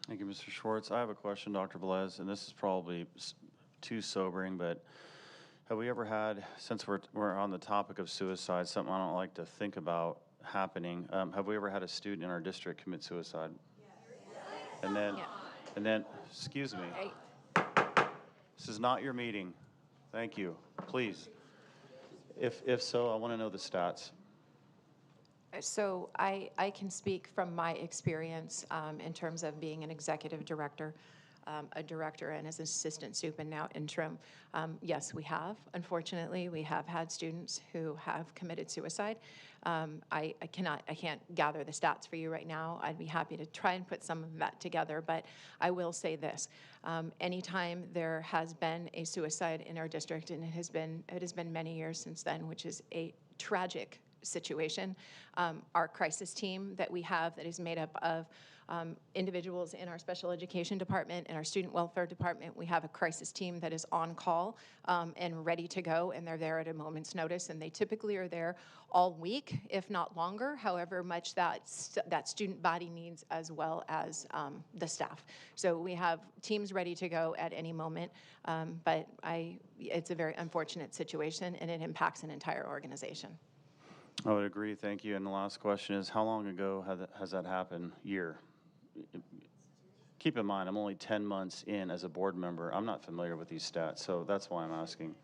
Thank you, Mr. Schwartz. I have a question, Dr. Velez, and this is probably too sobering, but have we ever had, since we're on the topic of suicide, something I don't like to think about happening, have we ever had a student in our district commit suicide? And then, excuse me, this is not your meeting. Thank you, please. If so, I want to know the stats. So I can speak from my experience in terms of being an executive director, a director and as an assistant soup and now interim. Yes, we have. Unfortunately, we have had students who have committed suicide. I can't gather the stats for you right now. I'd be happy to try and put some of that together, but I will say this. Anytime there has been a suicide in our district, and it has been many years since then, which is a tragic situation. Our crisis team that we have that is made up of individuals in our special education department and our student welfare department. We have a crisis team that is on call and ready to go, and they're there at a moment's notice, and they typically are there all week, if not longer, however much that student body needs, as well as the staff. So we have teams ready to go at any moment, but it's a very unfortunate situation, and it impacts an entire organization. I would agree, thank you. And the last question is, how long ago has that happened? Year? Keep in mind, I'm only 10 months in as a board member. I'm not familiar with these stats, so that's why I'm asking.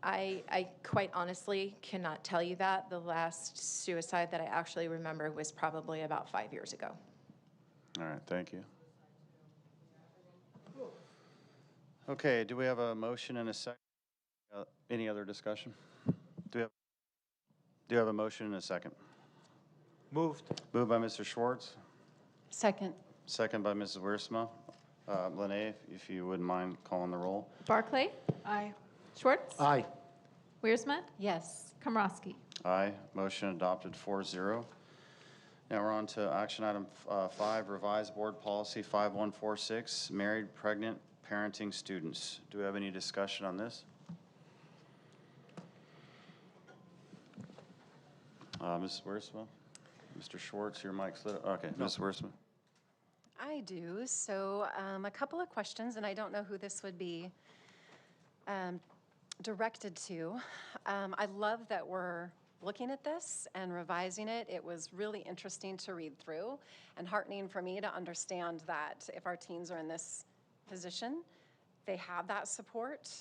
I quite honestly cannot tell you that. The last suicide that I actually remember was probably about 5 years ago. All right, thank you. Okay, do we have a motion and a second? Any other discussion? Do you have a motion and a second? Moved. Moved by Mr. Schwartz, Second. second by Mrs. Wiersma. Lene, if you wouldn't mind calling the roll. Barclay. Aye. Schwartz. Aye. Wiersma. Yes. Komrosky. Aye, motion adopted 4-0. Now we're on to action item 5, revised board policy 5146, married, pregnant, parenting students. Do we have any discussion on this? Mrs. Wiersma? Mr. Schwartz, your mic's lit. Okay, Ms. Wiersma. I do. So a couple of questions, and I don't know who this would be directed to. I love that we're looking at this and revising it. It was really interesting to read through and heartening for me to understand that if our teens are in this position, they have that support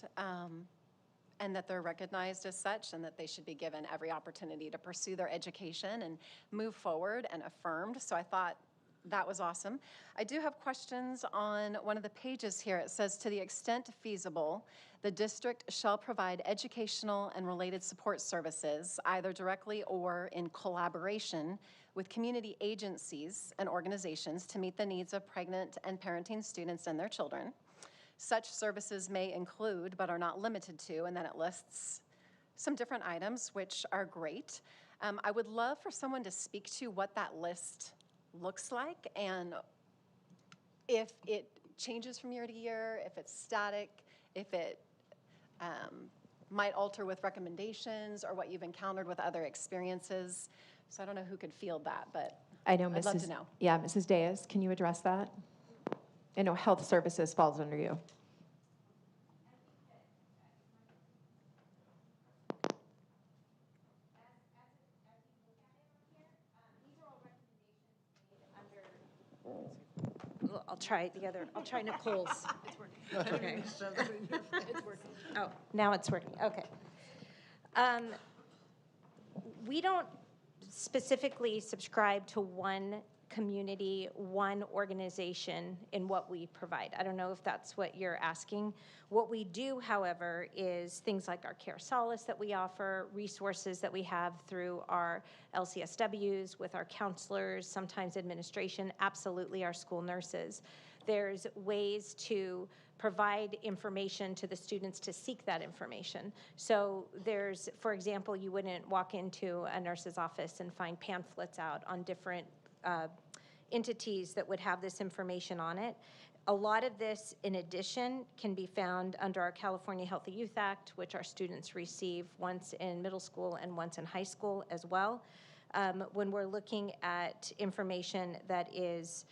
and that they're recognized as such, and that they should be given every opportunity to pursue their education and move forward and affirmed. So I thought that was awesome. I do have questions on one of the pages here. It says, to the extent feasible, the district shall provide educational and related support services, either directly or in collaboration with community agencies and organizations to meet the needs of pregnant and parenting students and their children. Such services may include, but are not limited to, and then it lists some different items, which are great. I would love for someone to speak to what that list looks like, and if it changes from year to year, if it's static, if it might alter with recommendations, or what you've encountered with other experiences. So I don't know who could field that, but I know, I'd love to know. Yeah, Mrs. Diaz, can you address that? I know health services falls under you. I'll try the other, I'll try Nicole's. It's working. Okay. It's working. Oh, now it's working, okay. We don't specifically subscribe to one community, one organization in what we provide. I don't know if that's what you're asking. What we do, however, is things like our Care Solace that we offer, resources that we have through our LCSWs, with our counselors, sometimes administration, absolutely our school nurses. There's ways to provide information to the students to seek that information. So there's, for example, you wouldn't walk into a nurse's office and find pamphlets out on different entities that would have this information on it. A lot of this, in addition, can be found under our California Healthy Youth Act, which our students receive once in middle school and once in high school as well. When we're looking at information that is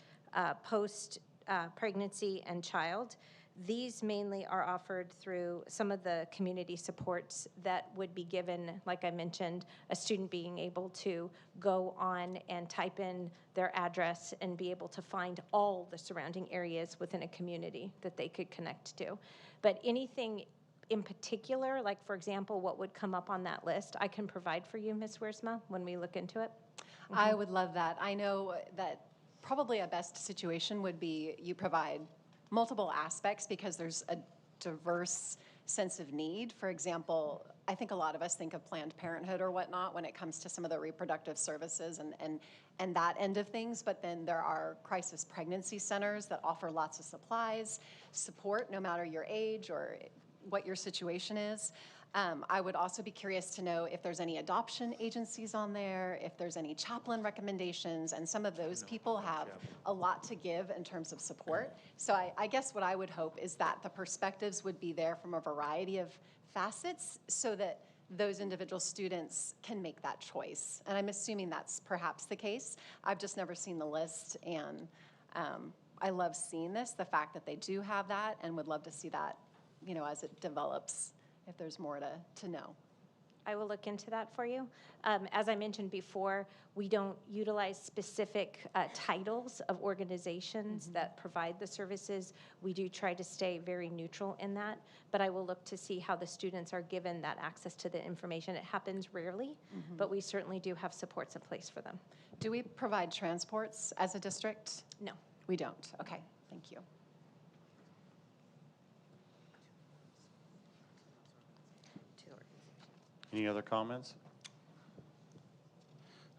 post-pregnancy and child, these mainly are offered through some of the community supports that would be given, like I mentioned, a student being able to go on and type in their address and be able to find all the surrounding areas within a community that they could connect to. But anything in particular, like for example, what would come up on that list, I can provide for you, Ms. Wiersma, when we look into it. I would love that. I know that probably a best situation would be you provide multiple aspects because there's a diverse sense of need. For example, I think a lot of us think of Planned Parenthood or whatnot when it comes to some of the reproductive services and that end of things, but then there are crisis pregnancy centers that offer lots of supplies, support, no matter your age or what your situation is. I would also be curious to know if there's any adoption agencies on there, if there's any chaplain recommendations, and some of those people have a lot to give in terms of support. So I guess what I would hope is that the perspectives would be there from a variety of facets so that those individual students can make that choice. And I'm assuming that's perhaps the case. I've just never seen the list, and I love seeing this, the fact that they do have that, and would love to see that, you know, as it develops, if there's more to know. I will look into that for you. As I mentioned before, we don't utilize specific titles of organizations that provide the services. We do try to stay very neutral in that, but I will look to see how the students are given that access to the information. It happens rarely, but we certainly do have supports in place for them. Do we provide transports as a district? No. We don't. Okay, thank you. Any other comments?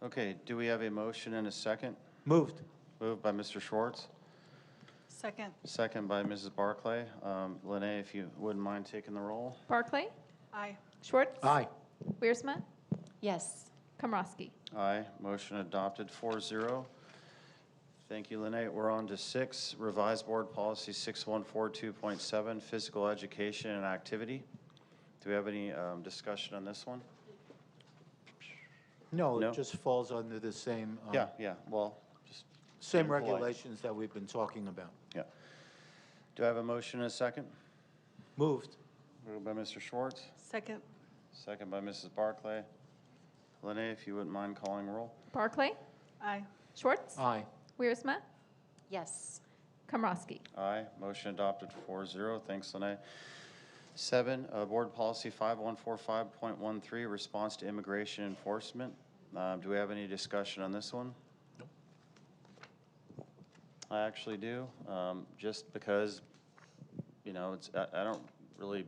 Okay, do we have a motion and a second? Moved. Moved by Mr. Schwartz, Second. second by Mrs. Barclay. Lene, if you wouldn't mind taking the roll. Barclay? Aye. Schwartz? Aye. Wiersma? Yes. Komrosky? Aye, motion adopted 4-0. Thank you, Lene. We're on to 6, revised board policy 6142.7, physical education and activity. Do we have any discussion on this one? No, No? it just falls under the same. Yeah, well, just. Same being polite. regulations that we've been talking about. Yeah. Do I have a motion and a second? Moved. Moved by Mr. Schwartz, Second. second by Mrs. Barclay. Lene, if you wouldn't mind calling roll. Barclay? Aye. Schwartz? Aye. Wiersma? Yes. Komrosky? Aye, motion adopted 4-0. Thanks, Lene. 7, board policy 5145.13, response to immigration enforcement. Do we have any discussion on this one? Nope. I actually do, just because, you know, I don't really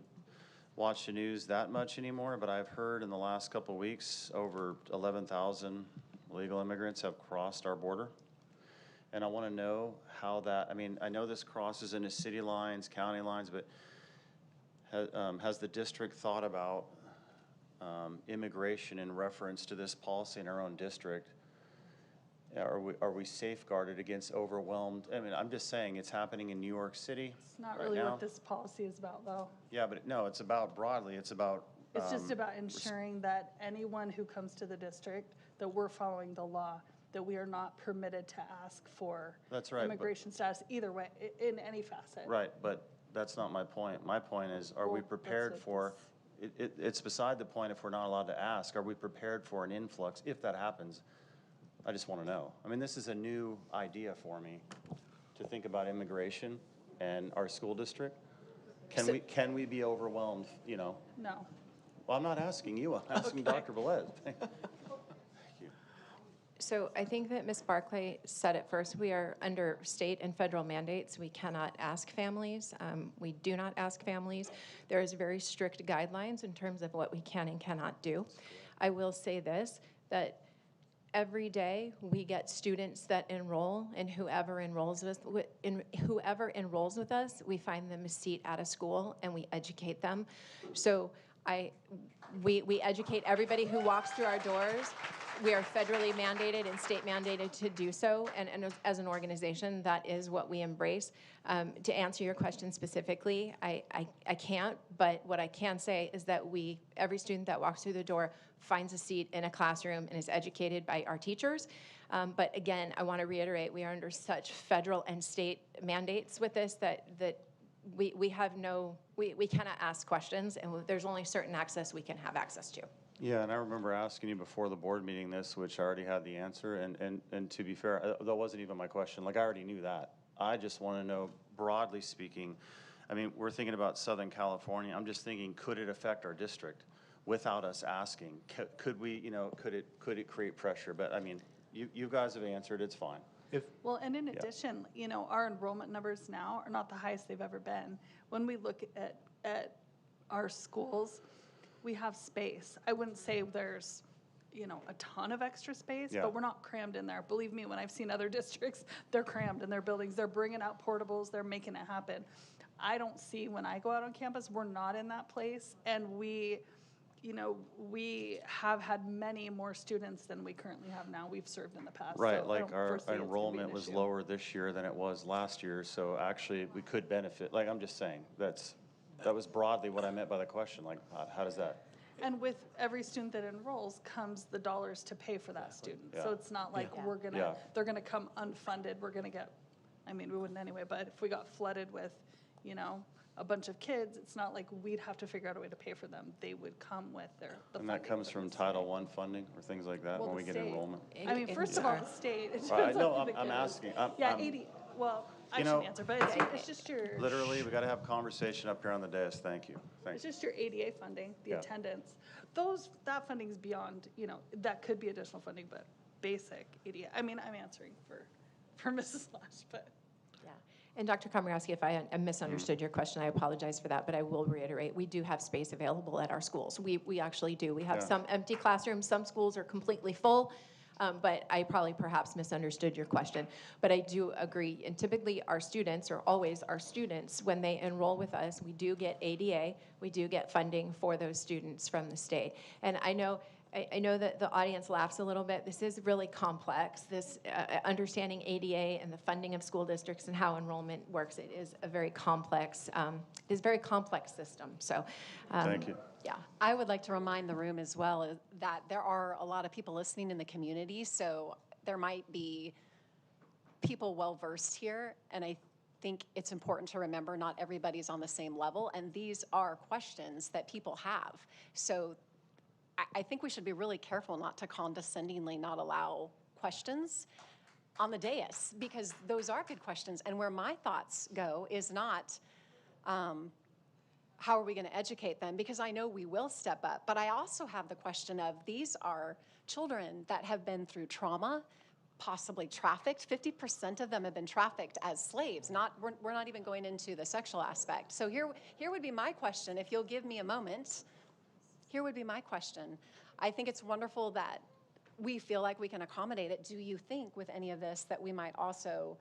watch the news that much anymore, but I've heard in the last couple of weeks over 11,000 illegal immigrants have crossed our border. And I want to know how that, I mean, I know this crosses into city lines, county lines, but has the district thought about immigration in reference to this policy in our own district? Are we safeguarded against overwhelmed? I mean, I'm just saying it's happening in New York City It's not right really now. what this policy is about, though. Yeah, but no, it's about broadly, it's about. It's just about ensuring that anyone who comes to the district, that we're following the law, that we are not permitted to ask for That's right, but- immigration status either way, in any facet. Right, but that's not my point. My point is, are we Well, that's prepared what for, it's beside the point if we're not allowed to ask, are we prepared for an influx if that happens? I just want to know. I mean, this is a new idea for me to think about immigration and our school district. Can we be overwhelmed, you know? No. Well, I'm not asking you, I'm asking Dr. Velez. So I think that Ms. Barclay said it first. We are under state and federal mandates. We cannot ask families. We do not ask families. There is very strict guidelines in terms of what we can and cannot do. I will say this, that every day we get students that enroll, and whoever enrolls with us, we find them a seat at a school and we educate them. So we educate everybody who walks through our doors. We are federally mandated and state mandated to do so, and as an organization, that is what we embrace. To answer your question specifically, I can't, but what I can say is that every student that walks through the door finds a seat in a classroom and is educated by our teachers. But again, I want to reiterate, we are under such federal and state mandates with this that we cannot ask questions, and there's only certain access we can have access to. Yeah, and I remember asking you before the board meeting this, which I already had the answer, and to be fair, that wasn't even my question. Like, I already knew that. I just want to know, broadly speaking, I mean, we're thinking about Southern California. I'm just thinking, could it affect our district without us asking? Could we, you know, could it create pressure? But I mean, you guys have answered, it's fine. Well, and in addition, you know, our enrollment numbers now are not the highest they've ever been. When we look at our schools, we have space. I wouldn't say there's, you know, a ton of extra space, but we're not crammed in there. Believe me, when I've seen other districts, they're crammed in their buildings. They're bringing out portables. They're making it happen. I don't see when I go out on campus, we're not in that place. And we you know, we have had many more students than we currently have now. We've served in the past. Right, so I like don't our foresee it's gonna be an enrollment was issue. lower this year than it was last year, so actually we could benefit, like, I'm just saying, that was broadly what I meant by the question, like, how does that? And with every student that enrolls comes the dollars to pay for that student. So Yeah. it's not like Yeah. we're gonna, Yeah. they're gonna come unfunded, we're gonna get, I mean, we wouldn't anyway, but if we got flooded with, you know, a bunch of kids, it's not like we'd have to figure out a way to pay for them. They would come with the And that funding comes that from was- Title I funding or things like that Well, when we the get state. enrollment? I mean, first of all, the state. It Right, depends no, on who the I'm kid is. asking. Yeah, I'm- 80, well, I You shouldn't know, answer, but it's just your. Literally, we gotta have conversation up here on the dais, thank you, thank It's you. just your ADA funding, the Yeah. attendance. That funding's beyond, you know, that could be additional funding, but basic ADA. I mean, I'm answering for Mrs. Lash, but. Yeah. And Dr. Komorowski, if I misunderstood your question, I apologize for that, but I will reiterate, we do have space available at our schools. We actually do. We have Yeah. some empty classrooms, some schools are completely full, but I probably perhaps misunderstood your question. But I do agree, and typically our students, or always our students, when they enroll with us, we do get ADA, we do get funding for those students from the state. And I know that the audience laughs a little bit. This is really complex. This understanding ADA and the funding of school districts and how enrollment works. It is a very complex. It is a very complex system. So, Thank you. Yeah. I would like to remind the room as well that there are a lot of people listening in the community, so there might be people well-versed here, and I think it's important to remember not everybody's on the same level, and these are questions that people have. So I think we should be really careful not to condescendingly not allow questions on the dais, because those are good questions. And where my thoughts go is not, how are we going to educate them? Because I know we will step up. But I also have the question of, these are children that have been through trauma, possibly trafficked. 50% of them have been trafficked as slaves. We're not even going into the sexual aspect. So here would be my question, if you'll give me a moment. Here would be my question. I think it's wonderful that we feel like we can accommodate it. Do you think with any of this that we might also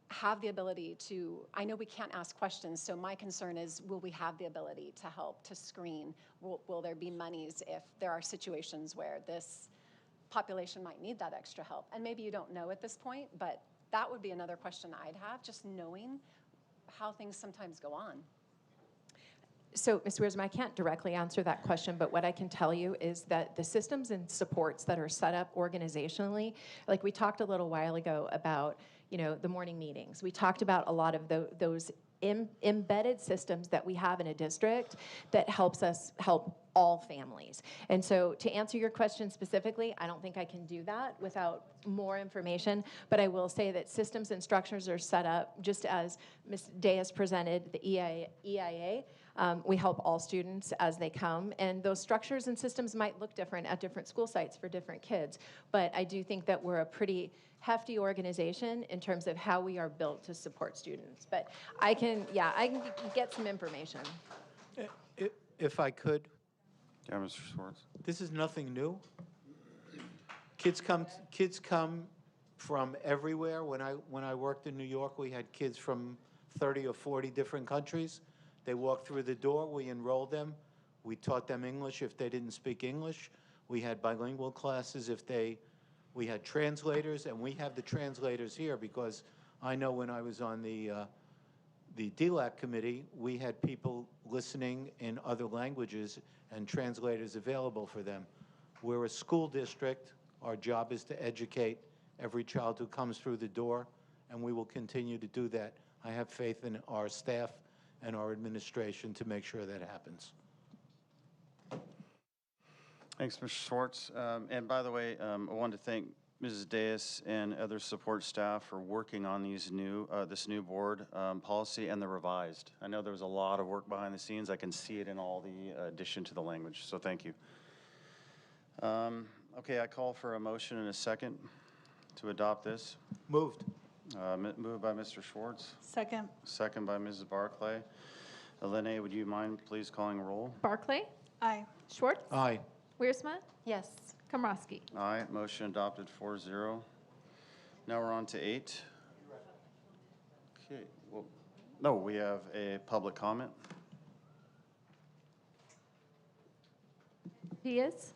have the ability to, I know we can't ask questions, so my concern is, will we have the ability to help, to screen? Will there be monies if there are situations where this population might need that extra help? And maybe you don't know at this point, but that would be another question I'd have, just knowing how things sometimes go on. So, Ms. Wiersma, I can't directly answer that question, but what I can tell you is that the systems and supports that are set up organizationally, like we talked a little while ago about, the morning meetings. We talked about a lot of those embedded systems that we have in a district that help all families. And so to answer your question specifically, I don't think I can do that without more information, but I will say that systems and structures are set up just as Ms. Deas presented, the EIA. We help all students as they come, and those structures and systems might look different at different school sites for different kids, but I do think that we're a pretty hefty organization in terms of how we are built to support students. But I can get some information. If I could, Yeah, Mr. Schwartz. this is nothing new. Kids come from everywhere. When I worked in New York, we had kids from 30 or 40 different countries. They walked through the door, we enrolled them. We taught them English if they didn't speak English. We had bilingual classes we had translators, and we have the translators here because I know when I was on the DLAC committee, we had people listening in other languages and translators available for them. We're a school district. Our job is to educate every child who comes through the door, and we will continue to do that. I have faith in our staff and our administration to make sure that happens. Thanks, Mr. Schwartz. And by the way, I wanted to thank Mrs. Deas and other support staff for working on this new board policy and the revised. I know there was a lot of work behind the scenes. I can see it in all the addition to the language, so thank you. Okay, I call for a motion and a second to adopt this. Moved. Moved by Mr. Schwartz. Second. Second by Mrs. Barclay. Elena, would you mind please calling roll? Barclay? Aye. Schwartz? Aye. Wiersma? Yes. Komorowski? Aye, motion adopted 4-0. Now we're on to 8. Okay, well, no, we have a public comment. Diaz.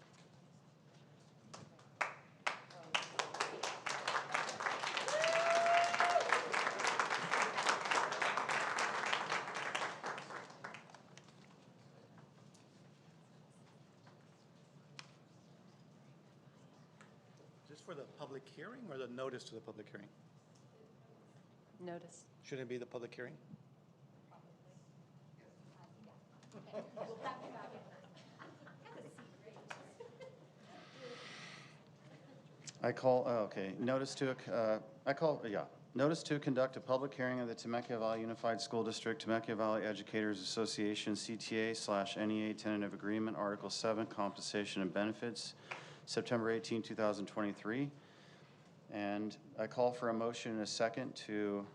Just for the public hearing or the notice to the public hearing? Notice. Shouldn't it be the public hearing? Notice to conduct a public hearing of the Temecula Valley Unified School District, Temecula Valley Educators Association, CTA/NEA Tentative Agreement, Article 7, Compensation and Benefits, September 18, 2023. And I call for a motion and a second to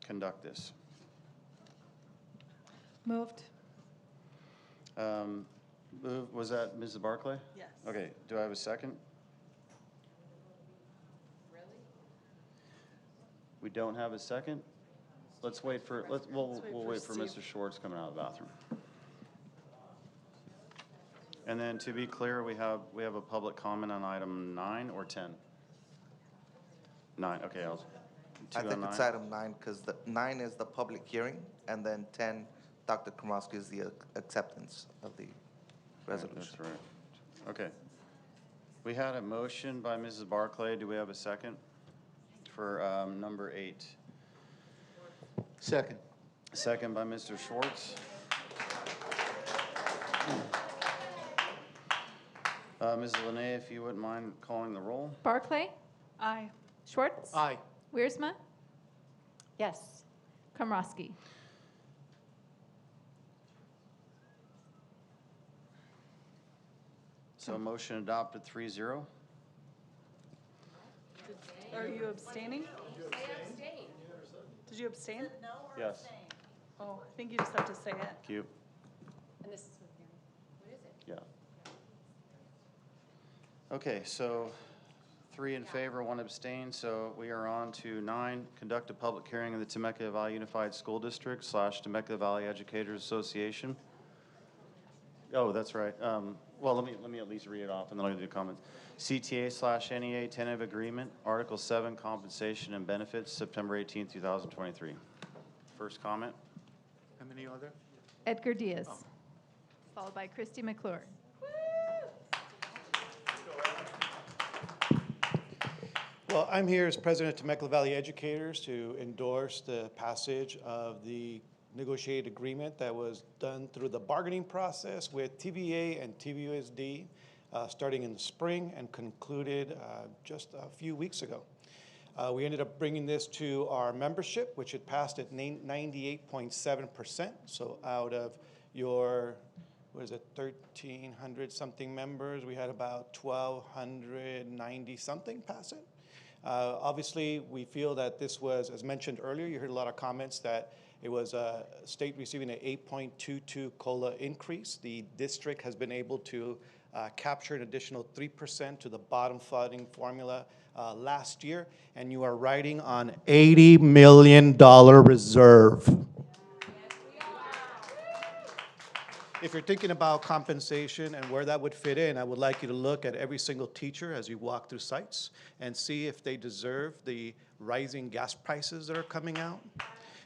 conduct this. Moved. Was that Mrs. Barclay? Yes. Okay, do I have a second? We don't have a second? Let's wait for, we'll wait for Mr. Schwartz coming out of the bathroom. And then to be clear, we have a public comment on item 9 or 10? 9, okay, I think it's item 9, because the 9 is the public hearing, and then 10, Dr. Kromowski, is the acceptance of the resolution. That's right. Okay. We had a motion by Mrs. Barclay. Do we have a second for number 8? Second. Second by Mr. Schwartz. Mrs. Linné, if you wouldn't mind calling the roll. Barclay. Aye. Schwartz. Aye. Wiersma. Yes. Komrosky. So motion adopted 3-0. Are you abstaining? Did you abstain? Yes. Oh, I think you just have to say it. Thank you. And this is for the hearing. What is it? Yeah. Okay, so 3 in favor, 1 abstain. So we are on to 9, conduct a public hearing of the Temecula Valley Unified School District / Temecula Valley Educators Association. Oh, that's right. Well, let me at least read it off and then I'll do comments. CTA/NEA tentative agreement, Article 7, compensation and benefits, September 18, 2023. First comment. How many are there? Edgar Diaz. Followed by Christy McClure. Well, I'm here as president of Temecula Valley Educators to endorse the passage of the negotiated agreement that was done through the bargaining process with TVA and TVUSD starting in the spring and concluded just a few weeks ago. We ended up bringing this to our membership, which had passed at 98.7%. So out of your, what is it, 1,300 something members, we had about 1,290 something pass it. Obviously, we feel that this was, as mentioned earlier, you heard a lot of comments that it was a state receiving an 8.22 COLA increase. The district has been able to capture an additional 3% to the bottom funding formula last year, and you are riding on $80 million reserve. If you're thinking about compensation and where that would fit in, I would like you to look at every single teacher as you walk through sites and see if they deserve the rising gas prices that are coming out.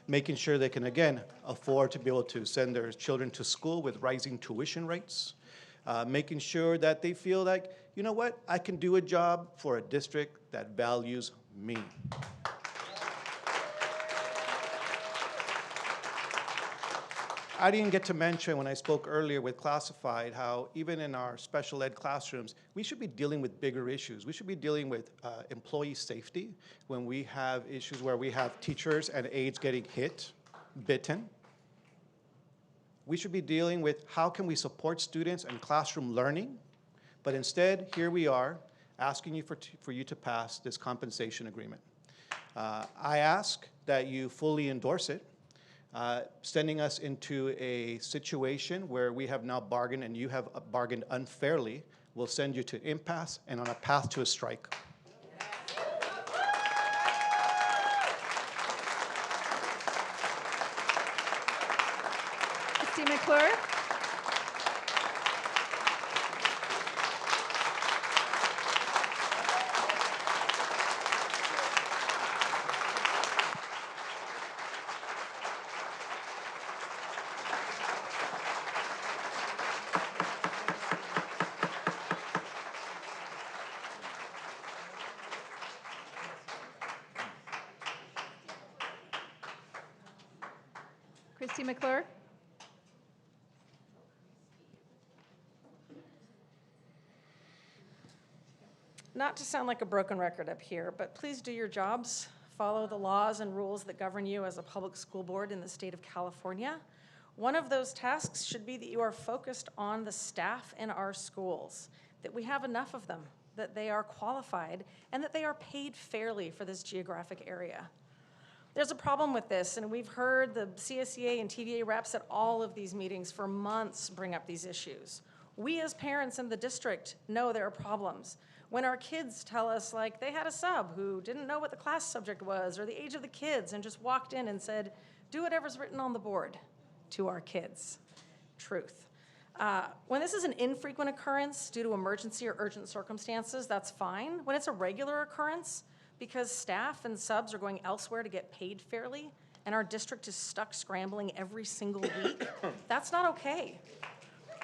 Making sure they can, again, afford to be able to send their children to school with rising tuition rates. Making sure that they feel like, you know what, I can do a job for a district that values me. I didn't get to mention when I spoke earlier with classified how even in our special ed classrooms, we should be dealing with bigger issues. We should be dealing with employee safety when we have issues where we have teachers and aides getting hit, bitten. We should be dealing with how can we support students and classroom learning, but instead, here we are asking you for you to pass this compensation agreement. I ask that you fully endorse it. Sending us into a situation where we have now bargained and you have bargained unfairly will send you to impasse and on a path to a strike. Christy McClure. Christy McClure. Not to sound like a broken record up here, but please do your jobs. Follow the laws and rules that govern you as a public school board in the state of California. One of those tasks should be that you are focused on the staff in our schools, that we have enough of them, that they are qualified, and that they are paid fairly for this geographic area. There's a problem with this, and we've heard the CSEA and TVA reps at all of these meetings for months bring up these issues. We as parents in the district know there are problems. When our kids tell us, like, they had a sub who didn't know what the class subject was or the age of the kids and just walked in and said, do whatever's written on the board to our kids. Truth. When this is an infrequent occurrence due to emergency or urgent circumstances, that's fine. When it's a regular occurrence, because staff and subs are going elsewhere to get paid fairly, and our district is stuck scrambling every single week, that's not okay.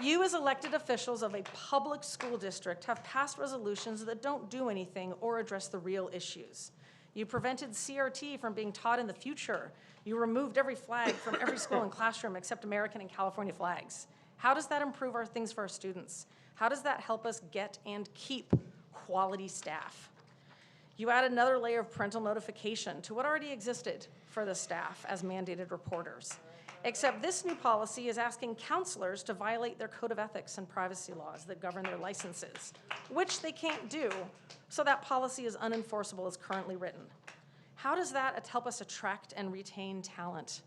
You as elected officials of a public school district have passed resolutions that don't do anything or address the real issues. You prevented CRT from being taught in the future. You removed every flag from every school and classroom except American and California flags. How does that improve our things for our students? How does that help us get and keep quality staff? You add another layer of parental notification to what already existed for the staff as mandated reporters. Except this new policy is asking counselors to violate their code of ethics and privacy laws that govern their licenses, which they can't do, so that policy is unenforceable as currently written. How does that help us attract and retain talent?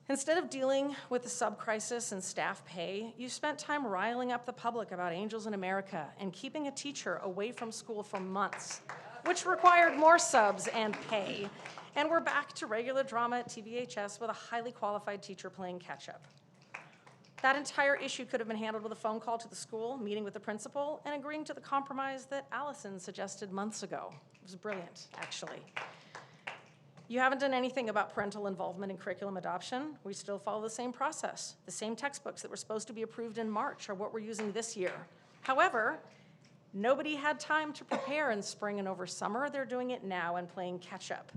Instead of dealing with the sub-crisis and staff pay, you spent time riling up the public about Angels in America and keeping a teacher away from school for months, which required more subs and pay. And we're back to regular drama at TVHS with a highly qualified teacher playing catch-up. That entire issue could have been handled with a phone call to the school, meeting with the principal, and agreeing to the compromise that Allison suggested months ago. It was brilliant, actually. You haven't done anything about parental involvement in curriculum adoption. We still follow the same process. The same textbooks that were supposed to be approved in March are what we're using this year. However, nobody had time to prepare in spring and over summer. They're doing it now and playing catch-up.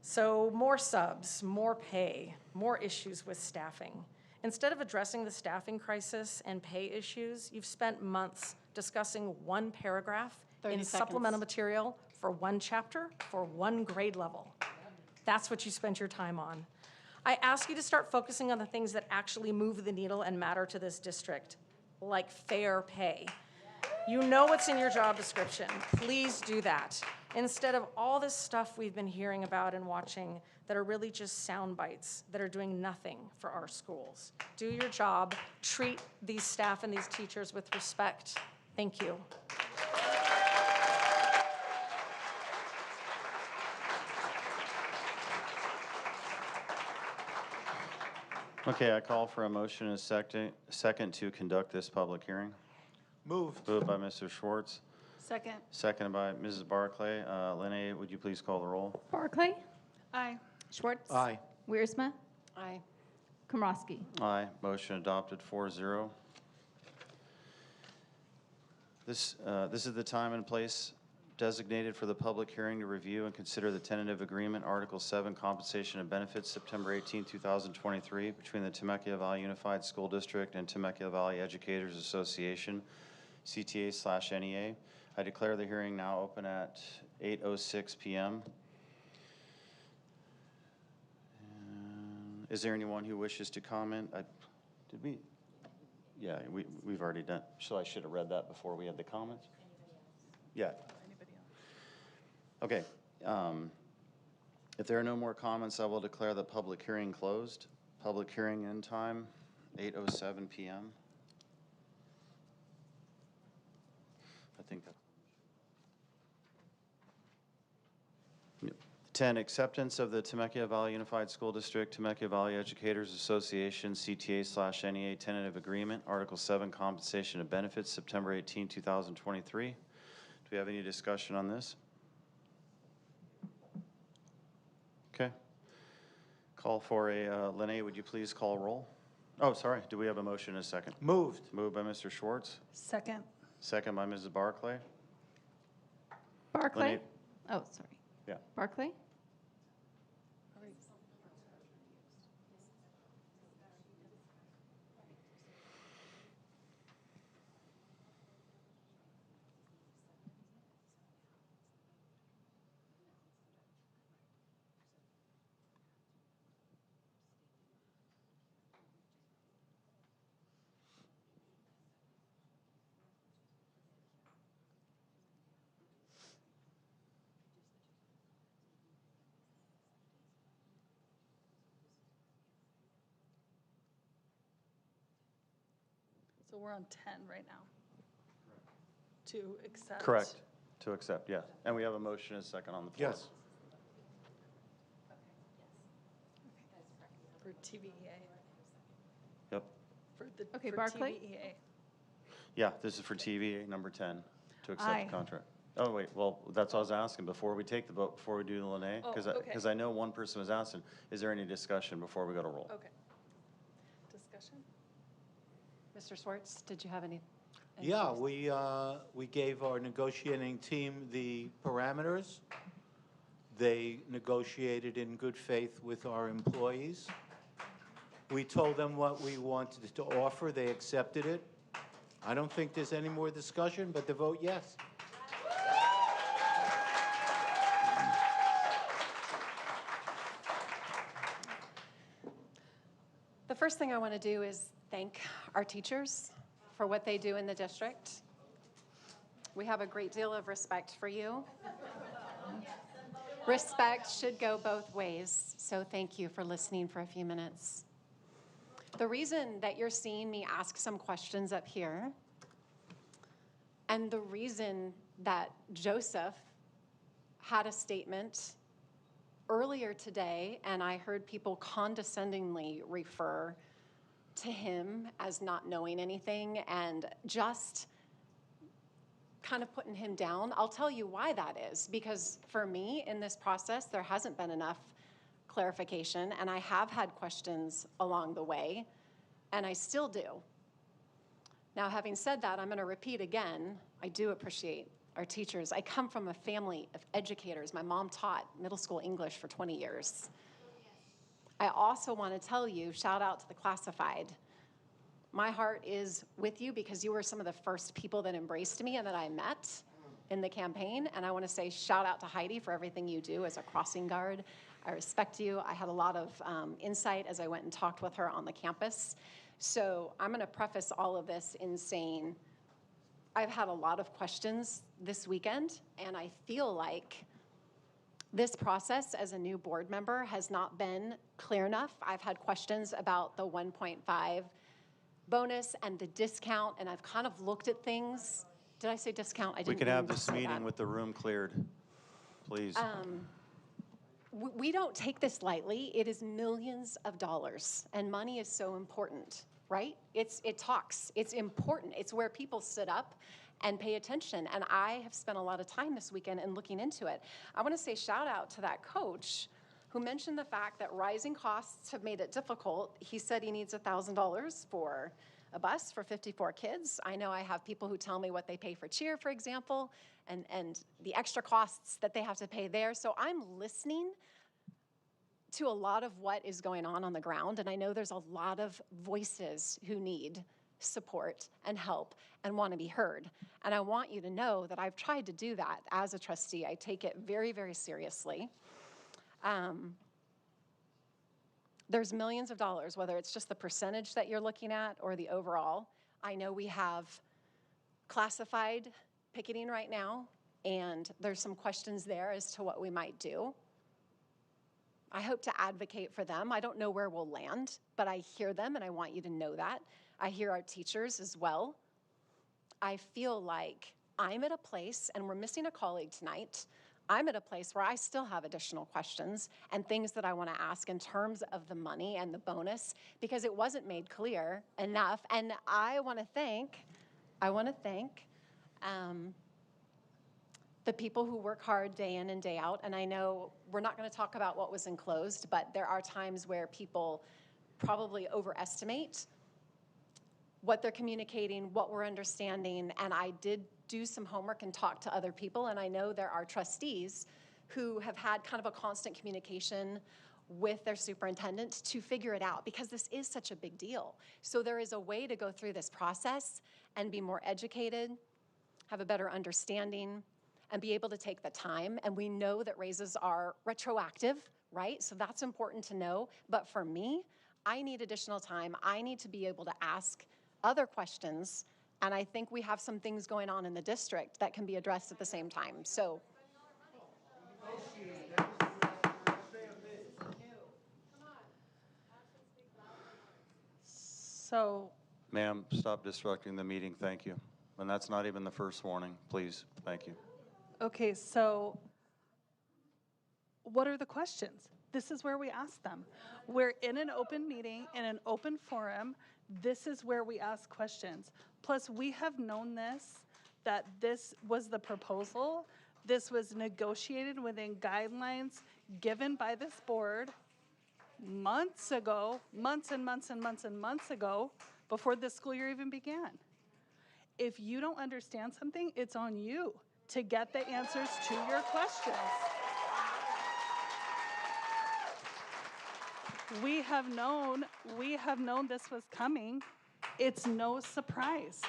So more subs, more pay, more issues with staffing. Instead of addressing the staffing crisis and pay issues, you've spent months discussing one paragraph in supplemental material for one chapter for one grade level. That's what you spent your time on. I ask you to start focusing on the things that actually move the needle and matter to this district, like fair pay. You know what's in your job description. Please do that. Instead of all this stuff we've been hearing about and watching that are really just sound bites that are doing nothing for our schools. Do your job. Treat these staff and these teachers with respect. Thank you. Okay, I call for a motion and a second to conduct this public hearing. Moved. Moved by Mr. Schwartz, Second. seconded by Mrs. Barclay. Linnea, would you please call the roll? Barclay. Aye. Schwartz. Aye. Wiersma. Aye. Komrosky. Aye. Motion adopted 4-0. This is the time and place designated for the public hearing to review and consider the tentative agreement, Article 7, Compensation and Benefits, September 18, 2023, between the Temecula Valley Unified School District and Temecula Valley Educators Association, CTA/NEA. I declare the hearing now open at 8:06 p.m. Is there anyone who wishes to comment? Did we? Yeah, we've already done. So I should have read that before we had the comments? Yeah. Okay. If there are no more comments, I will declare the public hearing closed. Public hearing end time, 8:07 p.m. I think that. 10, acceptance of the Temecula Valley Unified School District, Temecula Valley Educators Association, CTA/NEA tentative agreement, Article 7, Compensation and Benefits, September 18, 2023. Do we have any discussion on this? Okay. Call for a, Linnea, would you please call roll? Oh, sorry, do we have a motion and a second? Moved. Moved by Mr. Schwartz, Second. second by Mrs. Barclay. Barclay. Linnea? Oh, sorry. Yeah. Barclay. So we're on 10 right now. To accept. Correct, to accept, yeah. And we have a motion and a second on the floor. Yes. For TVEA. Yep. For the, Okay, for Barclay? TVEA. Yeah, this is for TVA number 10, to accept Aye. the contract. Oh, wait, well, that's what I was asking, before we take the vote, before we do the Lene? Oh, okay. Because I know one person was asking, is there any discussion before we go to roll? Okay. Discussion? Mr. Schwartz, did you have any? Yeah, we gave our negotiating team the parameters. They negotiated in good faith with our employees. We told them what we wanted to offer. They accepted it. I don't think there's any more discussion, but the vote, yes. The first thing I want to do is thank our teachers for what they do in the district. We have a great deal of respect for you. Respect should go both ways, so thank you for listening for a few minutes. The reason that you're seeing me ask some questions up here, and the reason that Joseph had a statement earlier today, and I heard people condescendingly refer to him as not knowing anything and just kind of putting him down. I'll tell you why that is, because for me in this process, there hasn't been enough clarification, and I have had questions along the way, and I still do. Now, having said that, I'm going to repeat again, I do appreciate our teachers. I come from a family of educators. My mom taught middle school English for 20 years. I also want to tell you, shout out to the classified. My heart is with you because you were some of the first people that embraced me and that I met in the campaign. And I want to say shout out to Heidi for everything you do as a crossing guard. I respect you. I had a lot of insight as I went and talked with her on the campus. So I'm going to preface all of this in saying I've had a lot of questions this weekend, and I feel like this process as a new board member has not been clear enough. I've had questions about the 1.5 bonus and the discount, and I've kind of looked at things. Did I say discount? I didn't We could mean have to this say meeting that. with the room cleared, please. We don't take this lightly. It is millions of dollars, and money is so important, right? It talks. It's important. It's where people sit up and pay attention, and I have spent a lot of time this weekend in looking into it. I want to say shout out to that coach who mentioned the fact that rising costs have made it difficult. He said he needs $1,000 for a bus for 54 kids. I know I have people who tell me what they pay for cheer, for example, and the extra costs that they have to pay there. So I'm listening to a lot of what is going on the ground, and I know there's a lot of voices who need support and help and want to be heard. And I want you to know that I've tried to do that as a trustee. I take it very, very seriously. There's millions of dollars, whether it's just the percentage that you're looking at or the overall. I know we have classified picketing right now, and there's some questions there as to what we might do. I hope to advocate for them. I don't know where we'll land, but I hear them, and I want you to know that. I hear our teachers as well. I feel like I'm at a place, and we're missing a colleague tonight, I'm at a place where I still have additional questions and things that I want to ask in terms of the money and the bonus, because it wasn't made clear enough. And I want to thank the people who work hard day in and day out. And I know we're not going to talk about what was enclosed, but there are times where people probably overestimate what they're communicating, what we're understanding, and I did do some homework and talk to other people, and I know there are trustees who have had kind of a constant communication with their superintendent to figure it out, because this is such a big deal. So there is a way to go through this process and be more educated, have a better understanding, and be able to take the time. And we know that raises are retroactive, right? So that's important to know. But for me, I need additional time. I need to be able to ask other questions, and I think we have some things going on in the district that can be addressed at the same time. So So Ma'am, stop disrupting the meeting, thank you. And that's not even the first warning, please, thank you. Okay, so what are the questions? This is where we ask them. We're in an open meeting, in an open forum. This is where we ask questions. Plus, we have known that this was the proposal. This was negotiated within guidelines given by this board months ago, months and months and months and months ago, before this school year even began. If you don't understand something, it's on you to get the answers to your questions. We have known this was coming. It's no surprise.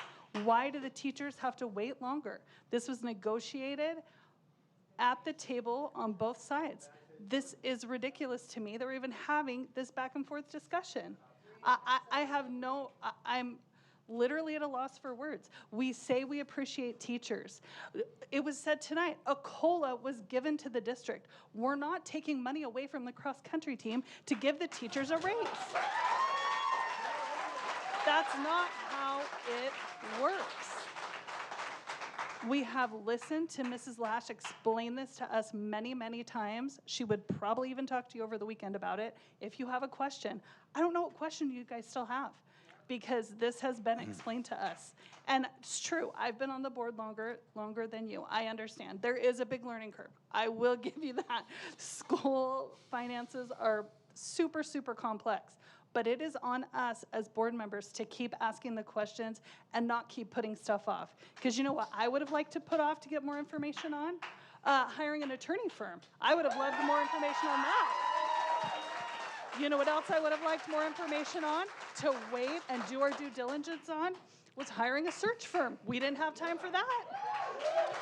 Why do the teachers have to wait longer? This was negotiated at the table on both sides. This is ridiculous to me that we're even having this back and forth discussion. I'm literally at a loss for words. We say we appreciate teachers. It was said tonight, a COLA was given to the district. We're not taking money away from the cross-country team to give the teachers a raise. That's not how it works. We have listened to Mrs. Lash explain this to us many, many times. She would probably even talk to you over the weekend about it. If you have a question, I don't know what question you guys still have, because this has been explained to us. And it's true, I've been on the board longer than you. I understand. There is a big learning curve. I will give you that. School finances are super, super complex. But it is on us as board members to keep asking the questions and not keep putting stuff off. Because you know what I would have liked to put off to get more information on? Hiring an attorney firm. I would have loved more information on that. You know what else I would have liked more information on? To wait and do our due diligence on? Was hiring a search firm. We didn't have time for that.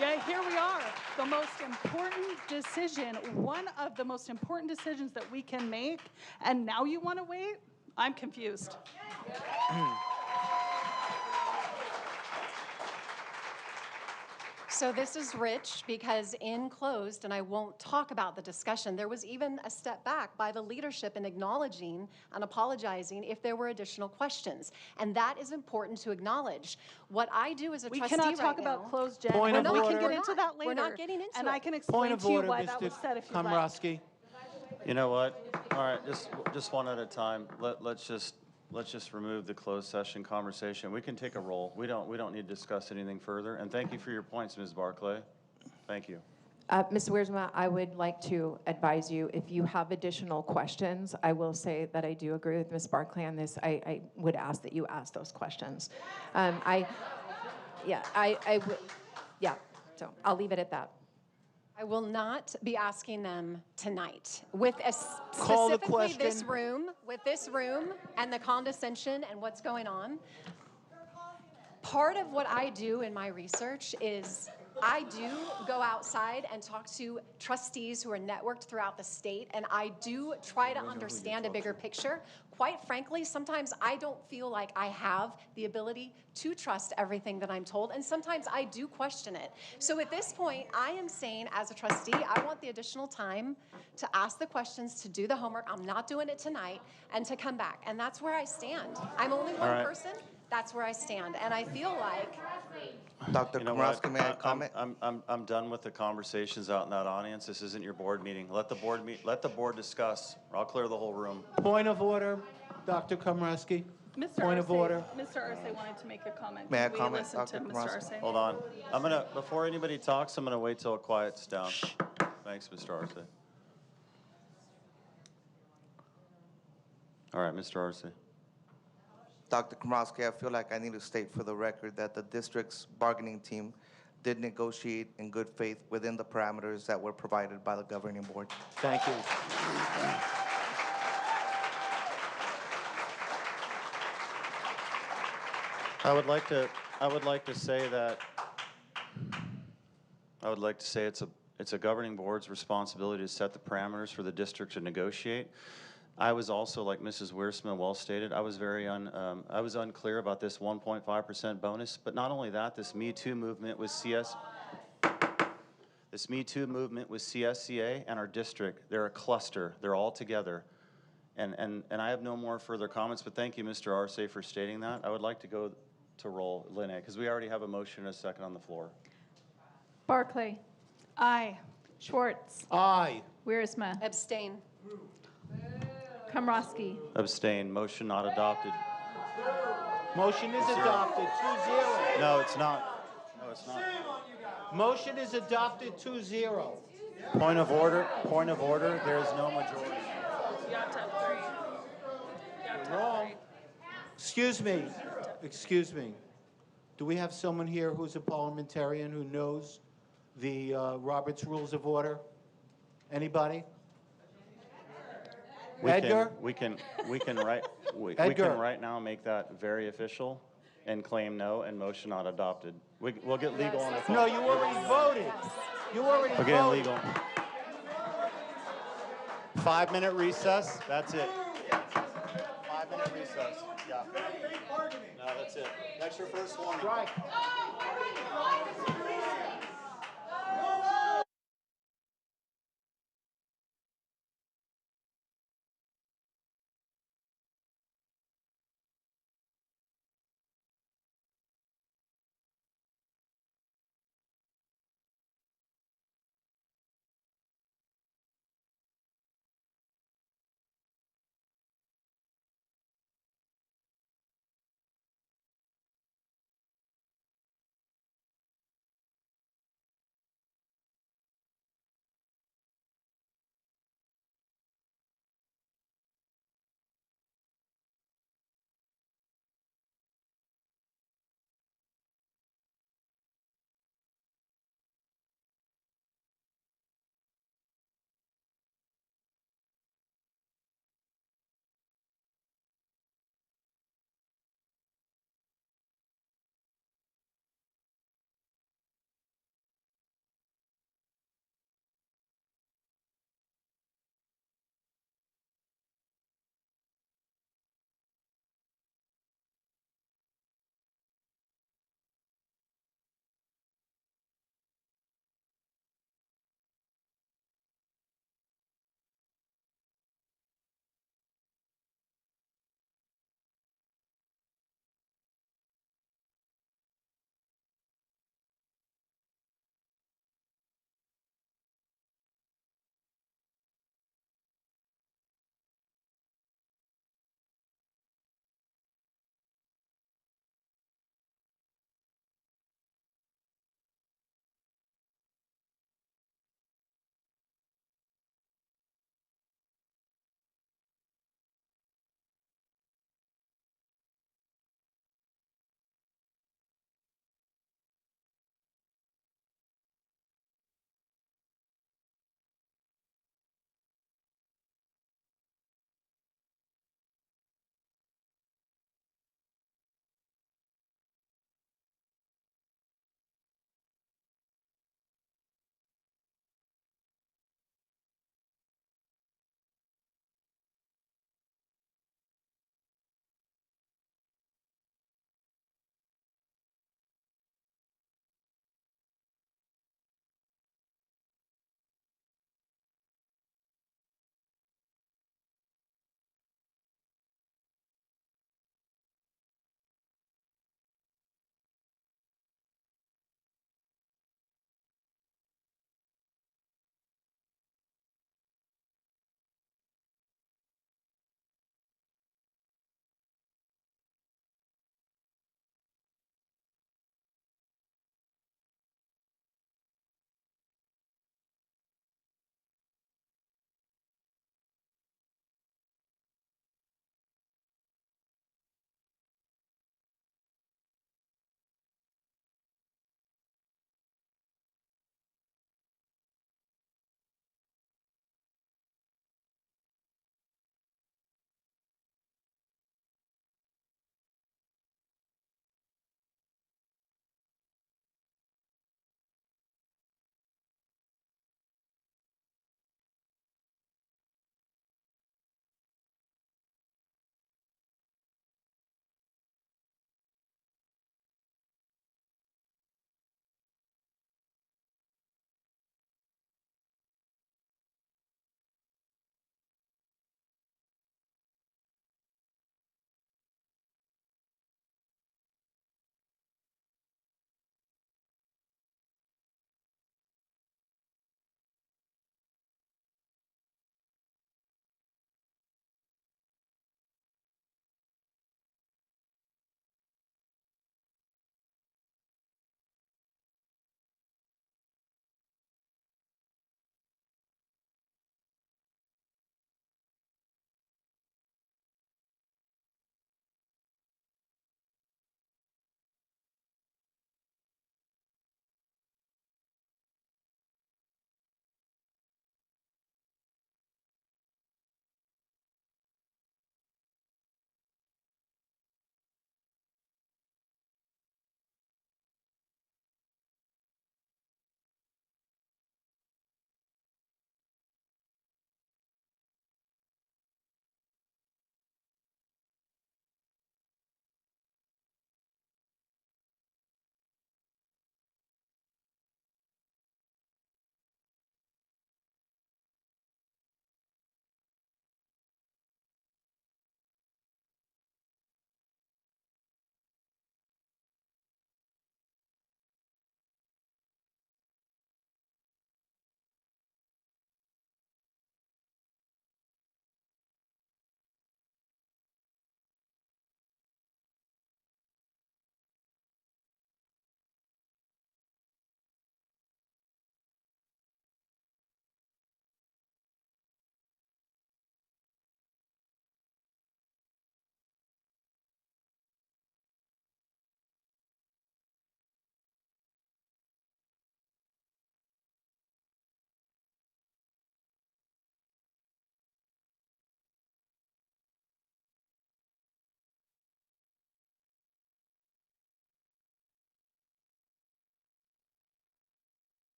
Yeah, here we are. The most important decision, one of the most important decisions that we can make, and now you want to wait? I'm confused. So this is rich because in closed, and I won't talk about the discussion, there was even a step back by the leadership in acknowledging and apologizing if there were additional questions. And that is important to acknowledge. What I do as a trustee right now— We cannot talk about closed, Jen. Point of We order. can get into that later. We're not getting into and it. I can explain to you why that was said if you like. Komrosky. You know what? All right, just one at a time. Let's just remove the closed session conversation. We can take a roll. We don't need to discuss anything further. And thank you for your points, Ms. Barclay. Thank you. Ms. Wiersma, I would like to advise you, if you have additional questions, I will say that I do agree with Ms. Barclay on this. I would ask that you ask those questions. So I'll leave it at that. I will not be asking them tonight with Call the specifically question. with this room and the condescension and what's going on. Part of what I do in my research is I do go outside and talk to trustees who are networked throughout the state, and I do try to understand a bigger picture. Quite frankly, sometimes I don't feel like I have the ability to trust everything that I'm told, and sometimes I do question it. So at this point, I am saying as a trustee, I want the additional time to ask the questions, to do the homework. I'm not doing it tonight, and to come back. And that's where I stand. I'm only one person. That's where I stand. And I feel like— Dr. Komrosky, may I comment? I'm done with the conversations out in that audience. This isn't your board meeting. Let the board discuss, or I'll clear the whole room. Point of order, Dr. Komrosky. Point of order. Mr. Arce wanted to make a comment. May I Can we comment, listen to Dr. Mr. Komrosky? Arce? Hold on. Before anybody talks, I'm gonna wait till it quiets down. Thanks, Mr. Arce. All right, Mr. Arce. Dr. Komrosky, I feel like I need to state for the record that the district's bargaining team did negotiate in good faith within the parameters that were provided by the governing board. Thank you. I would like to say it's a governing board's responsibility to set the parameters for the district to negotiate. I was also, like Mrs. Wiersma well stated, I was unclear about this 1.5% bonus. But not only that, this Me Too movement with CSCA and our district, they're a cluster. They're all together. And I have no more further comments, but thank you, Mr. Arce, for stating that. I would like to go to roll, Lynette, because we already have a motion and a second on the floor. Barclay. Aye. Schwartz. Aye. Wiersma. Abstain. Komrosky. Abstain. Motion not adopted. Motion is adopted, 2-0. No, it's not. No, it's not. Motion is adopted, 2-0. Point of order. Point of order. There is no majority. You're wrong. Excuse me. Excuse me. Do we have someone here who's a parliamentarian who knows the Robert's Rules of Order? Anybody? Edgar? We can Edgar. right now make that very official and claim no and motion not adopted. We'll get legal on the phone. No, you already voted. You already We're getting voted. legal. 5-minute recess. That's it. 5-minute recess. Yeah. No, that's it. That's your first warning. Strike.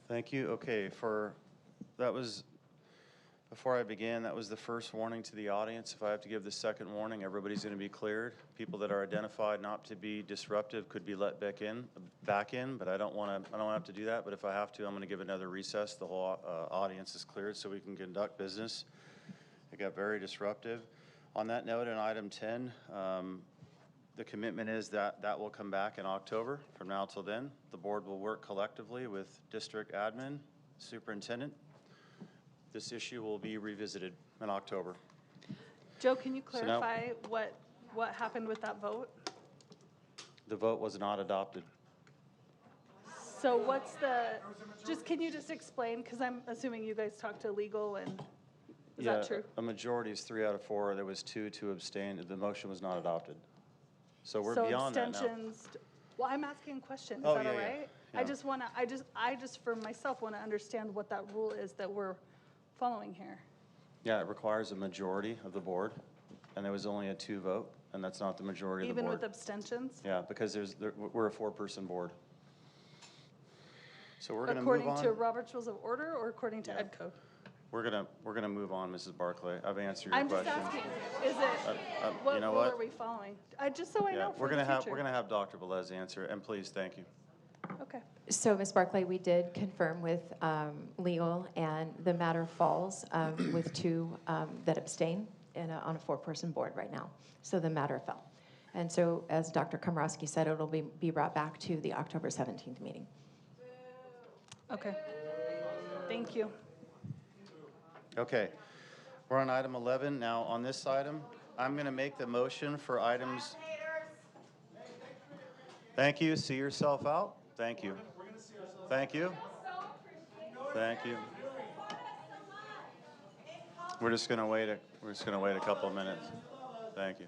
Thank you. Okay, before I begin, that was the first warning to the audience. If I have to give the second warning, everybody's going to be cleared. People that are identified not to be disruptive could be let back in, but I don't want to have to do that. But if I have to, I'm going to give another recess. The whole audience is cleared so we can conduct business. It got very disruptive. On that note, in item 10, the commitment is that will come back in October. From now till then, the board will work collectively with district admin, superintendent. This issue will be revisited in October. Joe, can you So now- clarify what happened with that vote? The vote was not adopted. So can you just explain, because I'm assuming you guys talked to legal and, is that true? A majority is 3 out of 4. There was 2 to abstain. The motion was not adopted. So we're So beyond that now. abstentions, well, I'm asking a question, is Oh, that yeah, all yeah, right? yeah. I just for myself want to understand what that rule is that we're following here. Yeah, it requires a majority of the board, and there was only a 2 vote, and that's not the majority of the Even board. with abstentions? Yeah, because we're a 4-person board. So we're going to move According to on. Robert's Rules of Order or according to Yeah. Ed Code? We're gonna move on, Mrs. Barclay. I've answered your I'm just question. asking, is it, what you know rule what? are we following? Just so I Yeah, know for we're the gonna future. have Dr. Velez answer, and please, thank you. Okay. So, Ms. Barclay, we did confirm with legal, and the matter falls with 2 that abstain on a 4-person board right now. So the matter fell. And so, as Dr. Komrosky said, it'll be brought back to the October 17th meeting. Okay. Thank you. Okay, we're on item 11. Now, on this item, I'm going to make the motion for items. Thank you. See yourself out. Thank you. Thank you. Thank you. We're just going to wait a couple of minutes. Thank you.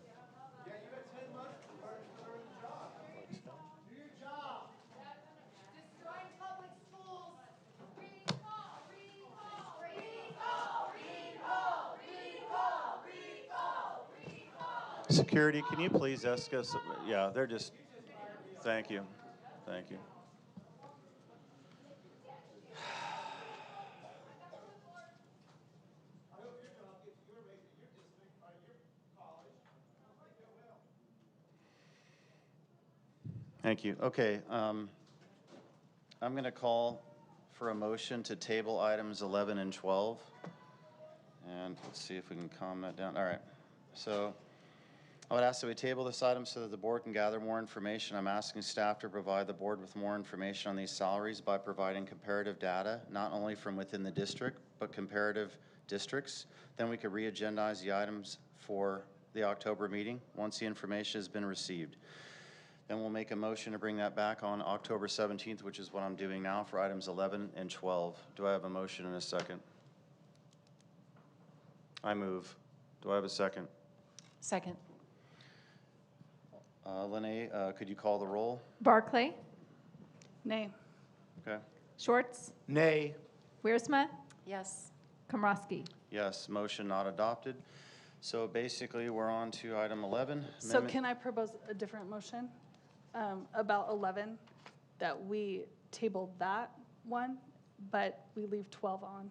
Security, can you please ask us? Yeah, they're just, thank you. Thank you. Thank you. Okay, I'm going to call for a motion to table items 11 and 12. And let's see if we can calm that down. All right. So I would ask that we table this item so that the board can gather more information. I'm asking staff to provide the board with more information on these salaries by providing comparative data, not only from within the district, but comparative districts. Then we could re-agendize the items for the October meeting once the information has been received. Then we'll make a motion to bring that back on October 17th, which is what I'm doing now for items 11 and 12. Do I have a motion and a second? I move. Do I have a second? Second. Lene, could you call the roll? Barclay, Nay. Okay. Schwartz, Nay. Wiersma, Yes. Komrosky. Yes, motion not adopted. So basically, we're on to item 11. So amendment- can I propose a different motion about 11, that we table that one, but we leave 12 on?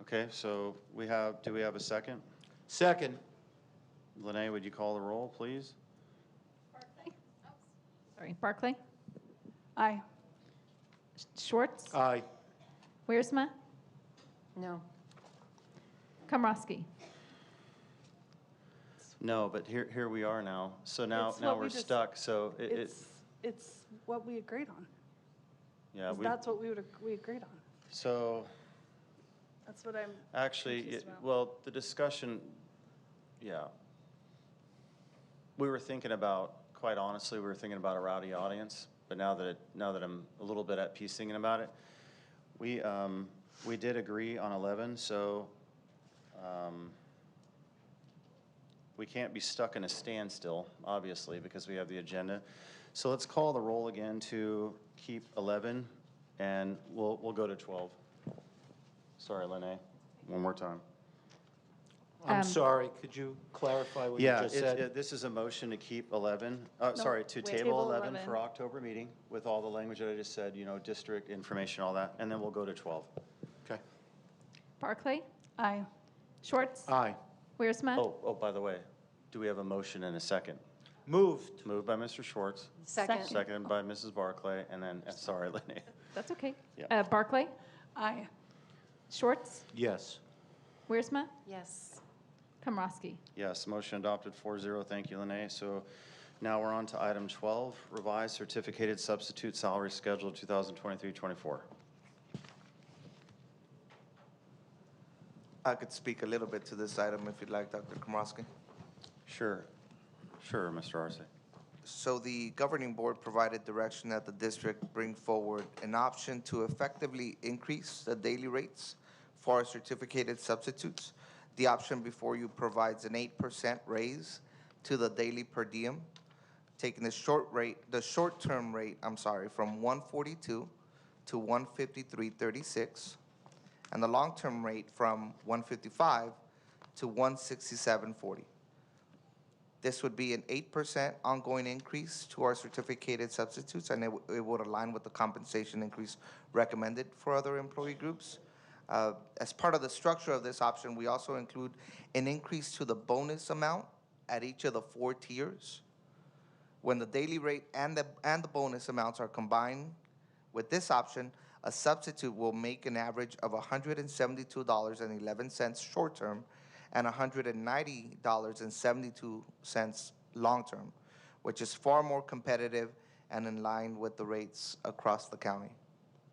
Okay, so do we have a second? Second. Lene, would you call the roll, please? Sorry, Barclay, Aye. Schwartz, Aye. Wiersma, No. Komrosky. No, but here we are now. So now It's what we we're just- stuck, so It's what we agreed on. yeah, That's what we agreed on. so That's what I'm actually, confused about. well, the discussion, yeah. We were thinking about, quite honestly, we were thinking about a rowdy audience, but now that I'm a little bit at peace thinking about it, we did agree on 11, so we can't be stuck in a standstill, obviously, because we have the agenda. So let's call the roll again to keep 11, and we'll go to 12. Sorry, Lene, one more time. I'm sorry, could you clarify what you Yeah, just said? this is a motion to keep 11, No, sorry, to wait. table Table 11 11. for October meeting with all the language that I just said, you know, district information, all that, and then we'll go to 12. Okay. Barclay, Aye. Schwartz, Aye. Wiersma, Oh, by the way, do we have a motion and a second? Moved. Moved by Mr. Schwartz. Second. Seconded by Mrs. Barclay, and then, sorry, Lenny. that's okay. Yeah. Barclay, Aye. Schwartz, Yes. Wiersma, Yes. Komrosky. Yes, motion adopted 4-0. Thank you, Lene. So now we're on to item 12, revised certificated substitute salary schedule 2023-24. I could speak a little bit to this item if you'd like, Dr. Komrosky. Sure, Mr. Arce. So the governing board provided direction that the district bring forward an option to effectively increase the daily rates for our certificated substitutes. The option before you provides an 8% raise to the daily per diem, taking the short-term rate, from 142 to 153.36, and the long-term rate from 155 to 167.40. This would be an 8% ongoing increase to our certificated substitutes, and it would align with the compensation increase recommended for other employee groups. As part of the structure of this option, we also include an increase to the bonus amount at each of the 4 tiers. When the daily rate and the bonus amounts are combined with this option, a substitute will make an average of $172.11 short-term and $190.72 long-term, which is far more competitive and in line with the rates across the county.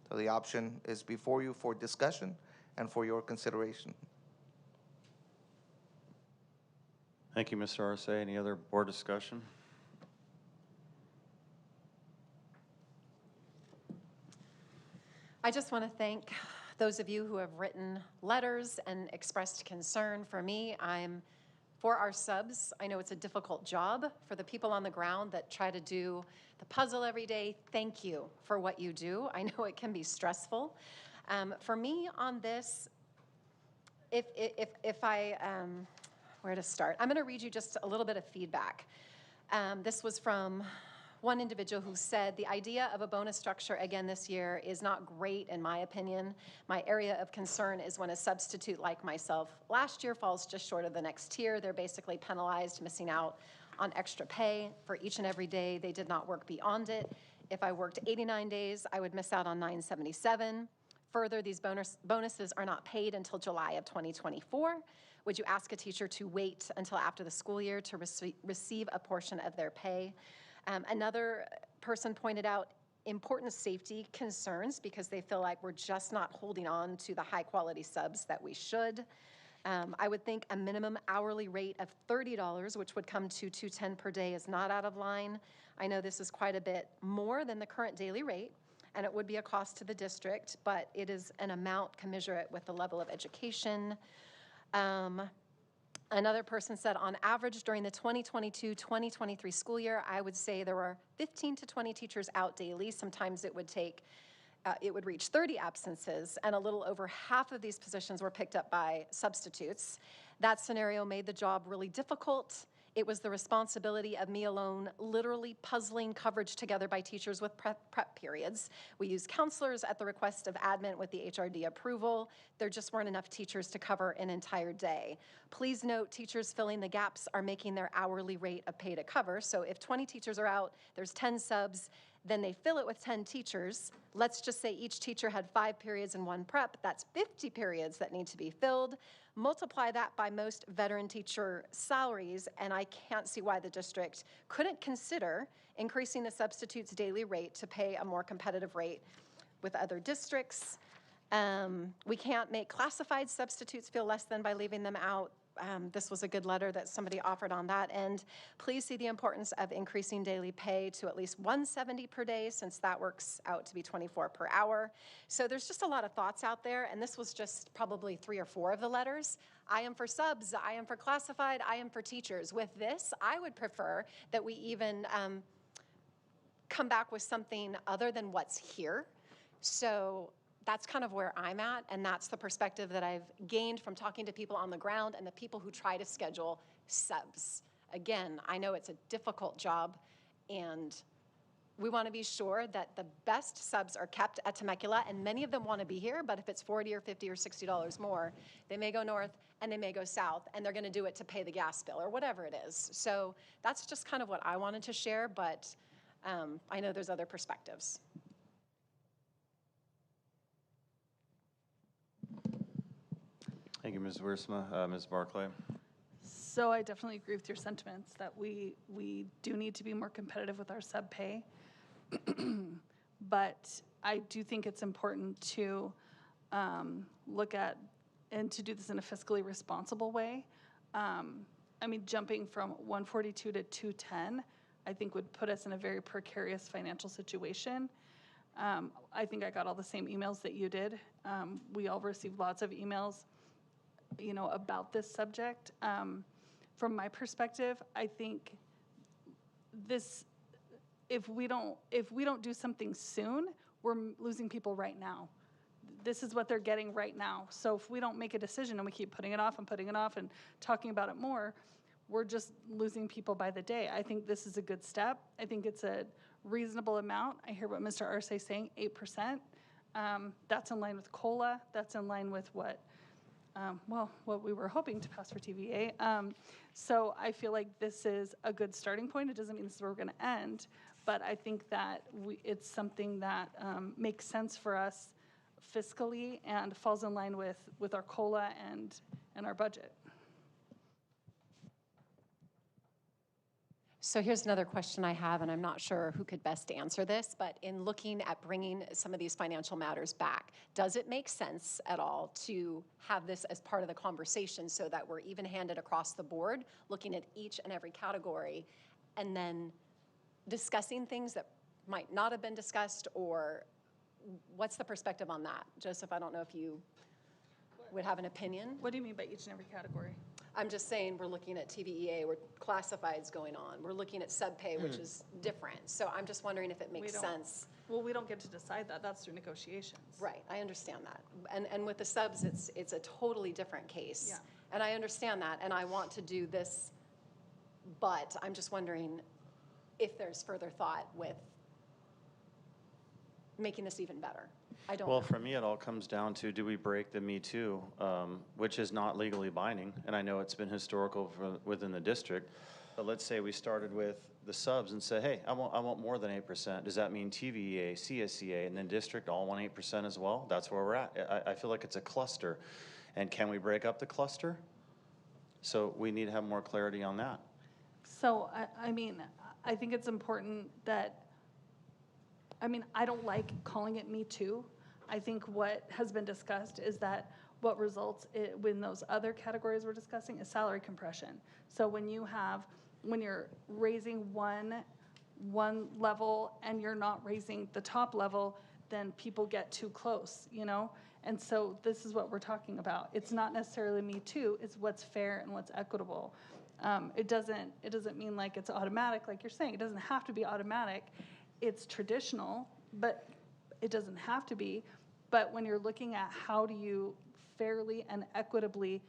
So the option is before you for discussion and for your consideration. Thank you, Mr. Arce. Any other board discussion? I just want to thank those of you who have written letters and expressed concern. For me, I'm for our subs. I know it's a difficult job for the people on the ground that try to do the puzzle every day. Thank you for what you do. I know it can be stressful. For me on this, if I, where to start? I'm going to read you just a little bit of feedback. This was from one individual who said, the idea of a bonus structure again this year is not great in my opinion. My area of concern is when a substitute like myself last year falls just short of the next tier. They're basically penalized, missing out on extra pay for each and every day they did not work beyond it. If I worked 89 days, I would miss out on $977. Further, these bonuses are not paid until July of 2024. Would you ask a teacher to wait until after the school year to receive a portion of their pay? Another person pointed out important safety concerns because they feel like we're just not holding on to the high quality subs that we should. I would think a minimum hourly rate of $30, which would come to $210 per day, is not out of line. I know this is quite a bit more than the current daily rate, and it would be a cost to the district, but it is an amount commensurate with the level of education. Another person said, on average, during the 2022-2023 school year, I would say there were 15 to 20 teachers out daily. Sometimes it would take, it would reach 30 absences, and a little over half of these positions were picked up by substitutes. That scenario made the job really difficult. It was the responsibility of me alone, literally puzzling coverage together by teachers with prep periods. We used counselors at the request of admin with the HRD approval. There just weren't enough teachers to cover an entire day. Please note, teachers filling the gaps are making their hourly rate of pay to cover. So if 20 teachers are out, there's 10 subs, then they fill it with 10 teachers. Let's just say each teacher had 5 periods and 1 prep. That's 50 periods that need to be filled. Multiply that by most veteran teacher salaries, and I can't see why the district couldn't consider increasing the substitute's daily rate to pay a more competitive rate with other districts. We can't make classified substitutes feel less than by leaving them out. This was a good letter that somebody offered on that end. Please see the importance of increasing daily pay to at least $170 per day, since that works out to be $24 per hour. So there's just a lot of thoughts out there, and this was just probably 3 or 4 of the letters. I am for subs, I am for classified, I am for teachers. With this, I would prefer that we even come back with something other than what's here. So that's kind of where I'm at, and that's the perspective that I've gained from talking to people on the ground and the people who try to schedule subs. Again, I know it's a difficult job, and we want to be sure that the best subs are kept at Temecula, and many of them want to be here, but if it's $40 or $50 or $60 more, they may go north and they may go south, and they're going to do it to pay the gas bill or whatever it is. So that's just kind of what I wanted to share, but I know there's other perspectives. Thank you, Ms. Wiersma. Ms. Barclay? So I definitely agree with your sentiments that we do need to be more competitive with our sub pay. But I do think it's important to look at and to do this in a fiscally responsible way. I mean, jumping from 142 to 210, I think would put us in a very precarious financial situation. I think I got all the same emails that you did. We all received lots of emails, you know, about this subject. From my perspective, I think this, if we don't do something soon, we're losing people right now. This is what they're getting right now. So if we don't make a decision and we keep putting it off and talking about it more, we're just losing people by the day. I think this is a good step. I think it's a reasonable amount. I hear what Mr. Arce is saying, 8%. That's in line with COLA. That's in line with what, what we were hoping to pass for TVA. So I feel like this is a good starting point. It doesn't mean this is where we're going to end, but I think that it's something that makes sense for us fiscally and falls in line with our COLA and our budget. So here's another question I have, and I'm not sure who could best answer this, but in looking at bringing some of these financial matters back, does it make sense at all to have this as part of the conversation so that we're even-handed across the board, looking at each and every category, and then discussing things that might not have been discussed, or what's the perspective on that? Joseph, I don't know if you would have an opinion. What do you mean by each and every category? I'm just saying we're looking at TVEA, where classified's going on. We're looking at sub-pay, which is different. So I'm just wondering if it makes sense. Well, we don't get to decide that. That's through negotiations. Right, I understand that. And with the subs, it's a totally different case. Yeah. And I understand that, and I want to do this, but I'm just wondering if there's further thought with making this even better. I don't Well, know. for me, it all comes down to, do we break the Me Too, which is not legally binding, and I know it's been historical within the district, but let's say we started with the subs and said, hey, I want more than 8%. Does that mean TVA, CSEA, and then district all want 8% as well? That's where we're at. I feel like it's a cluster. And can we break up the cluster? So we need to have more clarity on that. So, I mean, I think it's important that, I mean, I don't like calling it Me Too. I think what has been discussed is that what results when those other categories we're discussing is salary compression. So when you're raising one level and you're not raising the top level, then people get too close, you know? And so this is what we're talking about. It's not necessarily Me Too, it's what's fair and what's equitable. It doesn't mean like it's automatic, like you're saying. It doesn't have to be automatic. It's traditional, but it doesn't have to be. But when you're looking at how do you fairly and equitably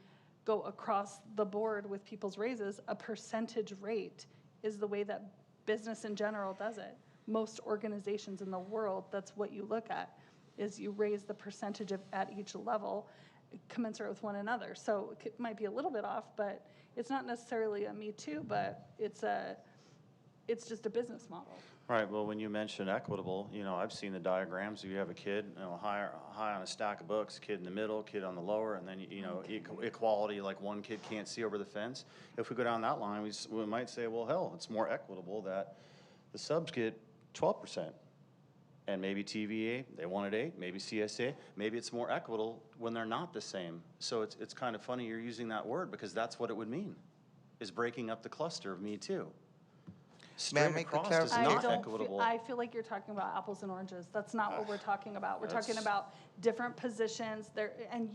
go across the board with people's raises, a percentage rate is the way that business in general does it. Most organizations in the world, that's what you look at, is you raise the percentage at each level commensurate with one another. So it might be a little bit off, but it's not necessarily a Me Too, but it's just a business model. Right, well, when you mention equitable, you know, I've seen the diagrams. You have a kid, you know, high on a stack of books, kid in the middle, kid on the lower, and then, you know, equality, like one kid can't see over the fence. If we go down that line, we might say, well, hell, it's more equitable that the subs get 12%. And maybe TVA, they wanted 8, maybe CSA, maybe it's more equitable when they're not the same. So it's kind of funny you're using that word, because that's what it would mean, is breaking up the cluster of Me Too. straight make a across is I not don't equitable. I feel like you're talking about apples and oranges. That's not what we're talking about. We're talking That's- about different positions there, and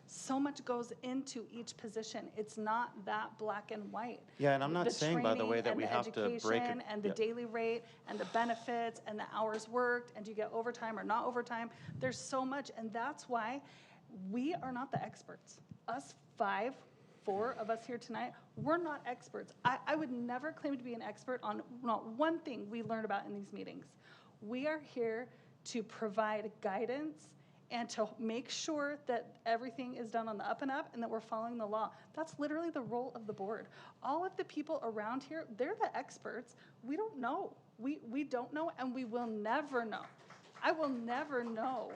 so much goes into each position. It's not that black and white. Yeah, and I'm not The saying, by the way, training that and we the have to break it. education and the Yeah. daily rate and the benefits and the hours worked, and do you get overtime or not overtime? There's so much, and that's why we are not the experts. Us four of us here tonight, we're not experts. I would never claim to be an expert on not one thing we learned about in these meetings. We are here to provide guidance and to make sure that everything is done on the up and up and that we're following the law. That's literally the role of the board. All of the people around here, they're the experts. We don't know. We don't know, and we will never know. I will never know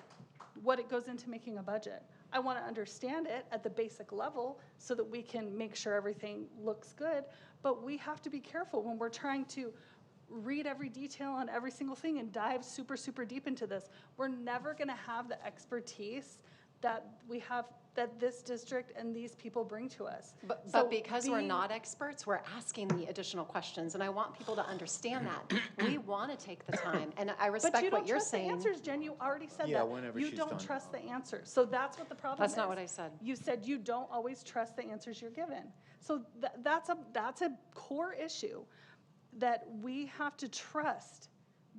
what it goes into making a budget. I want to understand it at the basic level so that we can make sure everything looks good, but we have to be careful when we're trying to read every detail on every single thing and dive super, super deep into this. We're never going to have the expertise that we have, that this district and these people bring to us. But because we're not experts, we're asking the additional questions, and I want people to understand that. We want to take the time, and I respect But you what don't you're trust saying. the answers, Jen. You already said Yeah, that. whenever You she's don't done. trust the answers. So that's what the problem is. That's not what I said. You said you don't always trust the answers you're given. So that's a core issue, that we have to trust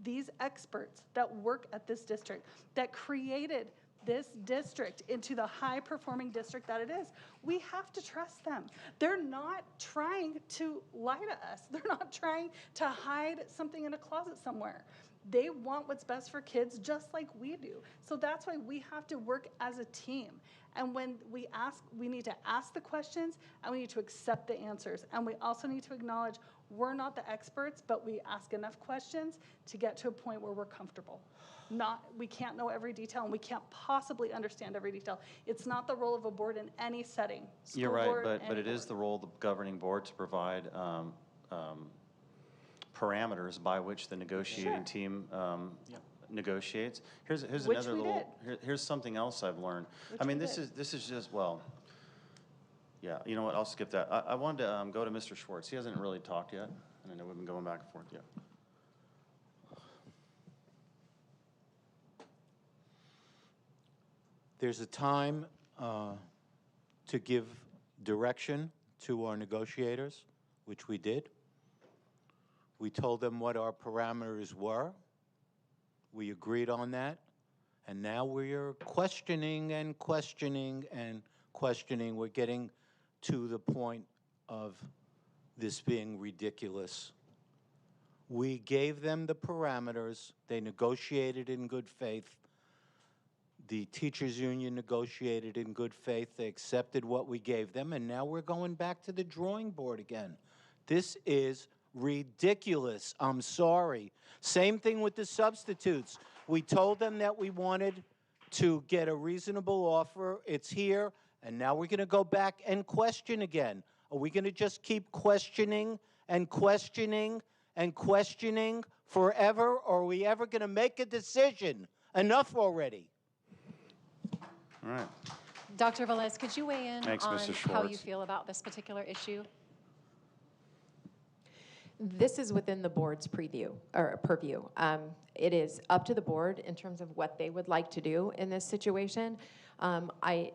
these experts that work at this district, that created this district into the high-performing district that it is. We have to trust them. They're not trying to lie to us. They're not trying to hide something in a closet somewhere. They want what's best for kids just like we do. So that's why we have to work as a team. And when we ask, we need to ask the questions and we need to accept the answers. And we also need to acknowledge we're not the experts, but we ask enough questions to get to a point where we're comfortable. We can't know every detail, and we can't possibly understand every detail. It's not the role of a board in any setting. You're School right, board, but any it is board. the role of the governing board to provide parameters by which the negotiating team negotiates. Here's Which another we little. Here's something else I've learned. I mean, this is just, well. Yeah, you know what? I'll skip that. I wanted to go to Mr. Schwartz. He hasn't really talked yet, and I know we've been going back and forth. Yeah. There's a time to give direction to our negotiators, which we did. We told them what our parameters were. We agreed on that. And now we're questioning and questioning and questioning. We're getting to the point of this being ridiculous. We gave them the parameters. They negotiated in good faith. The teachers' union negotiated in good faith. They accepted what we gave them, and now we're going back to the drawing board again. This is ridiculous. I'm sorry. Same thing with the substitutes. We told them that we wanted to get a reasonable offer. It's here, and now we're going to go back and question again. Are we going to just keep questioning and questioning and questioning forever, or are we ever going to make a decision? Enough already. All right. Dr. Velez, could you weigh in Thanks, on Mr. how you Schwartz. feel about this particular issue? This is within the board's purview. It is up to the board in terms of what they would like to do in this situation. I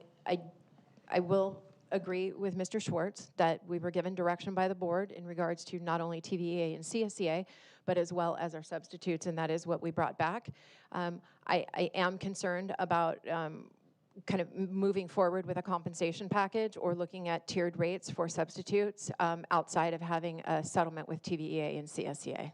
will agree with Mr. Schwartz that we were given direction by the board in regards to not only TVEA and CSEA, but as well as our substitutes, and that is what we brought back. I am concerned about kind of moving forward with a compensation package or looking at tiered rates for substitutes outside of having a settlement with TVEA and CSEA.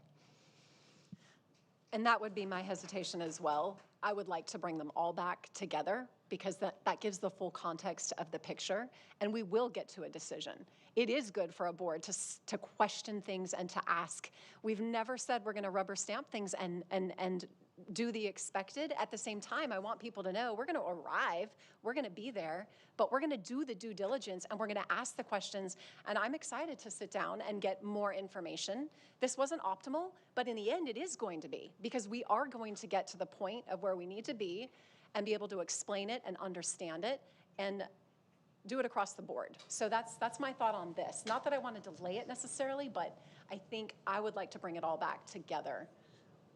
And that would be my hesitation as well. I would like to bring them all back together because that gives the full context of the picture, and we will get to a decision. It is good for a board to question things and to ask. We've never said we're going to rubber stamp things and do the expected. At the same time, I want people to know we're going to arrive, we're going to be there, but we're going to do the due diligence and we're going to ask the questions. And I'm excited to sit down and get more information. This wasn't optimal, but in the end, it is going to be, because we are going to get to the point of where we need to be and be able to explain it and understand it and do it across the board. So that's my thought on this. Not that I want to delay it necessarily, but I think I would like to bring it all back together.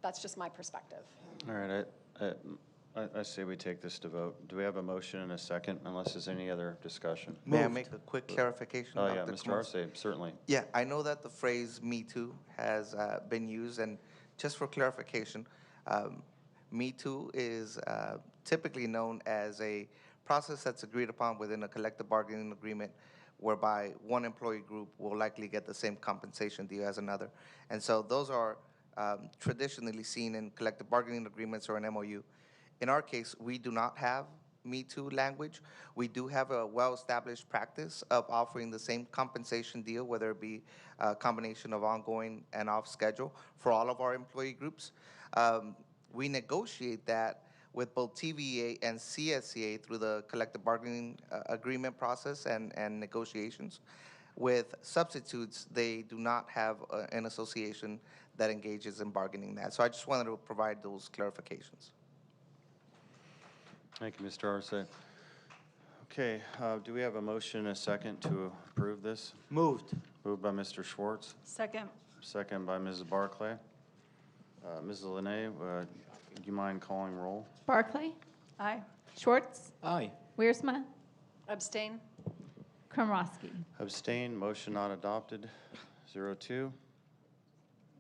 That's just my perspective. All right, I say we take this to vote. Do we have a motion and a second, unless there's any other discussion? May I make a quick clarification? Oh, yeah, Dr. Mr. Kamas? Arce, certainly. Yeah, I know that the phrase "Me Too" has been used, and just for clarification, "Me Too" is typically known as a process that's agreed upon within a collective bargaining agreement, whereby one employee group will likely get the same compensation deal as another. And so those are traditionally seen in collective bargaining agreements or an MOU. In our case, we do not have Me Too language. We do have a well-established practice of offering the same compensation deal, whether it be a combination of ongoing and off schedule for all of our employee groups. We negotiate that with both TVA and CSCA through the collective bargaining agreement process and negotiations. With substitutes, they do not have an association that engages in bargaining that. So I just wanted to provide those clarifications. Thank you, Mr. Arce. Okay, do we have a motion and a second to approve this? Moved. Moved by Mr. Schwartz, Second. second by Mrs. Barclay. Mrs. Linne, do you mind calling roll? Barclay. Aye. Schwartz. Aye. Wiersma. Abstain? Kromrosky. Abstain, motion not adopted, 0-2.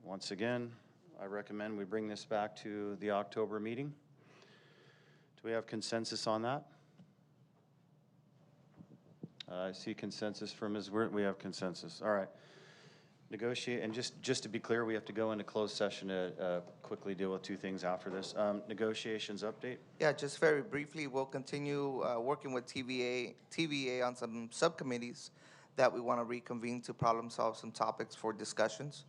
Once again, I recommend we bring this back to the October meeting. Do we have consensus on that? I see consensus from Ms. Wirt. We have consensus. All right. Negotiate, and just to be clear, we have to go into closed session to quickly deal with two things after this. Negotiations update. Yeah, just very briefly, we'll continue working with TVA on some subcommittees that we want to reconvene to problem solve some topics for discussions.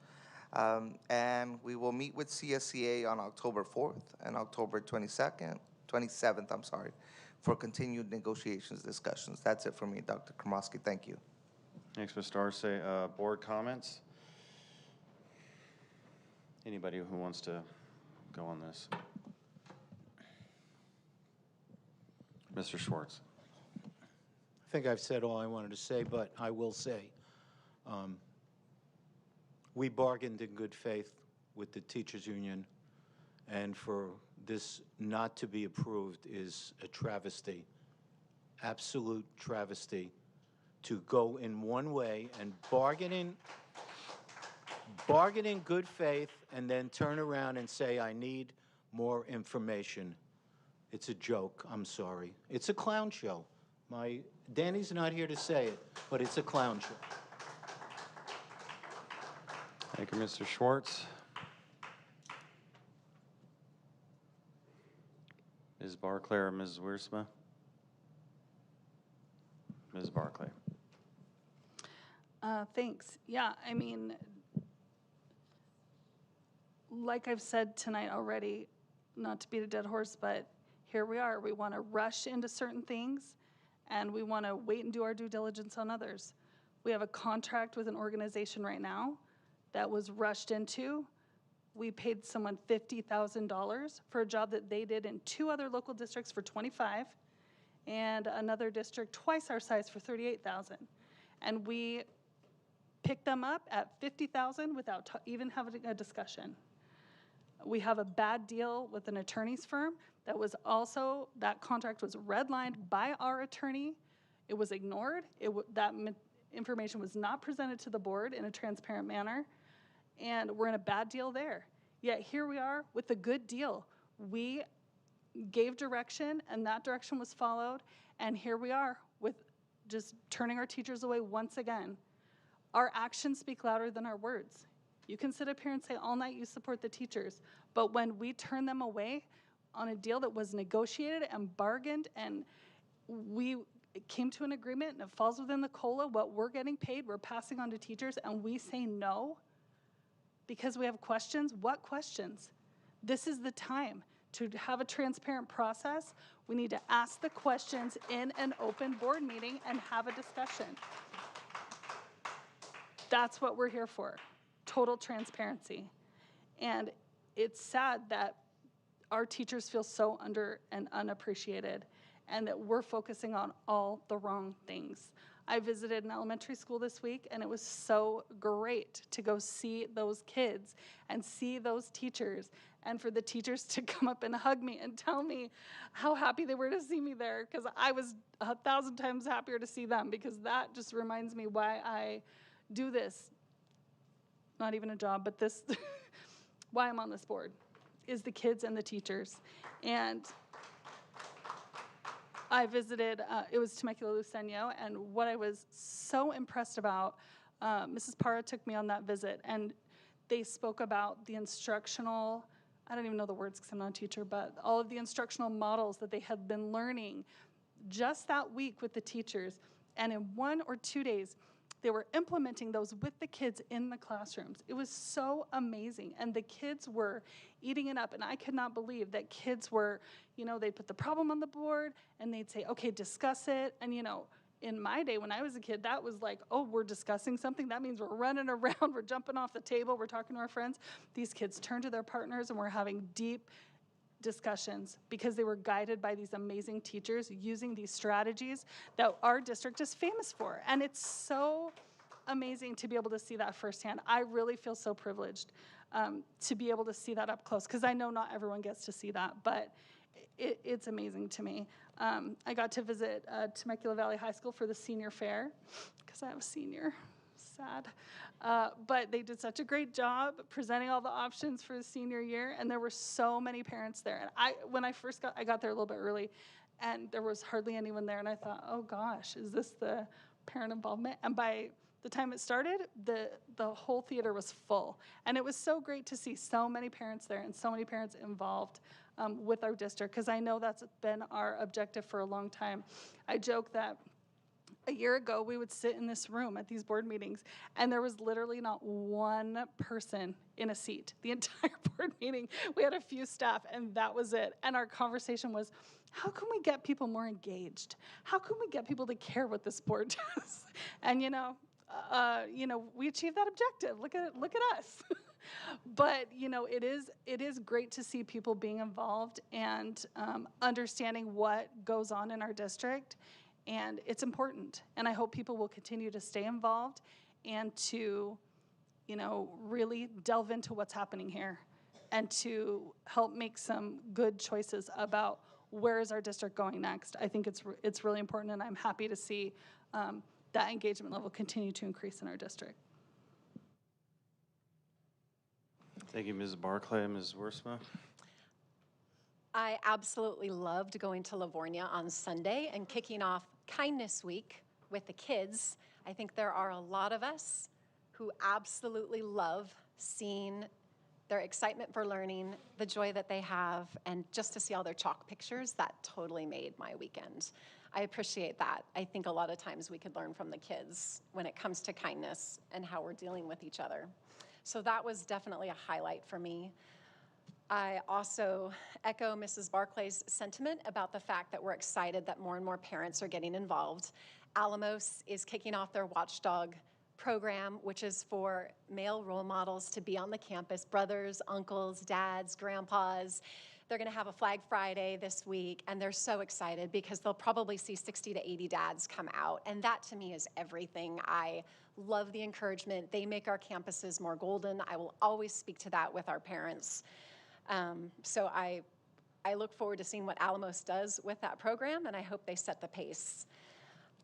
And we will meet with CSCA on October 4th and October 27th, for continued negotiations discussions. That's it for me, Dr. Kromowski. Thank you. Thanks, Mr. Arce. Board comments? Anybody who wants to go on this? Mr. Schwartz. I think I've said all I wanted to say, but I will say, we bargained in good faith with the teachers union, and for this not to be approved is a travesty, absolute travesty, to go in one way and bargain in good faith and then turn around and say, I need more information. It's a joke, I'm sorry. It's a clown show. Danny's not here to say it, but it's a clown show. Thank you, Mr. Schwartz. Ms. Barclay or Ms. Wiersma? Ms. Barclay. Thanks. Yeah, I mean, like I've said tonight already, not to beat a dead horse, but here we are. We want to rush into certain things, and we want to wait and do our due diligence on others. We have a contract with an organization right now that was rushed into. We paid someone $50,000 for a job that they did in 2 other local districts for $25,000, and another district twice our size for $38,000. And we picked them up at $50,000 without even having a discussion. We have a bad deal with an attorney's firm that was also, that contract was redlined by our attorney. It was ignored. That information was not presented to the board in a transparent manner, and we're in a bad deal there. Yet here we are with a good deal. We gave direction, and that direction was followed, and here we are with just turning our teachers away once again. Our actions speak louder than our words. You can sit up here and say all night you support the teachers, but when we turn them away on a deal that was negotiated and bargained, and we came to an agreement, and it falls within the COLA, what we're getting paid, we're passing on to teachers, and we say no because we have questions. What questions? This is the time to have a transparent process. We need to ask the questions in an open board meeting and have a discussion. That's what we're here for, total transparency. And it's sad that our teachers feel so under and unappreciated, and that we're focusing on all the wrong things. I visited an elementary school this week, and it was so great to go see those kids and see those teachers, and for the teachers to come up and hug me and tell me how happy they were to see me there, because I was 1,000 times happier to see them, because that just reminds me why I do this. Not even a job, but this, why I'm on this board, is the kids and the teachers. And I visited, it was Temecula Lucenio, and what I was so impressed about, Mrs. Parra took me on that visit, and they spoke about the instructional, I don't even know the words because I'm not a teacher, but all of the instructional models that they had been learning just that week with the teachers. And in 1 or 2 days, they were implementing those with the kids in the classrooms. It was so amazing. And the kids were eating it up. And I could not believe that kids were, they'd put the problem on the board and they'd say, okay, discuss it. And, in my day when I was a kid, that was like, oh, we're discussing something. That means we're running around, we're jumping off the table, we're talking to our friends. These kids turned to their partners and were having deep discussions because they were guided by these amazing teachers using these strategies that our district is famous for. And it's so amazing to be able to see that firsthand. I really feel so privileged to be able to see that up close, because I know not everyone gets to see that, but it's amazing to me. I got to visit Temecula Valley High School for the senior fair, because I have a senior. Sad. But they did such a great job presenting all the options for the senior year, and there were so many parents there. And when I first I got there a little bit early, and there was hardly anyone there, and I thought, oh gosh, is this the parent involvement? And by the time it started, the whole theater was full. And it was so great to see so many parents there and so many parents involved with our district, because I know that's been our objective for a long time. I joke that a year ago, we would sit in this room at these board meetings, and there was literally not one person in a seat. The entire board meeting, we had a few staff, and that was it. And our conversation was, how can we get people more engaged? How can we get people to care what this board does? And we achieved that objective. Look at us. But it is great to see people being involved and understanding what goes on in our district. And it's important, and I hope people will continue to stay involved and to, really delve into what's happening here and to help make some good choices about where is our district going next. I think it's really important, and I'm happy to see that engagement level continue to increase in our district. Thank you, Ms. Barclay. Ms. Wiersma? I absolutely loved going to Livonia on Sunday and kicking off Kindness Week with the kids. I think there are a lot of us who absolutely love seeing their excitement for learning, the joy that they have, and just to see all their chalk pictures, that totally made my weekend. I appreciate that. I think a lot of times we could learn from the kids when it comes to kindness and how we're dealing with each other. So that was definitely a highlight for me. I also echo Mrs. Barclay's sentiment about the fact that we're excited that more and more parents are getting involved. Alamos is kicking off their Watchdog program, which is for male role models to be on the campus, brothers, uncles, dads, grandpas. They're gonna have a Flag Friday this week, and they're so excited because they'll probably see 60 to 80 dads come out, and that to me is everything. I love the encouragement. They make our campuses more golden. I will always speak to that with our parents. So I look forward to seeing what Alamos does with that program, and I hope they set the pace.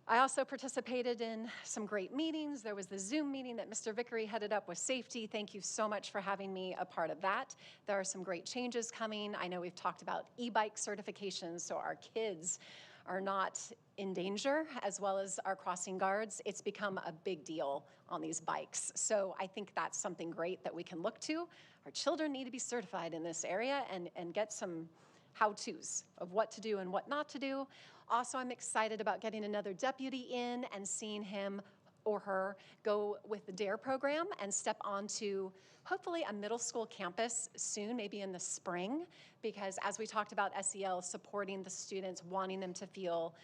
I also participated in some great meetings. There was the Zoom meeting that Mr. Vickery headed up with safety. Thank you so much for having me a part of that. There are some great changes coming. I know we've talked about e-bike certifications, so our kids are not in danger, as well as our crossing guards. It's become a big deal on these bikes. So I think that's something great that we can look to. Our children need to be certified in this area and get some how-tos of what to do and what not to do. Also, I'm excited about getting another deputy in and seeing him or her go with the DARE program and step onto hopefully a middle school campus soon, maybe in the spring, because as we talked about SEL, supporting the students, wanting them to feel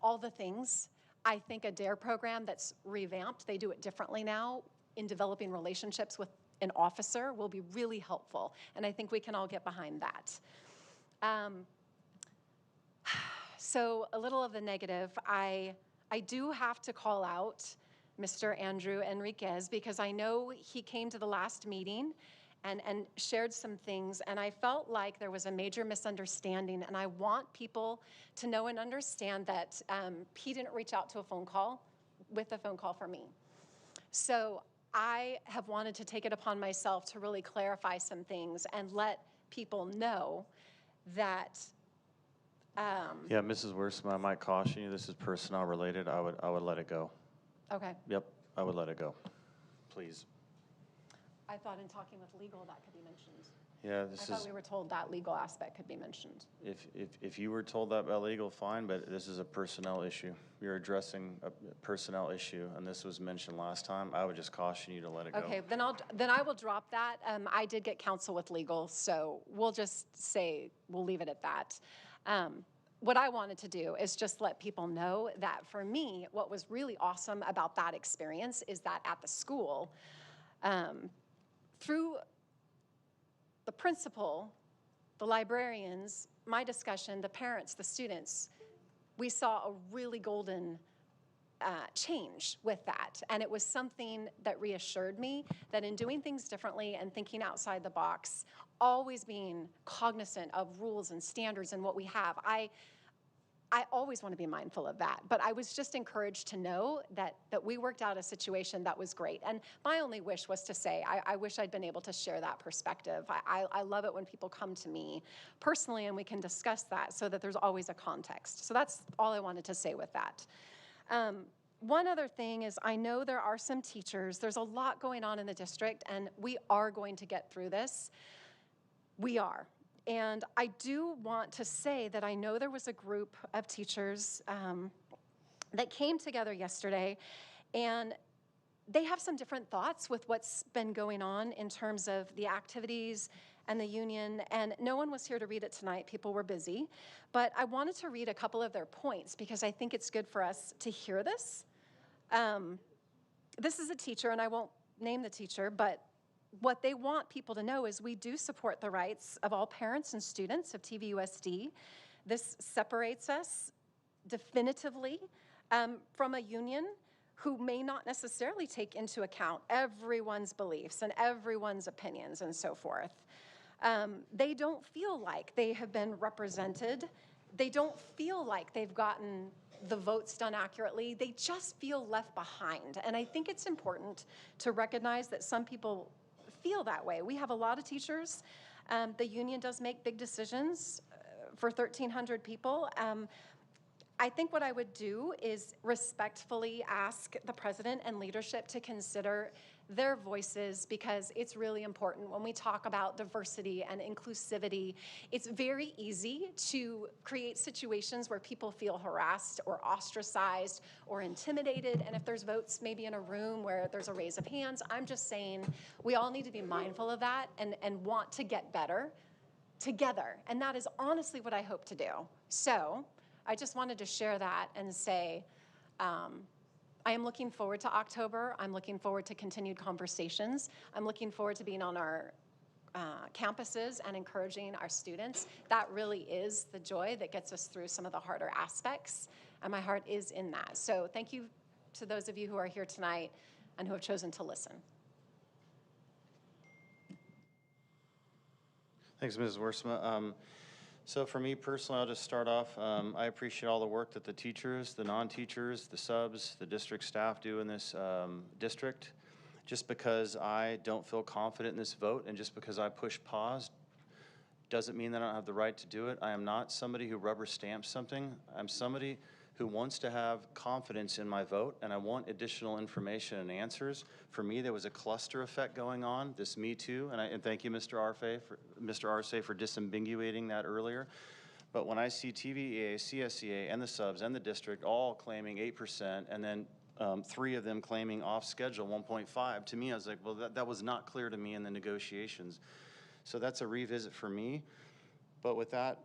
all the things. I think a DARE program that's revamped, they do it differently now, in developing relationships with an officer will be really helpful, and I think we can all get behind that. So a little of the negative, I I do have to call out Mr. Andrew Enriquez because I know he came to the last meeting and shared some things, and I felt like there was a major misunderstanding, and I want people to know and understand that he didn't reach out to a phone call with a phone call for me. So I have wanted to take it upon myself to really clarify some things and let people know that Yeah, Mrs. Wiersma, I might caution you, this is personnel related. I would let it go. okay. Yep, I would let it go, please. I thought in talking with legal that could be mentioned. Yeah, I this thought is, we were told that legal aspect could be mentioned. if you were told that by legal, fine, but this is a personnel issue. You're addressing a personnel issue, and this was mentioned last time. I would just caution you to let it go. Okay, then I will drop that. I did get counsel with legal, so we'll just say, we'll leave it at that. What I wanted to do is just let people know that for me, what was really awesome about that experience is that at the school, through the principal, the librarians, my discussion, the parents, the students, we saw a really golden change with that. And it was something that reassured me that in doing things differently and thinking outside the box, always being cognizant of rules and standards and what we have, I always want to be mindful of that. But I was just encouraged to know that we worked out a situation that was great. And my only wish was to say, I wish I'd been able to share that perspective. I love it when people come to me personally and we can discuss that so that there's always a context. So that's all I wanted to say with that. One other thing is I know there are some teachers, there's a lot going on in the district, and we are going to get through this. We are. And I do want to say that I know there was a group of teachers that came together yesterday, and they have some different thoughts with what's been going on in terms of the activities and the union, and no one was here to read it tonight. People were busy. But I wanted to read a couple of their points because I think it's good for us to hear this. This is a teacher, and I won't name the teacher, but what they want people to know is we do support the rights of all parents and students of TVUSD. This separates us definitively from a union who may not necessarily take into account everyone's beliefs and everyone's opinions and so forth. They don't feel like they have been represented. They don't feel like they've gotten the votes done accurately. They just feel left behind. And I think it's important to recognize that some people feel that way. We have a lot of teachers. The union does make big decisions for 1,300 people. I think what I would do is respectfully ask the president and leadership to consider their voices because it's really important when we talk about diversity and inclusivity. It's very easy to create situations where people feel harassed or ostracized or intimidated, and if there's votes maybe in a room where there's a raise of hands, I'm just saying we all need to be mindful of that and want to get better together, and that is honestly what I hope to do. So I just wanted to share that and say, I am looking forward to October. I'm looking forward to continued conversations. I'm looking forward to being on our campuses and encouraging our students. That really is the joy that gets us through some of the harder aspects, and my heart is in that. So thank you to those of you who are here tonight and who have chosen to listen. Thanks, Mrs. Wiersma. So for me personally, I'll just start off. I appreciate all the work that the teachers, the non-teachers, the subs, the district staff do in this district. Just because I don't feel confident in this vote and just because I push pause doesn't mean that I don't have the right to do it. I am not somebody who rubber stamps something. I'm somebody who wants to have confidence in my vote, and I want additional information and answers. For me, there was a cluster effect going on, this Me Too, and thank you, Mr. Arce, for disambiguating that earlier. But when I see TVEA, CSEA, and the subs and the district all claiming 8%, and then 3 of them claiming off schedule 1.5, to me, I was like, well, that was not clear to me in the negotiations. So that's a revisit for me. But with that,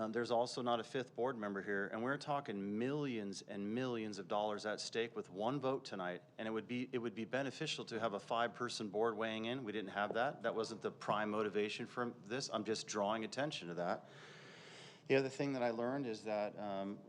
there's also not a 5th board member here, and we're talking millions and millions of dollars at stake with one vote tonight, and it would be beneficial to have a 5-person board weighing in. We didn't have that. That wasn't the prime motivation for this. I'm just drawing attention to that. The other thing that I learned is that,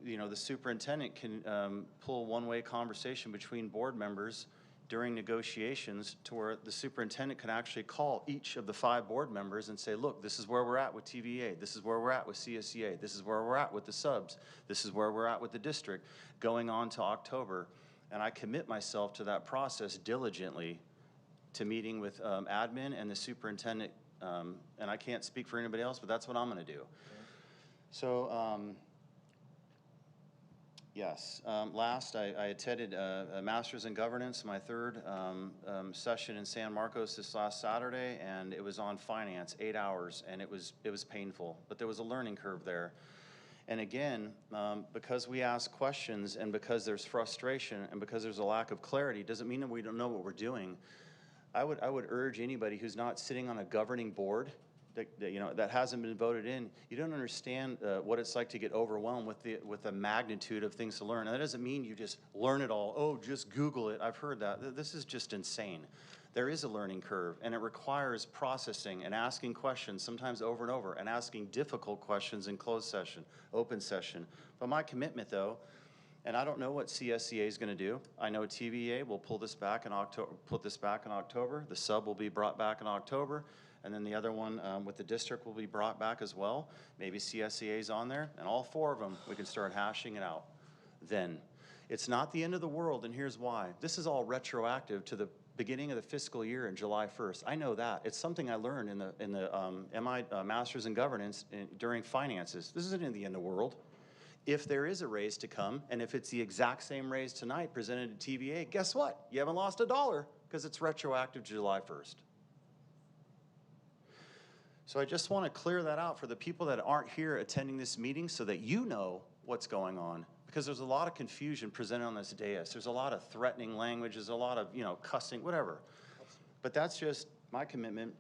the superintendent can pull one-way conversation between board members during negotiations to where the superintendent can actually call each of the 5 board members and say, look, this is where we're at with TVA, this is where we're at with CSEA, this is where we're at with the subs, this is where we're at with the district, going on to October. And I commit myself to that process diligently, to meeting with admin and the superintendent, and I can't speak for anybody else, but that's what I'm gonna do. So, yes, last I attended a Master's in Governance, my 3rd session in San Marcos this last Saturday, and it was on finance, 8 hours, and it was painful, but there was a learning curve there. And again, because we ask questions and because there's frustration and because there's a lack of clarity, doesn't mean that we don't know what we're doing. I would urge anybody who's not sitting on a governing board that hasn't been voted in, you don't understand what it's like to get overwhelmed with the magnitude of things to learn. And that doesn't mean you just learn it all. Oh, just Google it. I've heard that. This is just insane. There is a learning curve, and it requires processing and asking questions, sometimes over and over, and asking difficult questions in closed session, open session. But my commitment, though, and I don't know what CSEA is going to do. I know TVA will pull this back in October. Put this back in October. The sub will be brought back in October. And then the other one with the district will be brought back as well. Maybe CSEA's on there, and all 4 of them, we can start hashing it out then. It's not the end of the world, and here's why. This is all retroactive to the beginning of the fiscal year in July 1st. I know that. It's something I learned in the Master's in Governance during finances. This isn't the end of the world. If there is a raise to come, and if it's the exact same raise tonight presented to TVA, guess what? You haven't lost $1 because it's retroactive to July 1st. So I just want to clear that out for the people that aren't here attending this meeting so that you know what's going on, because there's a lot of confusion presented on this dais. There's a lot of threatening language, there's a lot of, cussing, whatever. But that's just my commitment.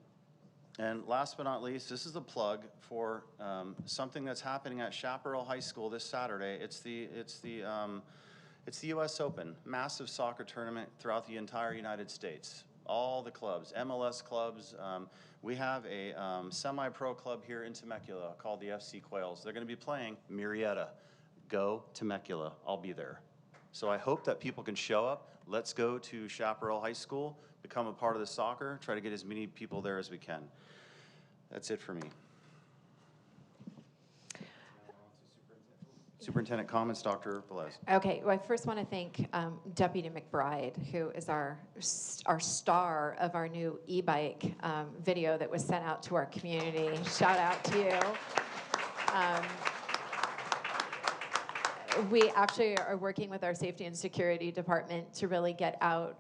And last but not least, this is a plug for something that's happening at Chaparral High School this Saturday. It's the U.S. Open, massive soccer tournament throughout the entire United States. All the clubs, MLS clubs. We have a semi-pro club here in Temecula called the FC Quails. They're going to be playing Murrieta. Go Temecula. I'll be there. So I hope that people can show up. Let's go to Chaparral High School, become a part of the soccer, try to get as many people there as we can. That's it for me. Superintendent comments, Dr. Velez. Okay, well, I first want to thank Deputy McBride, who is our star of our new e-bike video that was sent out to our community. Shout out to you. We actually are working with our safety and security department to really get out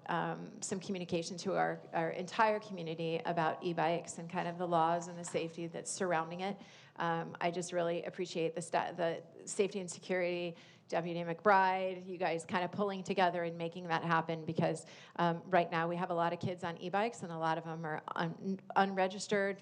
some communication to our entire community about e-bikes and kind of the laws and the safety that's surrounding it. I just really appreciate the safety and security, Deputy McBride, you guys kind of pulling together and making that happen, because right now we have a lot of kids on e-bikes and a lot of them are unregistered.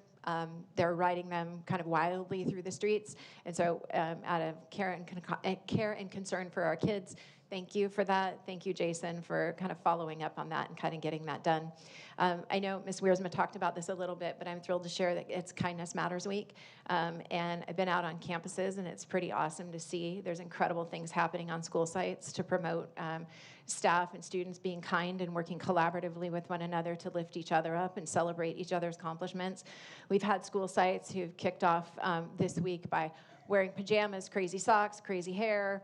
They're riding them kind of wildly through the streets. And so out of care and concern for our kids, thank you for that. Thank you, Jason, for kind of following up on that and kind of getting that done. I know Ms. Wiersma talked about this a little bit, but I'm thrilled to share that it's Kindness Matters Week. And I've been out on campuses, and it's pretty awesome to see. There's incredible things happening on school sites to promote staff and students being kind and working collaboratively with one another to lift each other up and celebrate each other's accomplishments. We've had school sites who've kicked off this week by wearing pajamas, crazy socks, crazy hair.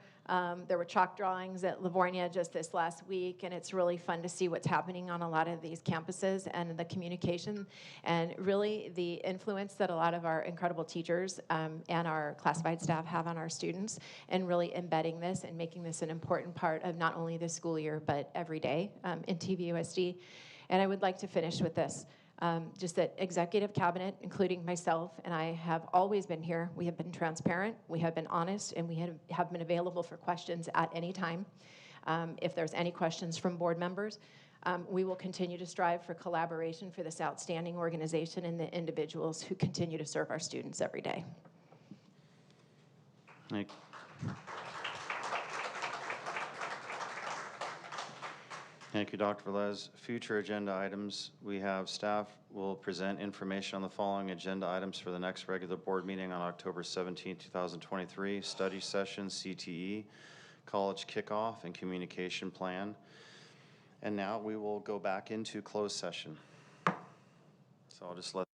There were chalk drawings at Livornia just this last week, and it's really fun to see what's happening on a lot of these campuses and the communication and really the influence that a lot of our incredible teachers and our classified staff have on our students, and really embedding this and making this an important part of not only the school year but every day in TVUSD. And I would like to finish with this. Just that executive cabinet, including myself, and I have always been here. We have been transparent, we have been honest, and we have been available for questions at any time. If there's any questions from board members, we will continue to strive for collaboration for this outstanding organization and the individuals who continue to serve our students every day. Thank you, Dr. Velez. Future agenda items, we have staff will present information on the following agenda items for the next regular board meeting on October 17, 2023, study session, CTE, college kickoff, and communication plan. And now we will go back into closed session. So I'll just let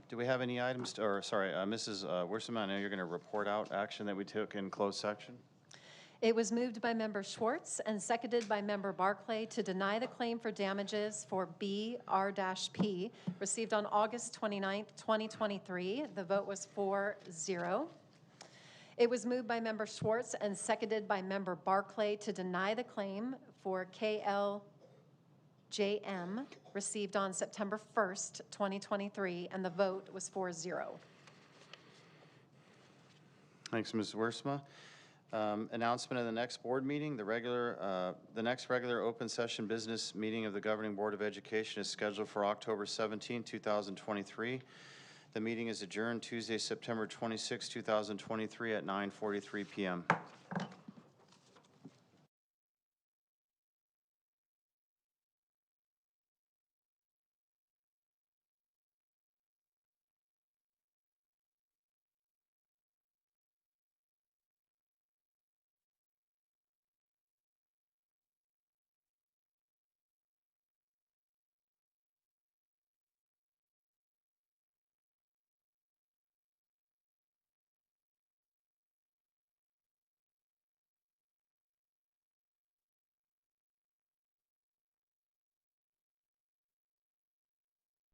do we have any items, or sorry, Mrs. Wiersma, I know you're going to report out action that we took in closed section. It was moved by Member Schwartz and seconded by Member Barclay to deny the claim for damages for BR-P received on August 29th, 2023. The vote was 4-0. It was moved by Member Schwartz and seconded by Member Barclay to deny the claim for KLJM received on September 1st, 2023, and the vote was 4-0. Thanks, Ms. Wiersma. Announcement of the next board meeting. The next regular open session business meeting of the Governing Board of Education is scheduled for October 17, 2023. The meeting is adjourned Tuesday, September 26, 2023 at 9:43 p.m.